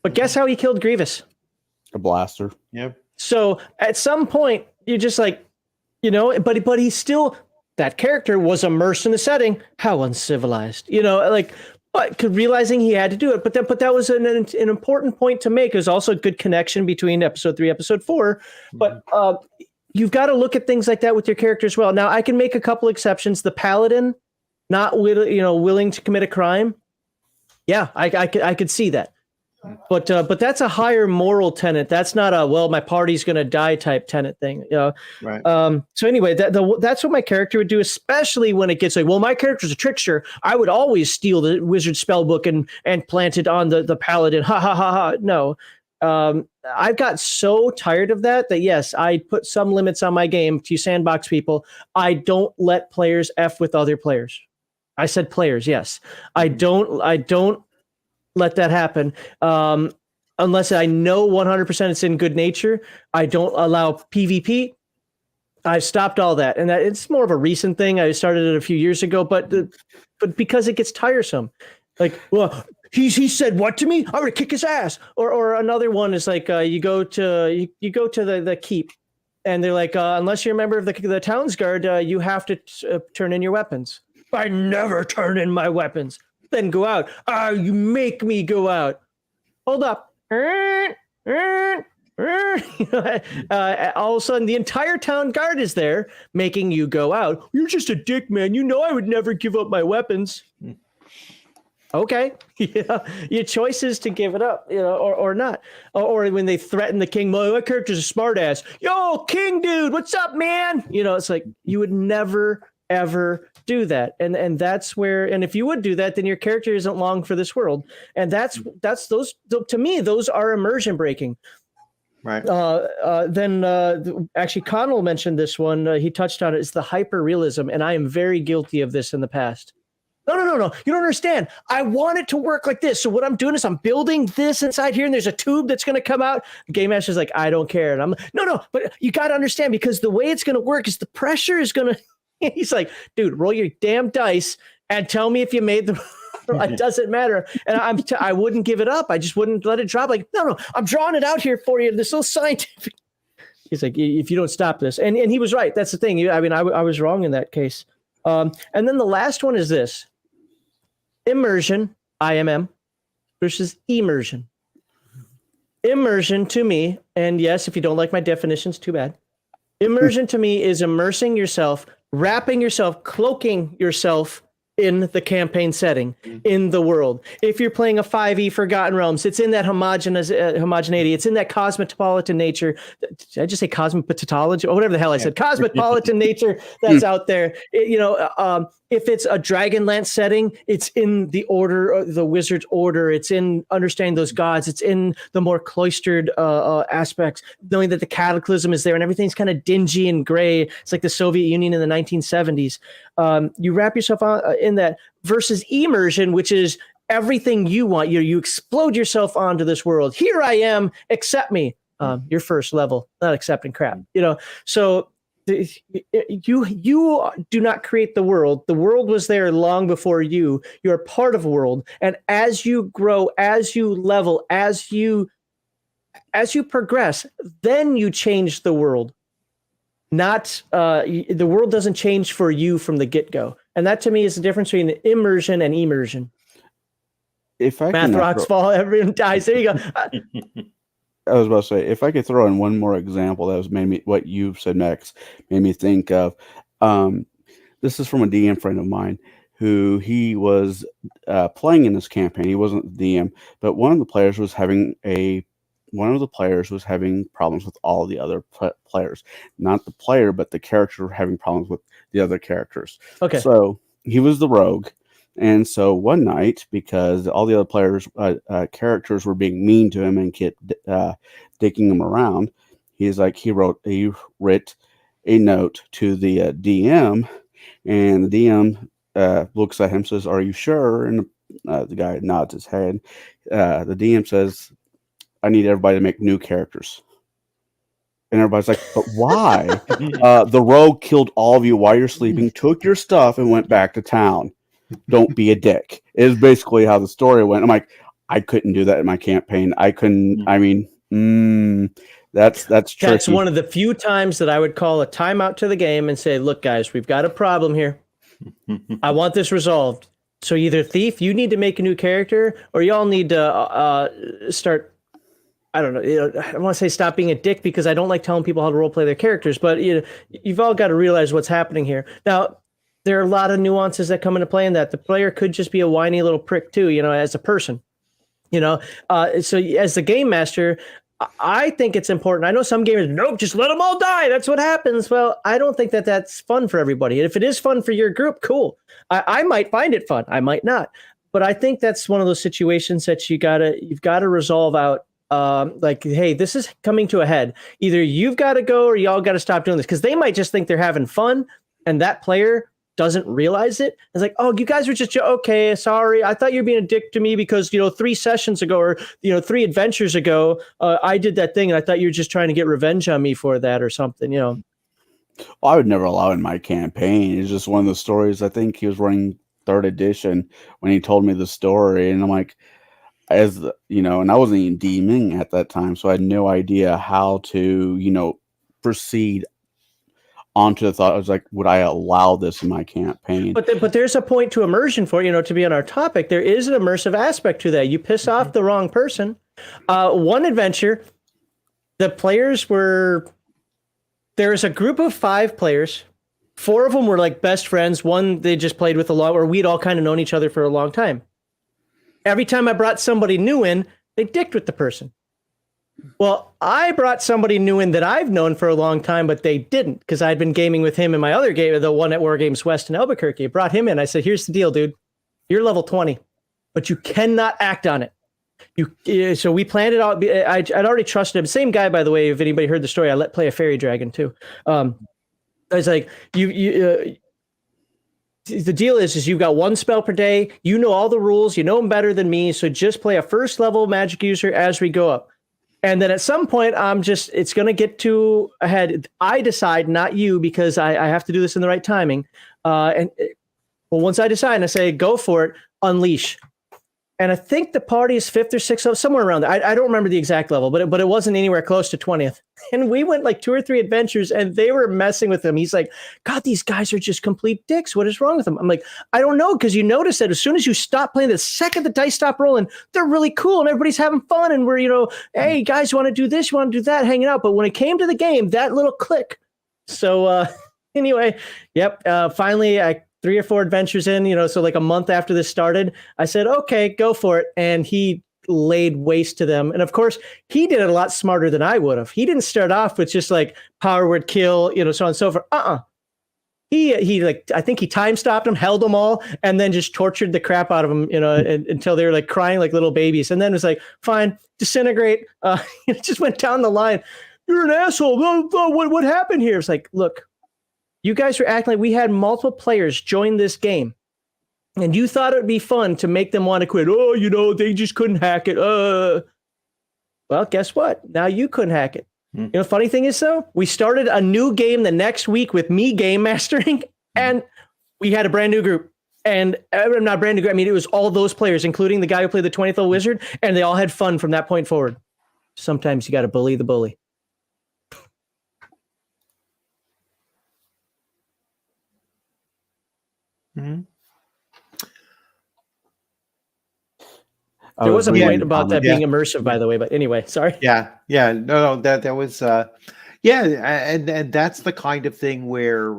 But guess how he killed Grievous? A blaster. Yep. So at some point, you're just like, but he's still, that character was immersed in the setting. How uncivilized, but realizing he had to do it. But that was an important point to make. There's also a good connection between episode 3, episode 4. But you've got to look at things like that with your character as well. Now, I can make a couple exceptions. The paladin, not willing to commit a crime. Yeah, I could see that. But that's a higher moral tenet. That's not my party's going to die type tenet thing. Right. So anyway, that's what my character would do, especially when it gets like, well, my character's a trickster. I would always steal the wizard spell book and plant it on the paladin. Ha ha ha ha. No. I've got so tired of that yes, I put some limits on my game. To you sandbox people, I don't let players F with other players. I said players, yes. I don't let that happen unless I know 100% it's in good nature. I don't allow PvP. I've stopped all that, and it's more of a recent thing. I started it a few years ago, but because it gets tiresome. Like, well, he said what to me? I'm gonna kick his ass. Or another one is like you go to the keep, and they're like, unless you're a member of the town's guard, you have to turn in your weapons. I never turn in my weapons. Then go out. You make me go out. Hold up. All of a sudden, the entire town guard is there making you go out. You're just a dick, man. I would never give up my weapons. Okay. Your choice is to give it up, or not. Or when they threaten the king, my character's a smartass. Yo, king dude, what's up, man? It's like you would never, ever do that. And that's where, and if you would do that, then your character isn't long for this world. And that's those, to me, those are immersion breaking. Right. Then actually Connell mentioned this one. He touched on it. It's the hyper realism. And I am very guilty of this in the past. No. You don't understand. I want it to work like this. So what I'm doing is I'm building this inside here, and there's a tube that's going to come out. The game master's like, I don't care. And I'm like, no, but you got to understand, because the way it's going to work is the pressure is going to, he's like, dude, roll your damn dice and tell me if you made the. It doesn't matter. And I wouldn't give it up. I just wouldn't let it drop. Like, no, I'm drawing it out here for you. This little scientific. He's like, if you don't stop this, and he was right. That's the thing. I mean, I was wrong in that case. And then the last one is this: immersion, IMM, versus immersion. immersion to me, and yes, if you don't like my definitions, too bad. Immersion to me is immersing yourself, wrapping yourself, cloaking yourself in the campaign setting, in the world. If you're playing a 5e Forgotten Realms, it's in that homogeneity. It's in that cosmopolitan nature. Did I just say cosmopolitology? Or whatever the hell I said. Cosmopolitan nature that's out there. If it's a Dragonlance setting, it's in the order, the wizard's order. It's in understanding those gods. It's in the more cloistered aspects, knowing that the cataclysm is there and everything's kind of dingy and gray. It's like the Soviet Union in the 1970s. You wrap yourself in that versus immersion, which is everything you want. You explode yourself onto this world. Here I am, accept me. Your first level, not accepting crap. So you do not create the world. The world was there long before you. You're part of a world, and as you grow, as you level, as you progress, then you change the world. Not the world doesn't change for you from the get-go, and that to me is the difference between immersion and immersion. If I Math rocks fall, everyone dies. There you go. I was about to say, if I could throw in one more example that was made me, what you said next made me think of. This is from a DM friend of mine who he was playing in this campaign. He wasn't the DM, but one of the players was having problems with all the other players. Not the player, but the character were having problems with the other characters. Okay. So he was the rogue. And so one night, because all the other players' characters were being mean to him and kept dicking him around, he wrote a note to the DM, and the DM looks at him, says, "Are you sure?" And the guy nods his head. The DM says, "I need everybody to make new characters." And everybody's like, "But why?" The rogue killed all of you while you're sleeping, took your stuff, and went back to town. Don't be a dick. It is basically how the story went. I'm like, I couldn't do that in my campaign. I couldn't. I mean, that's tricky. That's one of the few times that I would call a timeout to the game and say, "Look, guys, we've got a problem here. I want this resolved. So either Thief, you need to make a new character, or y'all need to start." I don't know. I want to say stop being a dick because I don't like telling people how to role play their characters. But you've all got to realize what's happening here now. There are a lot of nuances that come into play in that. The player could just be a whiny little prick too, as a person, So as the game master, I think it's important. I know some gamers, nope, just let them all die. That's what happens. Well, I don't think that that's fun for everybody. And if it is fun for your group, cool. I might find it fun. I might not. But I think that's one of those situations that you've got to resolve out. Like, hey, this is coming to a head. Either you've got to go or y'all got to stop doing this, because they might just think they're having fun, and that player doesn't realize it. It's like, oh, you guys were just okay. Sorry, I thought you were being a dick to me because 3 sessions ago or 3 adventures ago, I did that thing, and I thought you were just trying to get revenge on me for that or something. Well, I would never allow it in my campaign. It's just one of the stories. I think he was running 3rd edition when he told me the story, and I'm like, and I wasn't even DMing at that time, so I had no idea how to proceed onto the thought. I was like, would I allow this in my campaign? But there's a point to immersion for to be on our topic. There is an immersive aspect to that. You piss off the wrong person. One adventure, the players were, there was a group of 5 players. 4 of them were like best friends. One they just played with a lot, or we'd all kind of known each other for a long time. Every time I brought somebody new in, they dicked with the person. Well, I brought somebody new in that I've known for a long time, but they didn't, because I'd been gaming with him in my other game, the one at War Games West in Albuquerque. I brought him in. I said, here's the deal, dude. You're level 20, but you cannot act on it. So we planned it out. I'd already trusted him. Same guy, by the way, if anybody heard the story, I let play a fairy dragon too. I was like, the deal is you've got 1 spell per day. You know all the rules. You know them better than me. So just play a 1st level magic user as we go up. And then at some point, it's going to get to a head. I decide, not you, because I have to do this in the right timing. Once I decide and I say, go for it, unleash. And I think the party is 5th or 6th, somewhere around there. I don't remember the exact level, but it wasn't anywhere close to 20th. And we went like 2 or 3 adventures, and they were messing with him. He's like, God, these guys are just complete dicks. What is wrong with them? I'm like, I don't know, because you notice that as soon as you stop playing, the second the dice stop rolling, they're really cool, and everybody's having fun, and we're, hey, guys, you want to do this? You want to do that? Hanging out. But when it came to the game, that little click. So anyway, yep, finally, 3 or 4 adventures in, so like a month after this started, I said, okay, go for it. And he laid waste to them. And of course, he did it a lot smarter than I would have. He didn't start off with just like power word kill, so on and so forth. He like, I think he time stopped them, held them all, and then just tortured the crap out of them, until they were like crying like little babies. And then it was like, fine, disintegrate. It just went down the line. You're an asshole. What happened here? It's like, look, you guys were acting like we had multiple players join this game, and you thought it would be fun to make them want to quit. Oh, they just couldn't hack it. Well, guess what? Now you couldn't hack it. Funny thing is, though, we started a new game the next week with me game mastering, and we had a brand new group. And not brand new group. I mean, it was all those players, including the guy who played the 20th level wizard, and they all had fun from that point forward. Sometimes you got to bully the bully. Mm-hmm. There was a point about that being immersive, by the way, but anyway, sorry. Yeah. No, that was, and that's the kind of thing where,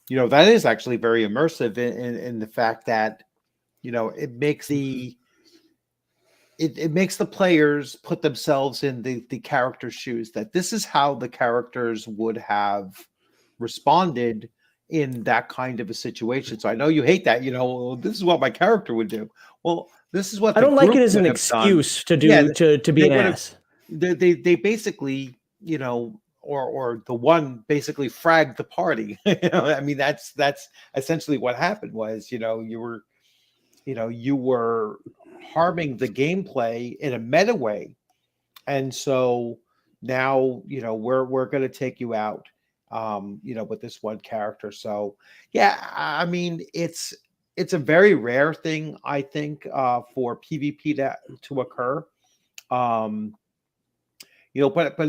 that is actually very immersive in the fact that, it makes it makes the players put themselves in the character's shoes, that this is how the characters would have responded in that kind of a situation. So I know you hate that, this is what my character would do. Well, this is what I don't like it as an excuse to do to be an ass. They basically, or the one basically fragged the party. I mean, that's essentially what happened was, you were harming the gameplay in a meta way. And so now, we're going to take you out, with this one character. So yeah, I mean, it's a very rare thing, I think, for PvP to occur. But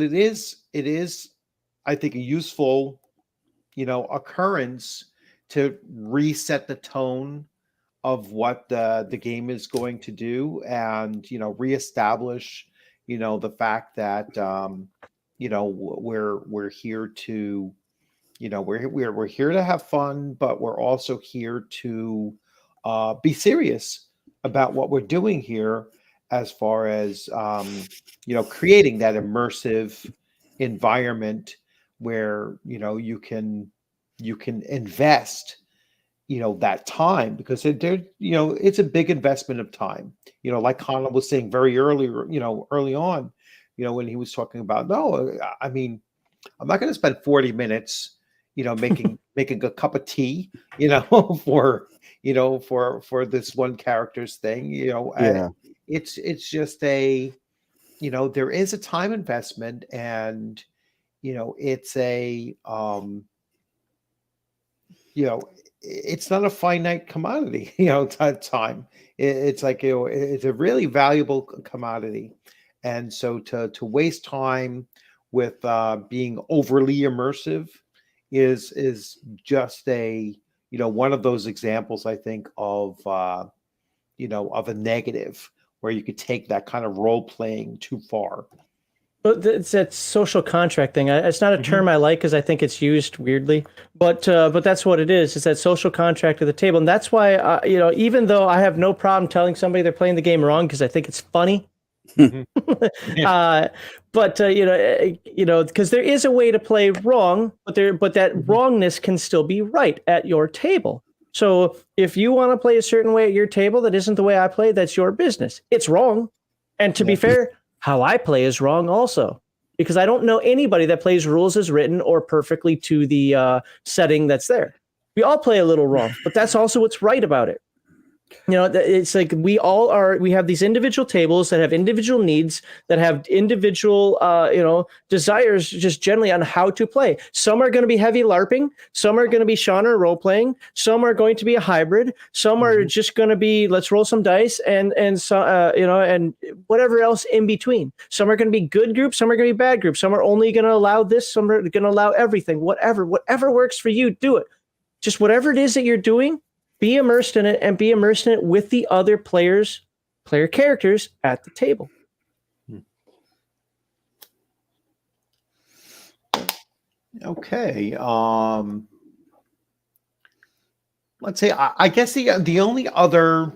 it is, I think, a useful, occurrence to reset the tone of what the game is going to do, and reestablish, the fact that we're here to, we're here to have fun, but we're also here to be serious about what we're doing here, as far as creating that immersive environment where you can invest that time, because it's a big investment of time. Like Connor was saying early on, when he was talking about, no, I mean, I'm not going to spend 40 minutes, making a cup of tea, for this one character's thing, Yeah. It's just there is a time investment, and it's a it's not a finite commodity, time. It's like, it's a really valuable commodity. And so to waste time with being overly immersive is just a, one of those examples, I think, of of a negative, where you could take that kind of role playing too far. But it's that social contract thing. It's not a term I like, because I think it's used weirdly. But that's what it is. It's that social contract at the table, and that's why even though I have no problem telling somebody they're playing the game wrong, because I think it's funny. But because there is a way to play wrong, but that wrongness can still be right at your table. So if you want to play a certain way at your table that isn't the way I play, that's your business. It's wrong, and to be fair, how I play is wrong also, because I don't know anybody that plays rules as written or perfectly to the setting that's there. We all play a little wrong, but that's also what's right about it. You know, it's like we have these individual tables that have individual needs, that have individual, desires just generally on how to play. Some are going to be heavy LARPing. Some are going to be genre role playing. Some are going to be a hybrid. Some are just going to be, let's roll some dice and and whatever else in between. Some are going to be good groups. Some are going to be bad groups. Some are only going to allow this. Some are going to allow everything. Whatever works for you, do it. Just whatever it is that you're doing, be immersed in it, and be immersed in it with the other player characters at the table. Okay. Let's say I guess the only other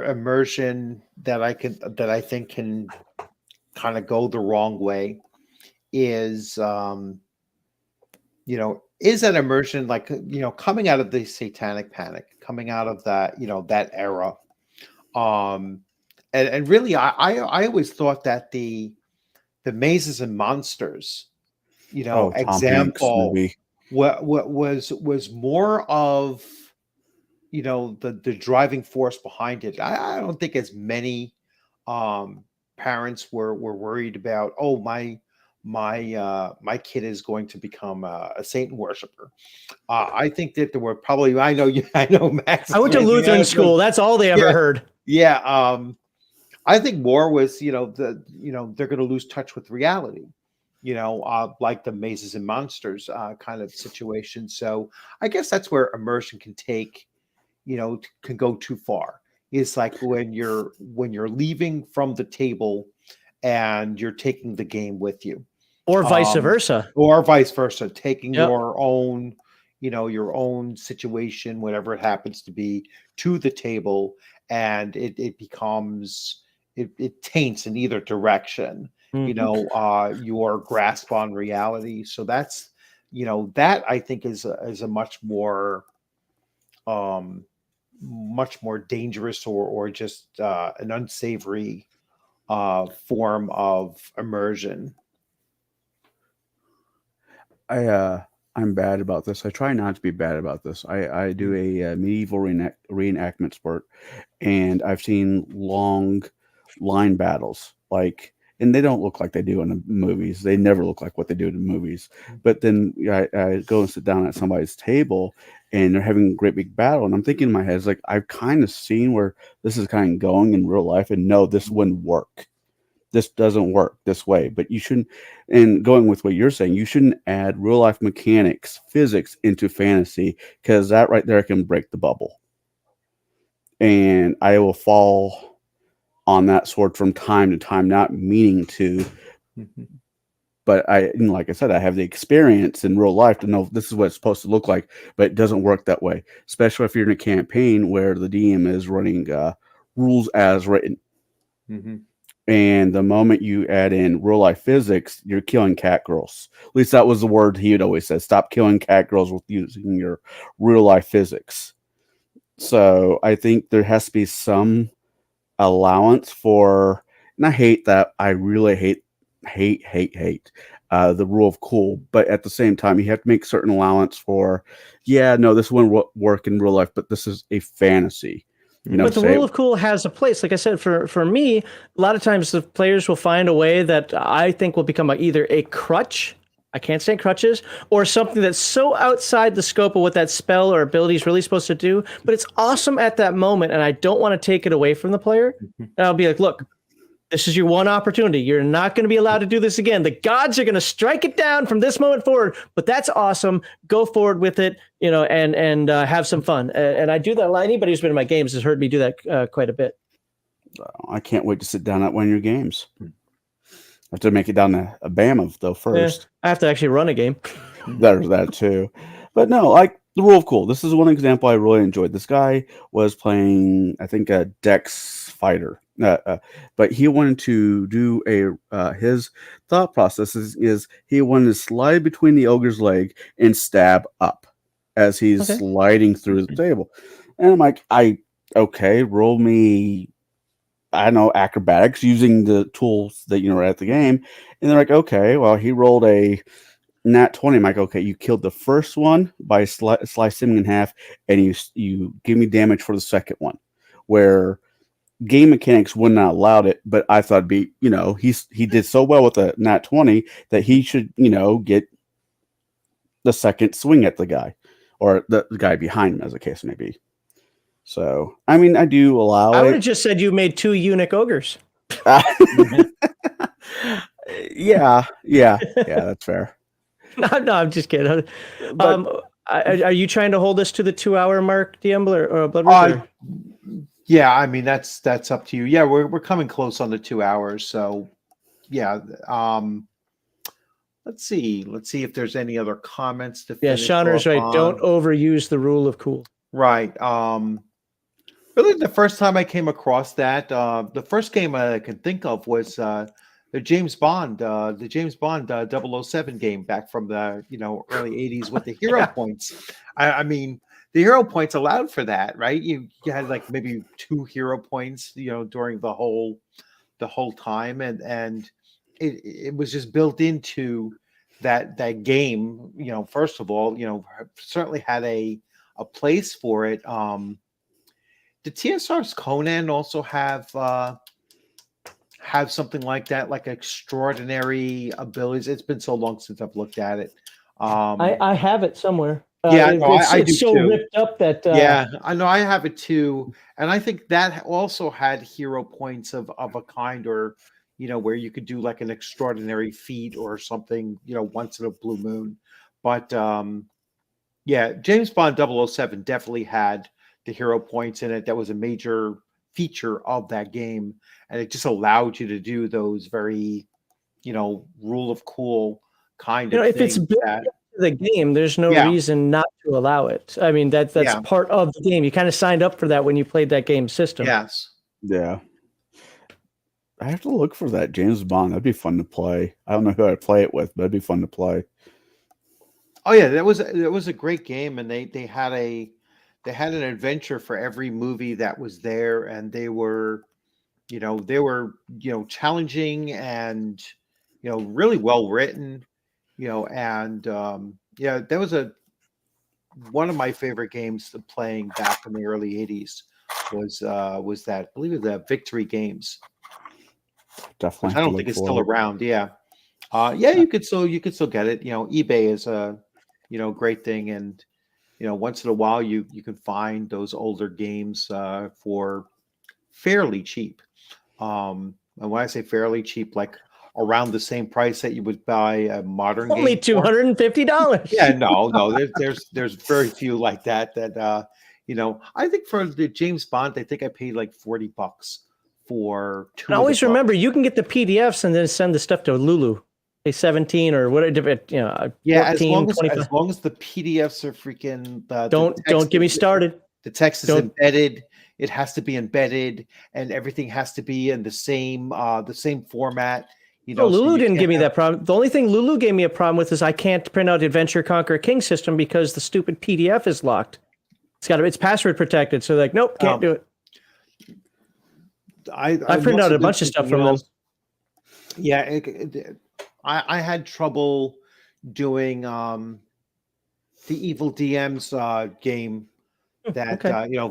immersion that I think can kind of go the wrong way is is an immersion like coming out of the satanic panic, coming out of that that era, and really I always thought that the mazes and monsters Tom Hanks example movie. what was more of the driving force behind it. I don't think as many parents were worried about, oh, my kid is going to become a Satan worshiper. I think that there were probably, I know Max. I went to Lutheran school. That's all they ever heard. Yeah. I think more was, they're going to lose touch with reality, like the mazes and monsters kind of situation. So I guess that's where immersion can take, can go too far. It's like when you're leaving from the table and you're taking the game with you. Or vice versa. Taking your own, your own situation, whatever it happens to be, to the table, and it becomes, it taints in either direction, your grasp on reality. So that's, that I think is a much more dangerous or just an unsavory form of immersion. I'm bad about this. I try not to be bad about this. I do a medieval reenactment sport, and I've seen long line battles, and they don't look like they do in the movies. They never look like what they do in the movies. But then I go and sit down at somebody's table, and they're having a great big battle, and I'm thinking in my head, it's like, I've kind of seen where this is kind of going in real life, and no, this wouldn't work. This doesn't work this way. But you shouldn't, and going with what you're saying, you shouldn't add real life mechanics, physics into fantasy, because that right there can break the bubble. And I will fall on that sword from time to time, not meaning to. But like I said, I have the experience in real life to know this is what it's supposed to look like, but it doesn't work that way, especially if you're in a campaign where the DM is running rules as written. And the moment you add in real life physics, you're killing cat girls. At least that was the word he had always said. Stop killing cat girls with using your real life physics. So I think there has to be some allowance for, and I hate that. I really hate the rule of cool. But at the same time, you have to make certain allowance for, this wouldn't work in real life, but this is a fantasy. But the rule of cool has a place. Like I said, for me, a lot of times the players will find a way that I think will become either a crutch, I can't say crutches, or something that's so outside the scope of what that spell or ability is really supposed to do, but it's awesome at that moment, and I don't want to take it away from the player. And I'll be like, look, this is your one opportunity. You're not going to be allowed to do this again. The gods are going to strike it down from this moment forward, but that's awesome. Go forward with it, and have some fun. And I do that a lot. Anybody who's been in my games has heard me do that quite a bit. I can't wait to sit down at one of your games. I have to make it down to Alabama, though, first. I have to actually run a game. There's that, too. But no, like the rule of cool. This is one example I really enjoyed. This guy was playing, I think, a Dex fighter. But he wanted to do his thought process is he wanted to slide between the ogre's leg and stab up as he's sliding through the table. And I'm like, roll me, I don't know, acrobatics using the tools that are at the game. And they're like, okay, well, he rolled a nat 20, I'm like, okay, you killed the first one by slicing him in half, and you give me damage for the second one, where game mechanics would not allow it, but I thought it'd be, he did so well with a nat 20 that he should, get the second swing at the guy, or the guy behind him, as the case may be. So, I mean, I do allow I would it. have just said you made 2 eunuch ogres. Yeah, that's fair. No, I'm just kidding. But Are you trying to hold us to the 2-hour mark, DM or Blood River? Yeah, I mean that's up to you. Yeah, we're coming close on the 2 hours. So yeah, let's see if there's any other comments to Yeah, finish Shauner's off right. on. Don't overuse the rule of cool. Right. Really, the first time I came across that, the first game I can think of was the James Bond 007 game back from the early 80s with the hero points. I mean, the hero points allowed for that, right? You had like maybe 2 hero points, during the whole time, and it was just built into that game. First of all, certainly had a place for it. Did TSR's Conan also have something like that, like extraordinary abilities? It's been so long since I've looked at it. I have it somewhere. Yeah, no, I do it's so too. ripped up that Yeah, I know I have it too, and I think that also had hero points of a kind, or where you could do like an extraordinary feat or something, once in a blue moon. But yeah, James Bond 007 definitely had the hero points in it. That was a major feature of that game, and it just allowed you to do those very, rule of cool kind of if it's things. built into the game, there's no reason not to allow it. I mean, that's part of the game. You kind of signed up for that when you played that game system. Yes. Yeah. I have to look for that James Bond. That'd be fun to play. I don't know who I'd play it with, but it'd be fun to play. Oh yeah, that was a great game, and they had an adventure for every movie that was there, and they were challenging and really well written, and that was one of my favorite games to playing back in the early 80s was that, I believe it was that Victory Games. Definitely. Which I don't think it's still around. Yeah. You could still get it. eBay is a great thing, and once in a while you can find those older games for fairly cheap. And when I say fairly cheap, like around the same price that you would buy a modern game. Only $250. Yeah, no. There's very few like that. I think for the James Bond, I think I paid like $40 for 2. And always remember, you can get the PDFs and then send the stuff to Lulu. A 17 or whatever, 14, 25. As long as the PDFs are freaking. Don't get me started. The text is embedded. It has to be embedded, and everything has to be in the same format. Lulu didn't give me that problem. The only thing Lulu gave me a problem with is I can't print out Adventure Conquer King system because the stupid PDF is locked. It's password protected. So like, nope, can't do it. I printed out a bunch of stuff from them. Yeah, I had trouble doing the Evil DMs game that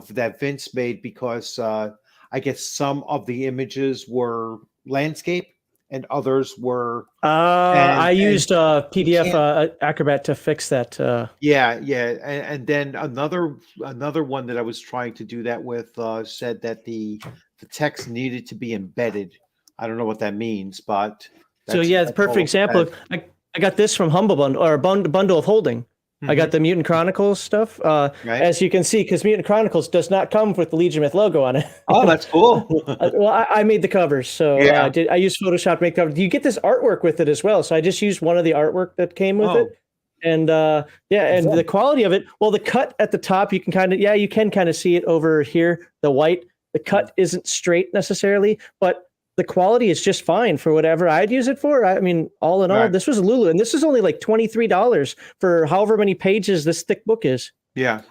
that Vince made, because I guess some of the images were landscape and others were. I used PDF Acrobat to fix that. And then another one that I was trying to do that with said that the text needed to be embedded. I don't know what that means, but the perfect example. I got this from Humble Bundle, or Bundle of Holding. Mm-hmm. I got the Mutant Chronicles stuff. Right. As you can see, because Mutant Chronicles does not come with the Legion Myth logo on it. Oh, that's cool. Well, I made the covers, so I used Photoshop to make covers. You get this artwork with it as well, so I just used one of the artwork that came with it. And and the quality of it. Well, the cut at the top, you can kind of see it over here. The white, the cut isn't straight necessarily, but the quality is just fine for whatever I'd use it for. I mean, all in all, this was a Lulu, and this is only like $23 for however many pages this thick book is. Yeah.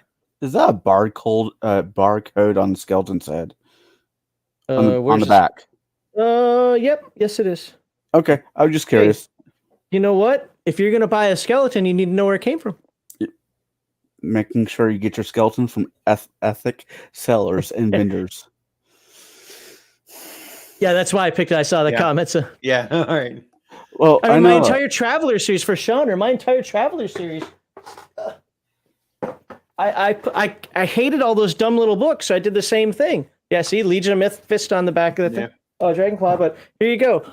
Is that a barcode on the skeleton's head? On the back? Yep. Yes, it is. Okay. I was just curious. You know what? if you're going to buy a skeleton, you need to know where it came from. Making sure you get your skeletons from ethic sellers and vendors. Yeah, that's why I picked it. I saw the comments. Yeah, all right. Well, I mean, my entire Traveler series for Sean, my entire Traveler series. I hated all those dumb little books, so I did the same thing. Yeah, see, Legion of Myth fist on the back of the thing. Oh, Dragonclaw, but here you go.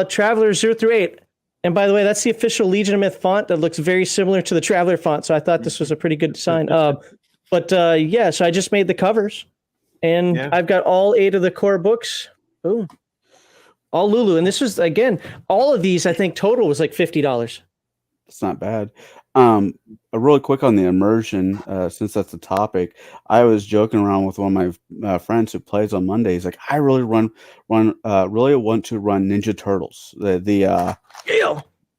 Traveler 0 through 8. And by the way, that's the official Legion of Myth font that looks very similar to the Traveler font, so I thought this was a pretty good design. Yeah, so I just made the covers, and I've got all 8 of the core books. Boom. All Lulu. And this was, again, all of these, I think, total was like $50. It's not bad. Really quick on the immersion, since that's the topic, I was joking around with one of my friends who plays on Mondays. Like, I really really want to run Ninja Turtles.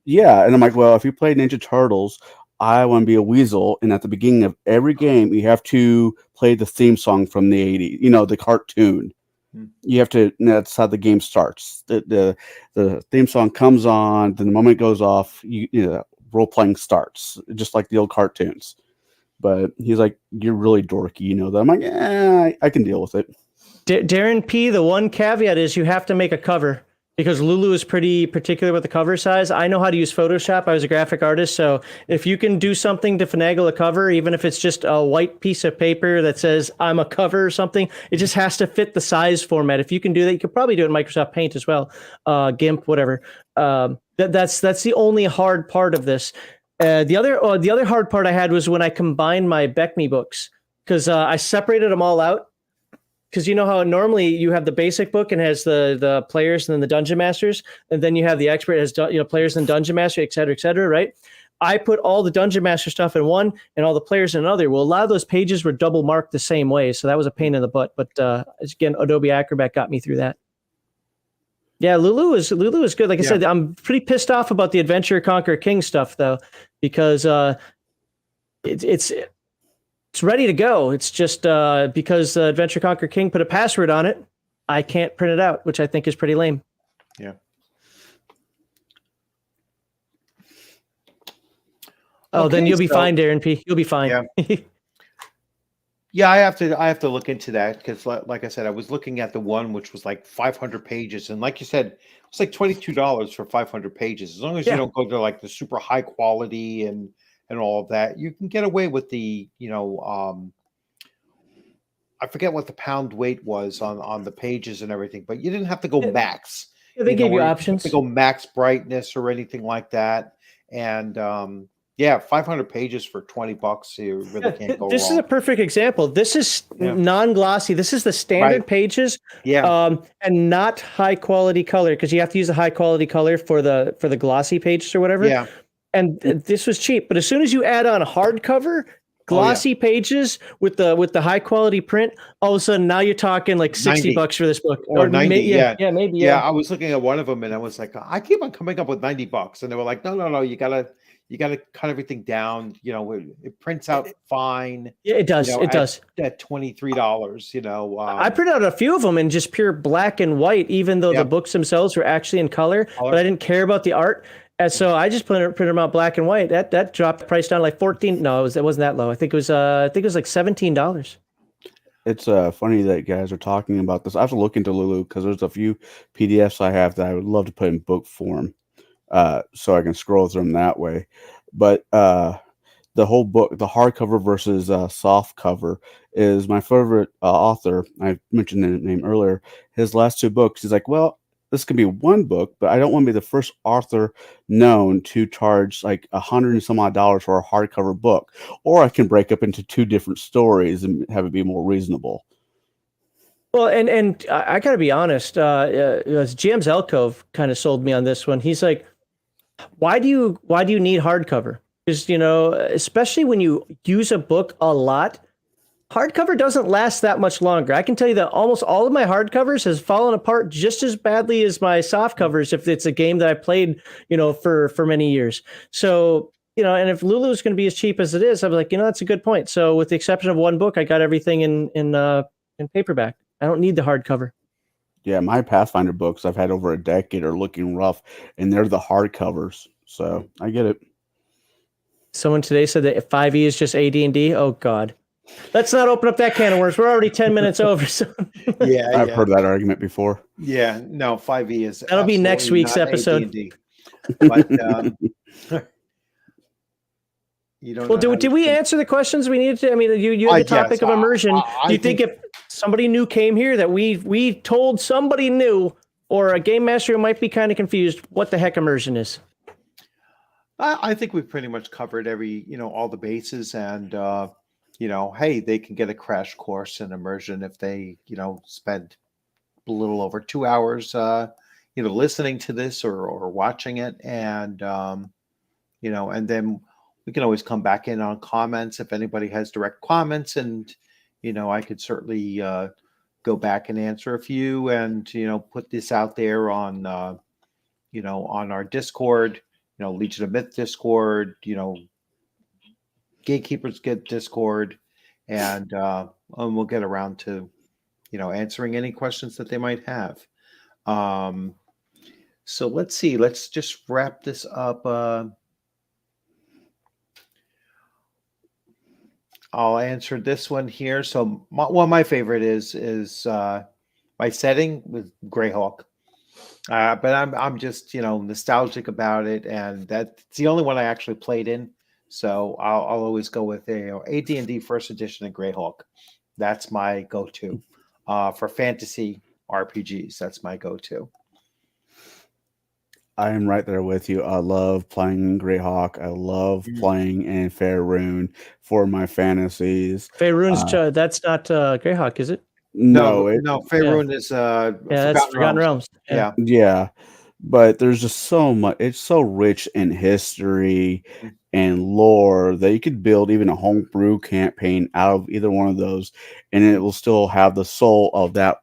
Yeah, and I'm like, well, if you play Ninja Turtles, I want to be a weasel, and at the beginning of every game, you have to play the theme song from the '80s. You know, the cartoon. You have to. That's how the game starts. The theme song comes on, then the moment it goes off, you know, role playing starts, just like the old cartoons. But he's like, "You're really dorky," you know that. I'm like, I can deal with it. Darren P. The one caveat is you have to make a cover, because Lulu is pretty particular with the cover size. I know how to use Photoshop. I was a graphic artist, so if you can do something to finagle a cover, even if it's just a white piece of paper that says I'm a cover or something, it just has to fit the size format. If you can do that, you could probably do it in Microsoft Paint as well, GIMP, whatever. That's the only hard part of this. The other hard part I had was when I combined my Beckme books, because I separated them all out. Because you know how normally you have the basic book and has the players and then the dungeon masters, and then you have the expert has players and dungeon master, et cetera, right? I put all the dungeon master stuff in one and all the players in another. Well, a lot of those pages were double marked the same way, so that was a pain in the butt. But again, Adobe Acrobat got me through that. Yeah, Lulu is good. Like I said, I'm pretty pissed off about the Adventure Conquer King stuff though, because it's ready to go. It's just because Adventure Conquer King put a password on it, I can't print it out, which I think is pretty lame. Yeah. Oh, then you'll be fine, Darren P. You'll be fine. Yeah. Yeah, I have to look into that, because like I said, I was looking at the one which was like 500 pages, and like you said, it's like $22 for 500 pages. As long as you don't go to like the super high quality and all of that, you can get away with the, I forget what the pound weight was on the pages and everything, but you didn't have to go max. Yeah, they gave you options to go max brightness or anything like that. And 500 pages for $20, you really can't go wrong. This is a perfect example. This is non-glossy. This is the standard pages, and not high quality color, because you have to use a high quality color for the glossy pages or whatever. Yeah. And this was cheap, but as soon as you add on a hardcover, glossy pages with the high quality print, all of a sudden now you're talking like $60 for this book, or 90. Maybe. I was looking at one of them and I was like, I keep on coming up with $90, and they were like, no, you gotta cut everything down. It prints out fine. Yeah, it does. It does at $23. I printed out a few of them in just pure black and white, even though the books themselves were actually in color, but I didn't care about the art. And so I just printed them out black and white. That dropped the price down like 14. No, it wasn't that low. I think it was like $17. It's funny that you guys are talking about this. I have to look into Lulu, because there's a few PDFs I have that I would love to put in book form, so I can scroll through them that way. But the whole book, the hardcover versus soft cover, is my favorite author. I mentioned the name earlier. His last 2 books, he's like, well, this could be one book, but I don't want to be the first author known to charge like $100 and some odd for a hardcover book. Or I can break up into 2 different stories and have it be more reasonable. Well, and I got to be honest, James Elkove kind of sold me on this one. He's like, why do you need hardcover? Because, especially when you use a book a lot, hardcover doesn't last that much longer. I can tell you that almost all of my hardcovers has fallen apart just as badly as my soft covers if it's a game that I played, for many years. So, and if Lulu is going to be as cheap as it is, I'm like, that's a good point. So with the exception of one book, I got everything in paperback. I don't need the hardcover. Yeah, my Pathfinder books I've had over a decade are looking rough, and they're the hardcovers. So I get it. Someone today said that 5e is just AD&D. Oh God, let's not open up that can of worms. We're already 10 minutes over. So Yeah, I've heard that argument before. Yeah, no, 5e is that'll be next absolutely week's not episode. AD&D. But you don't Well, know how did to we think. answer the questions we needed to? I mean, you had the topic Yes, of immersion. I Do you think if somebody new came here that we told somebody new or a game master who might be kind of confused what the heck immersion is? I think we've pretty much covered all the bases, and hey, they can get a crash course in immersion if they spend a little over 2 hours listening to this or watching it, and and then we can always come back in on comments if anybody has direct comments, and I could certainly go back and answer a few, and put this out there on on our Discord, Legion of Myth Discord, Gatekeepers get Discord, and we'll get around to answering any questions that they might have. So let's see. Let's just wrap this up. I'll answer this one here. So my favorite is my setting with Greyhawk. But I'm just nostalgic about it, and that's the only one I actually played in. So I'll always go with AD&D First Edition and Greyhawk. That's my go-to for fantasy RPGs. That's my go-to. I am right there with you. I love playing Greyhawk. I love playing in Faerun for my fantasies. Faerun's that's not Greyhawk, is it? No, Faerun is that's Forgotten Realms. Yeah. But there's just so much. It's so rich in history and lore that you could build even a homebrew campaign out of either one of those, and it will still have the soul of that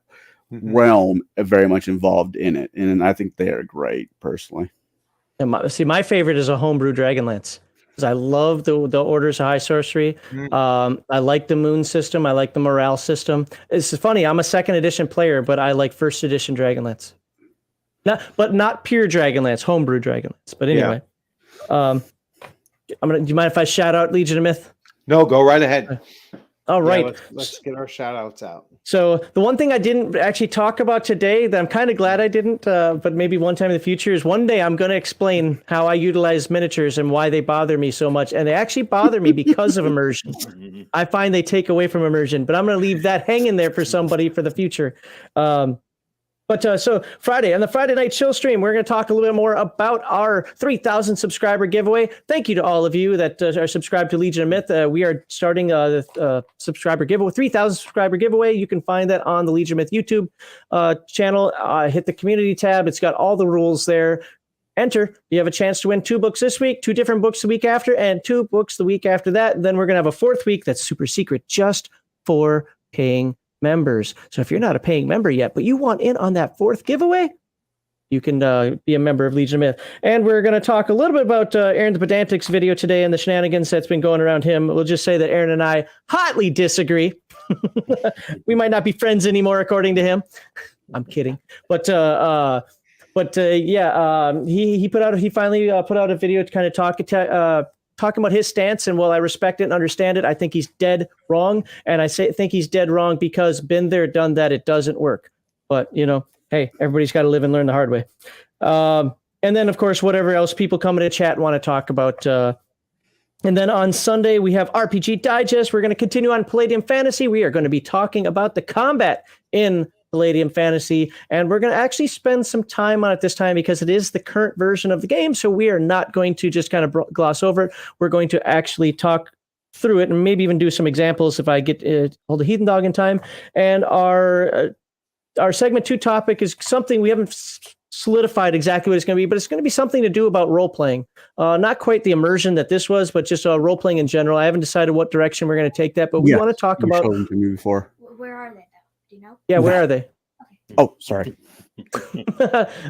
realm very much involved in it. And I think they are great, personally. And my favorite is a homebrew Dragonlance. I love the Orders of High Sorcery. I like the Moon system. I like the morale system. It's funny. I'm a second edition player, but I like first edition Dragonlance. Not pure Dragonlance, homebrew Dragonlance. But anyway, do you mind if I shout out Legion of Myth? No, go right ahead. All right. Let's get our shout outs out. So the one thing I didn't actually talk about today that I'm kind of glad I didn't, but maybe one time in the future, is one day I'm going to explain how I utilize miniatures and why they bother me so much. And they actually bother me because of immersion. I find they take away from immersion, but I'm going to leave that hanging there for somebody for the future. So Friday, on the Friday night chill stream, we're going to talk a little bit more about our 3,000 subscriber giveaway. Thank you to all of you that are subscribed to Legion of Myth. We are starting the subscriber giveaway, 3,000 subscriber giveaway. You can find that on the Legion of Myth YouTube channel. Hit the community tab. It's got all the rules there. Enter. You have a chance to win 2 books this week, 2 different books the week after, and 2 books the week after that. And then we're going to have a 4th week that's super secret just for paying members. So if you're not a paying member yet, but you want in on that 4th giveaway, you can be a member of Legion of Myth. And we're going to talk a little bit about Aaron the Pedantic's video today and the shenanigans that's been going around him. We'll just say that Aaron and I hotly disagree. We might not be friends anymore, according to him. I'm kidding. He finally put out a video to kind of talking about his stance, and while I respect it and understand it, I think he's dead wrong. And I think he's dead wrong because been there, done that. It doesn't work. But hey, everybody's got to live and learn the hard way. And then, of course, whatever else people come into chat and want to talk about. And then on Sunday, we have RPG Digest. We're going to continue on Palladium Fantasy. We are going to be talking about the combat in Palladium Fantasy, and we're going to actually spend some time on it this time because it is the current version of the game, so we are not going to just kind of gloss over it. We're going to actually talk through it and maybe even do some examples if I get hold of Heathen Dog in time. And our segment 2 topic is something we haven't solidified exactly what it's going to be, but it's going to be something to do about role-playing. Not quite the immersion that this was, but just role-playing in general. I haven't decided what direction we're going to take that, but we want to talk about... Showed them to me before. Where are they? Do you know? Yeah, where are they? Oh, sorry.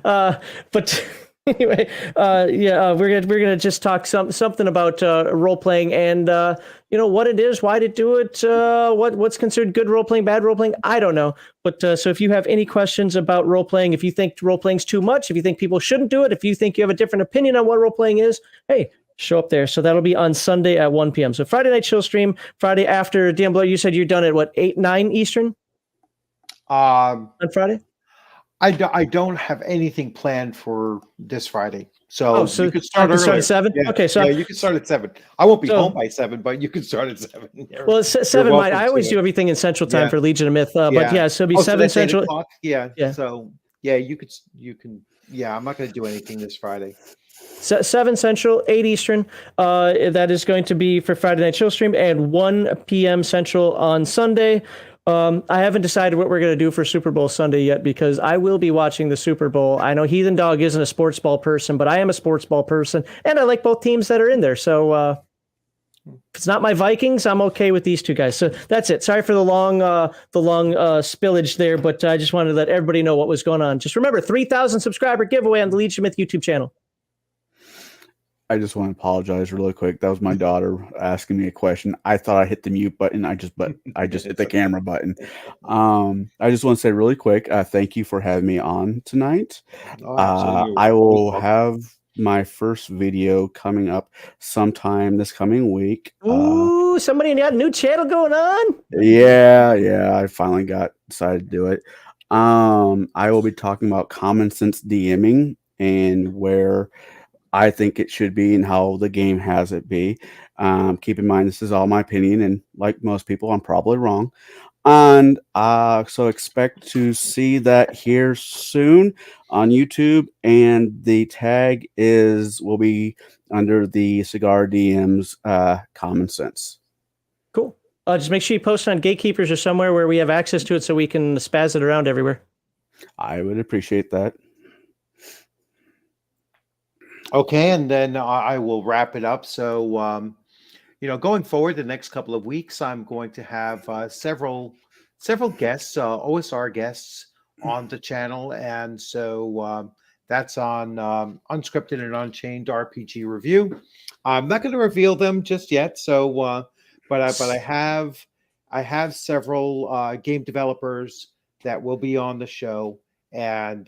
But Anyway, we're gonna just talk something about role playing and what it is, why to do it, what's considered good role playing, bad role playing. I don't know, but so if you have any questions about role playing, if you think role playing's too much, if you think people shouldn't do it, if you think you have a different opinion on what role playing is, hey, show up there. So that'll be on Sunday at 1 p.m. So Friday night chill stream, Friday after DM Blow. You said you're done at what, 8-9 Eastern Um, on Friday? I don't have anything planned for this Friday, Oh, so so you could I start can start earlier. at 7. Yeah, Okay, so yeah, you can start at 7. I won't be So- home by 7, but you can start at 7. well, it's 7. I always do it. everything in Central Time Yeah. for Legion of Myth, but yeah, so it'll be Oh, 7 that's 8 Central. o'clock? Yeah. Yeah. So yeah, you can. Yeah, I'm not going to do anything this Friday. 7 Central, 8 Eastern. That is going to be for Friday Night Chill Stream, and 1 p.m. Central on Sunday. I haven't decided what we're going to do for Super Bowl Sunday yet because I will be watching the Super Bowl. I know Heathen Dog isn't a sports ball person, but I am a sports ball person, and I like both teams that are in there. So if it's not my Vikings, I'm okay with these two guys. So that's it. Sorry for the long spillage there, but I just wanted to let everybody know what was going on. Just remember, 3,000 subscriber giveaway on the Legion Myth YouTube channel. I just want to apologize really quick. That was my daughter asking me a question. I thought I hit the mute button. I just hit the camera button. I just want to say really quick, thank you for having me on tonight. Oh, absolutely. I will have my first video coming up sometime this coming week. Ooh, somebody got a new channel going on? Yeah, I finally decided to do it. I will be talking about common sense DMing and where I think it should be and how the game has it be. Keep in mind, this is all my opinion, and like most people, I'm probably wrong. And so expect to see that here soon on YouTube. And the tag will be under the Cigar DMs Common Sense. Cool. Just make sure you post on Gatekeepers or somewhere where we have access to it so we can spaz it around everywhere. I would appreciate that. Okay, and then I will wrap it up. So, going forward the next couple of weeks, I'm going to have several guests, OSR guests on the channel, and so that's on Unscripted and Unchained RPG Review. I'm not going to reveal them just yet. So, but I have several game developers that will be on the show, and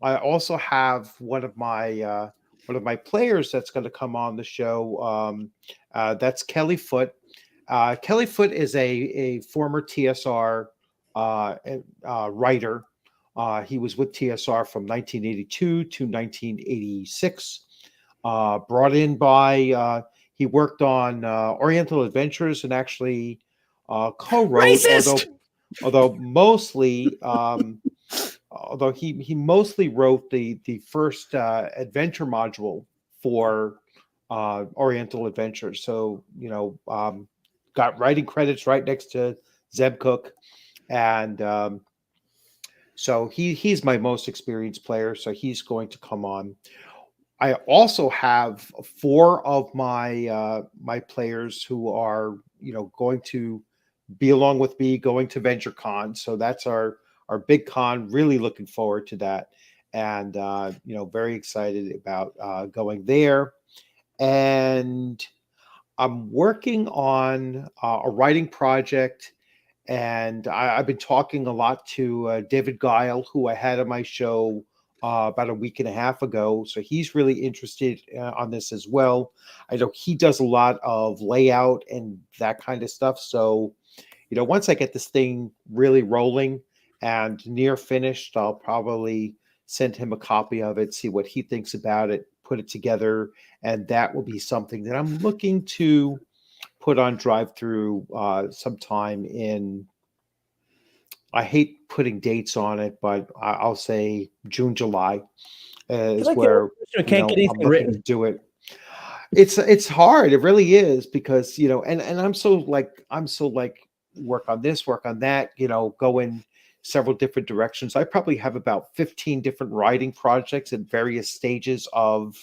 I also have one of my players that's going to come on the show. That's Kelly Foote. Kelly Foote is a former TSR writer. He was with TSR from 1982 to 1986. Brought in by he worked on Oriental Adventures and actually co-wrote, although mostly. Although he mostly wrote the first adventure module for Oriental Adventures, so got writing credits right next to Zeb Cook, and so he's my most experienced player, so he's going to come on. I also have 4 of my my players who are going to be along with me going to VentureCon, so that's our big con. Really looking forward to that, and very excited about going there. And I'm working on a writing project, and I've been talking a lot to David Guile, who I had on my show about a week and a half ago. So he's really interested on this as well. I know he does a lot of layout and that kind of stuff. So once I get this thing really rolling and near finished, I'll probably send him a copy of it, see what he thinks about it, put it together, and that will be something that I'm looking to put on drive-through sometime in, I hate putting dates on it, but I'll say June, July is where can't get anything I'm looking written to do it. It's hard. It really is, because and I'm so like work on this, work on that, go in several different directions. I probably have about 15 different writing projects at various stages of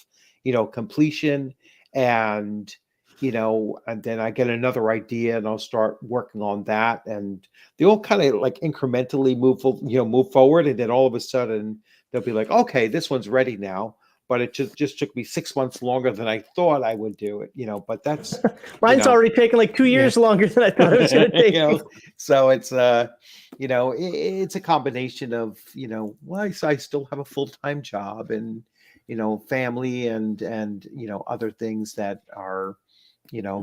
completion, and and then I get another idea and I'll start working on that, and they all kind of like incrementally move forward, and then all of a sudden they'll be like, okay, this one's ready now. but it just took me 6 months longer than I thought I would do it, but that's, Mine's already taken like 2 years longer than I thought it was going to take. So it's, it's a combination of, well, I still have a full-time job and, family and, other things that are,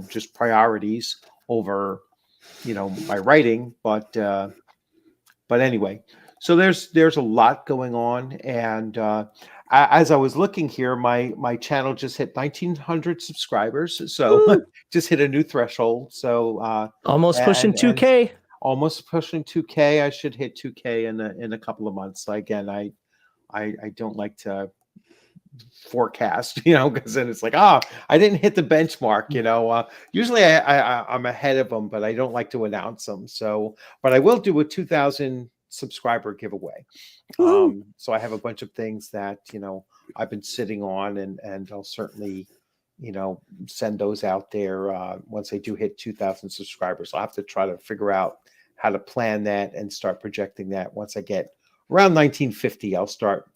just priorities over, my writing. But anyway, so there's a lot going on. And as I was looking here, my channel just hit 1,900 subscribers. So just hit a new threshold. So almost pushing 2K. Almost pushing 2K. I should hit 2K in a couple of months. So again, I don't like to forecast, because then it's like, I didn't hit the benchmark. Usually I'm ahead of them, but I don't like to announce them. So, but I will do a 2,000 subscriber giveaway. So I have a bunch of things that I've been sitting on, and I'll certainly send those out there once I do hit 2,000 subscribers. I'll have to try to figure out how to plan that and start projecting that. Once I get around 1950, I'll start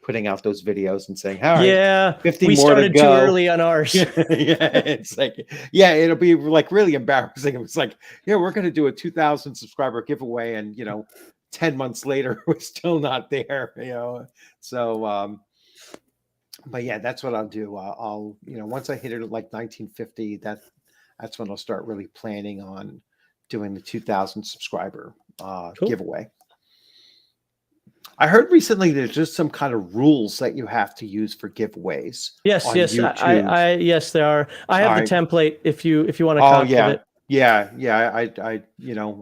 putting out those videos and saying, all right, 50 we more started to go. Too early on ours. It's like, it'll be like really embarrassing. It's like, we're going to do a 2,000 subscriber giveaway, and 10 months later we're still not there. So but yeah, that's what I'll do. I'll once I hit it at like 1950, that's when I'll start really planning on doing the 2,000 subscriber giveaway. I heard recently there's just some kind of rules that you have to use for giveaways. Yes, on yes, YouTube. yes, there are. I have the template if you want to copy it.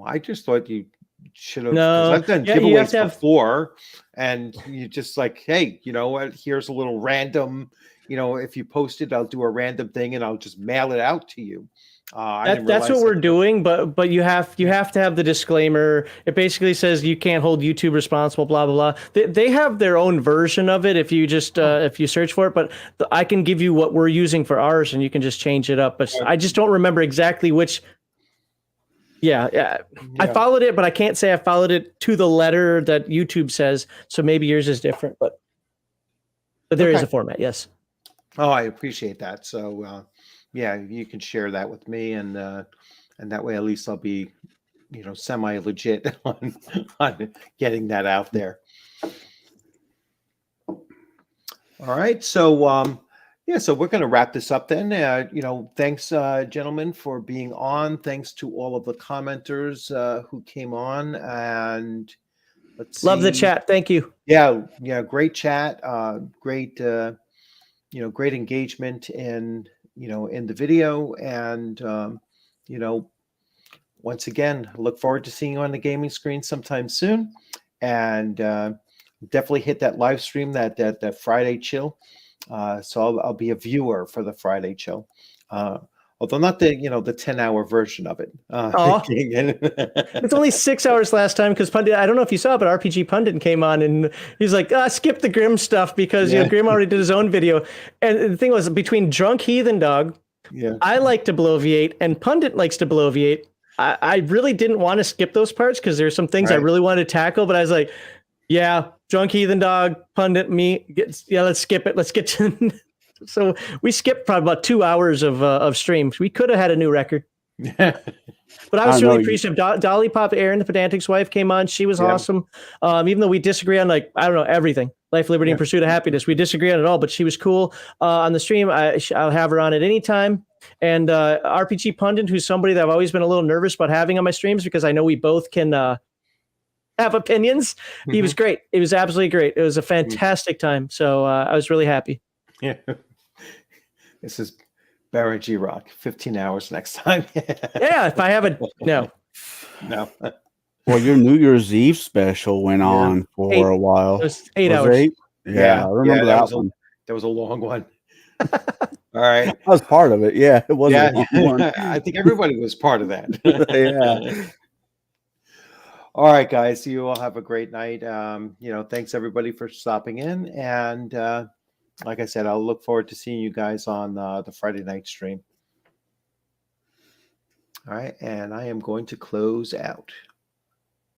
I just thought you should have. No, I've done giveaways before, and you just like, hey, you know what? Here's a little random. If you post it, I'll do a random thing, and I'll just mail it out to you. That's what we're doing, but you have to have the disclaimer. It basically says you can't hold YouTube responsible, blah blah blah. They have their own version of it if you just if you search for it. But I can give you what we're using for ours, and you can just change it up. But I just don't remember exactly which. Yeah, I followed it, but I can't say I followed it to the letter that YouTube says. So maybe yours is different, but there is a format. Yes. Oh, I appreciate that. So. Yeah, you can share that with me, and that way at least I'll be, semi legit on getting that out there. All right, so so we're going to wrap this up then. Thanks, gentlemen, for being on. Thanks to all of the commenters who came on, and let's love the chat. Thank you. Yeah, great chat. Great, great engagement in. In the video, and once again, look forward to seeing you on the gaming screen sometime soon, and definitely hit that live stream, that Friday chill. So I'll be a viewer for the Friday chill, although not the the 10-hour version of it. It's only 6 hours last time because Pundit. I don't know if you saw it, but RPG Pundit came on and he's like, skip the Grim stuff because Grim already did his own video. And the thing was, between Drunk Heathen Dog, I like to bloviate, and Pundit likes to bloviate. I really didn't want to skip those parts because there's some things I really wanted to tackle, but I was like, Drunk Heathen Dog, Pundit, me, let's skip it. Let's get to. So we skipped probably about 2 hours of streams. We could have had a new record. But I was really appreciative. Dolly Pop Aaron, the Pedantic's wife, came on. She was awesome. Even though we disagree on everything. Life, liberty, and pursuit of happiness. We disagree on it all, but she was cool on the stream. I'll have her on at any time. And RPG Pundit, who's somebody that I've always been a little nervous about having on my streams because I know we both can have opinions. Mm-hmm. He was great. It was absolutely great. It was a fantastic time. So I was really happy. Yeah. This is Barry G. Rock. 15 hours next time. If I have no. Well, your New Year's Eve special went on for a while. It was 8 hours. 8? Yeah, I remember that one. That was a long one. All right. That was part of it. Yeah, it was a long one. I think everybody was part of that. Yeah. All right, guys. You all have a great night. Thanks everybody for stopping in, and like I said, I'll look forward to seeing you guys on the Friday night stream. All right, and I am going to close out.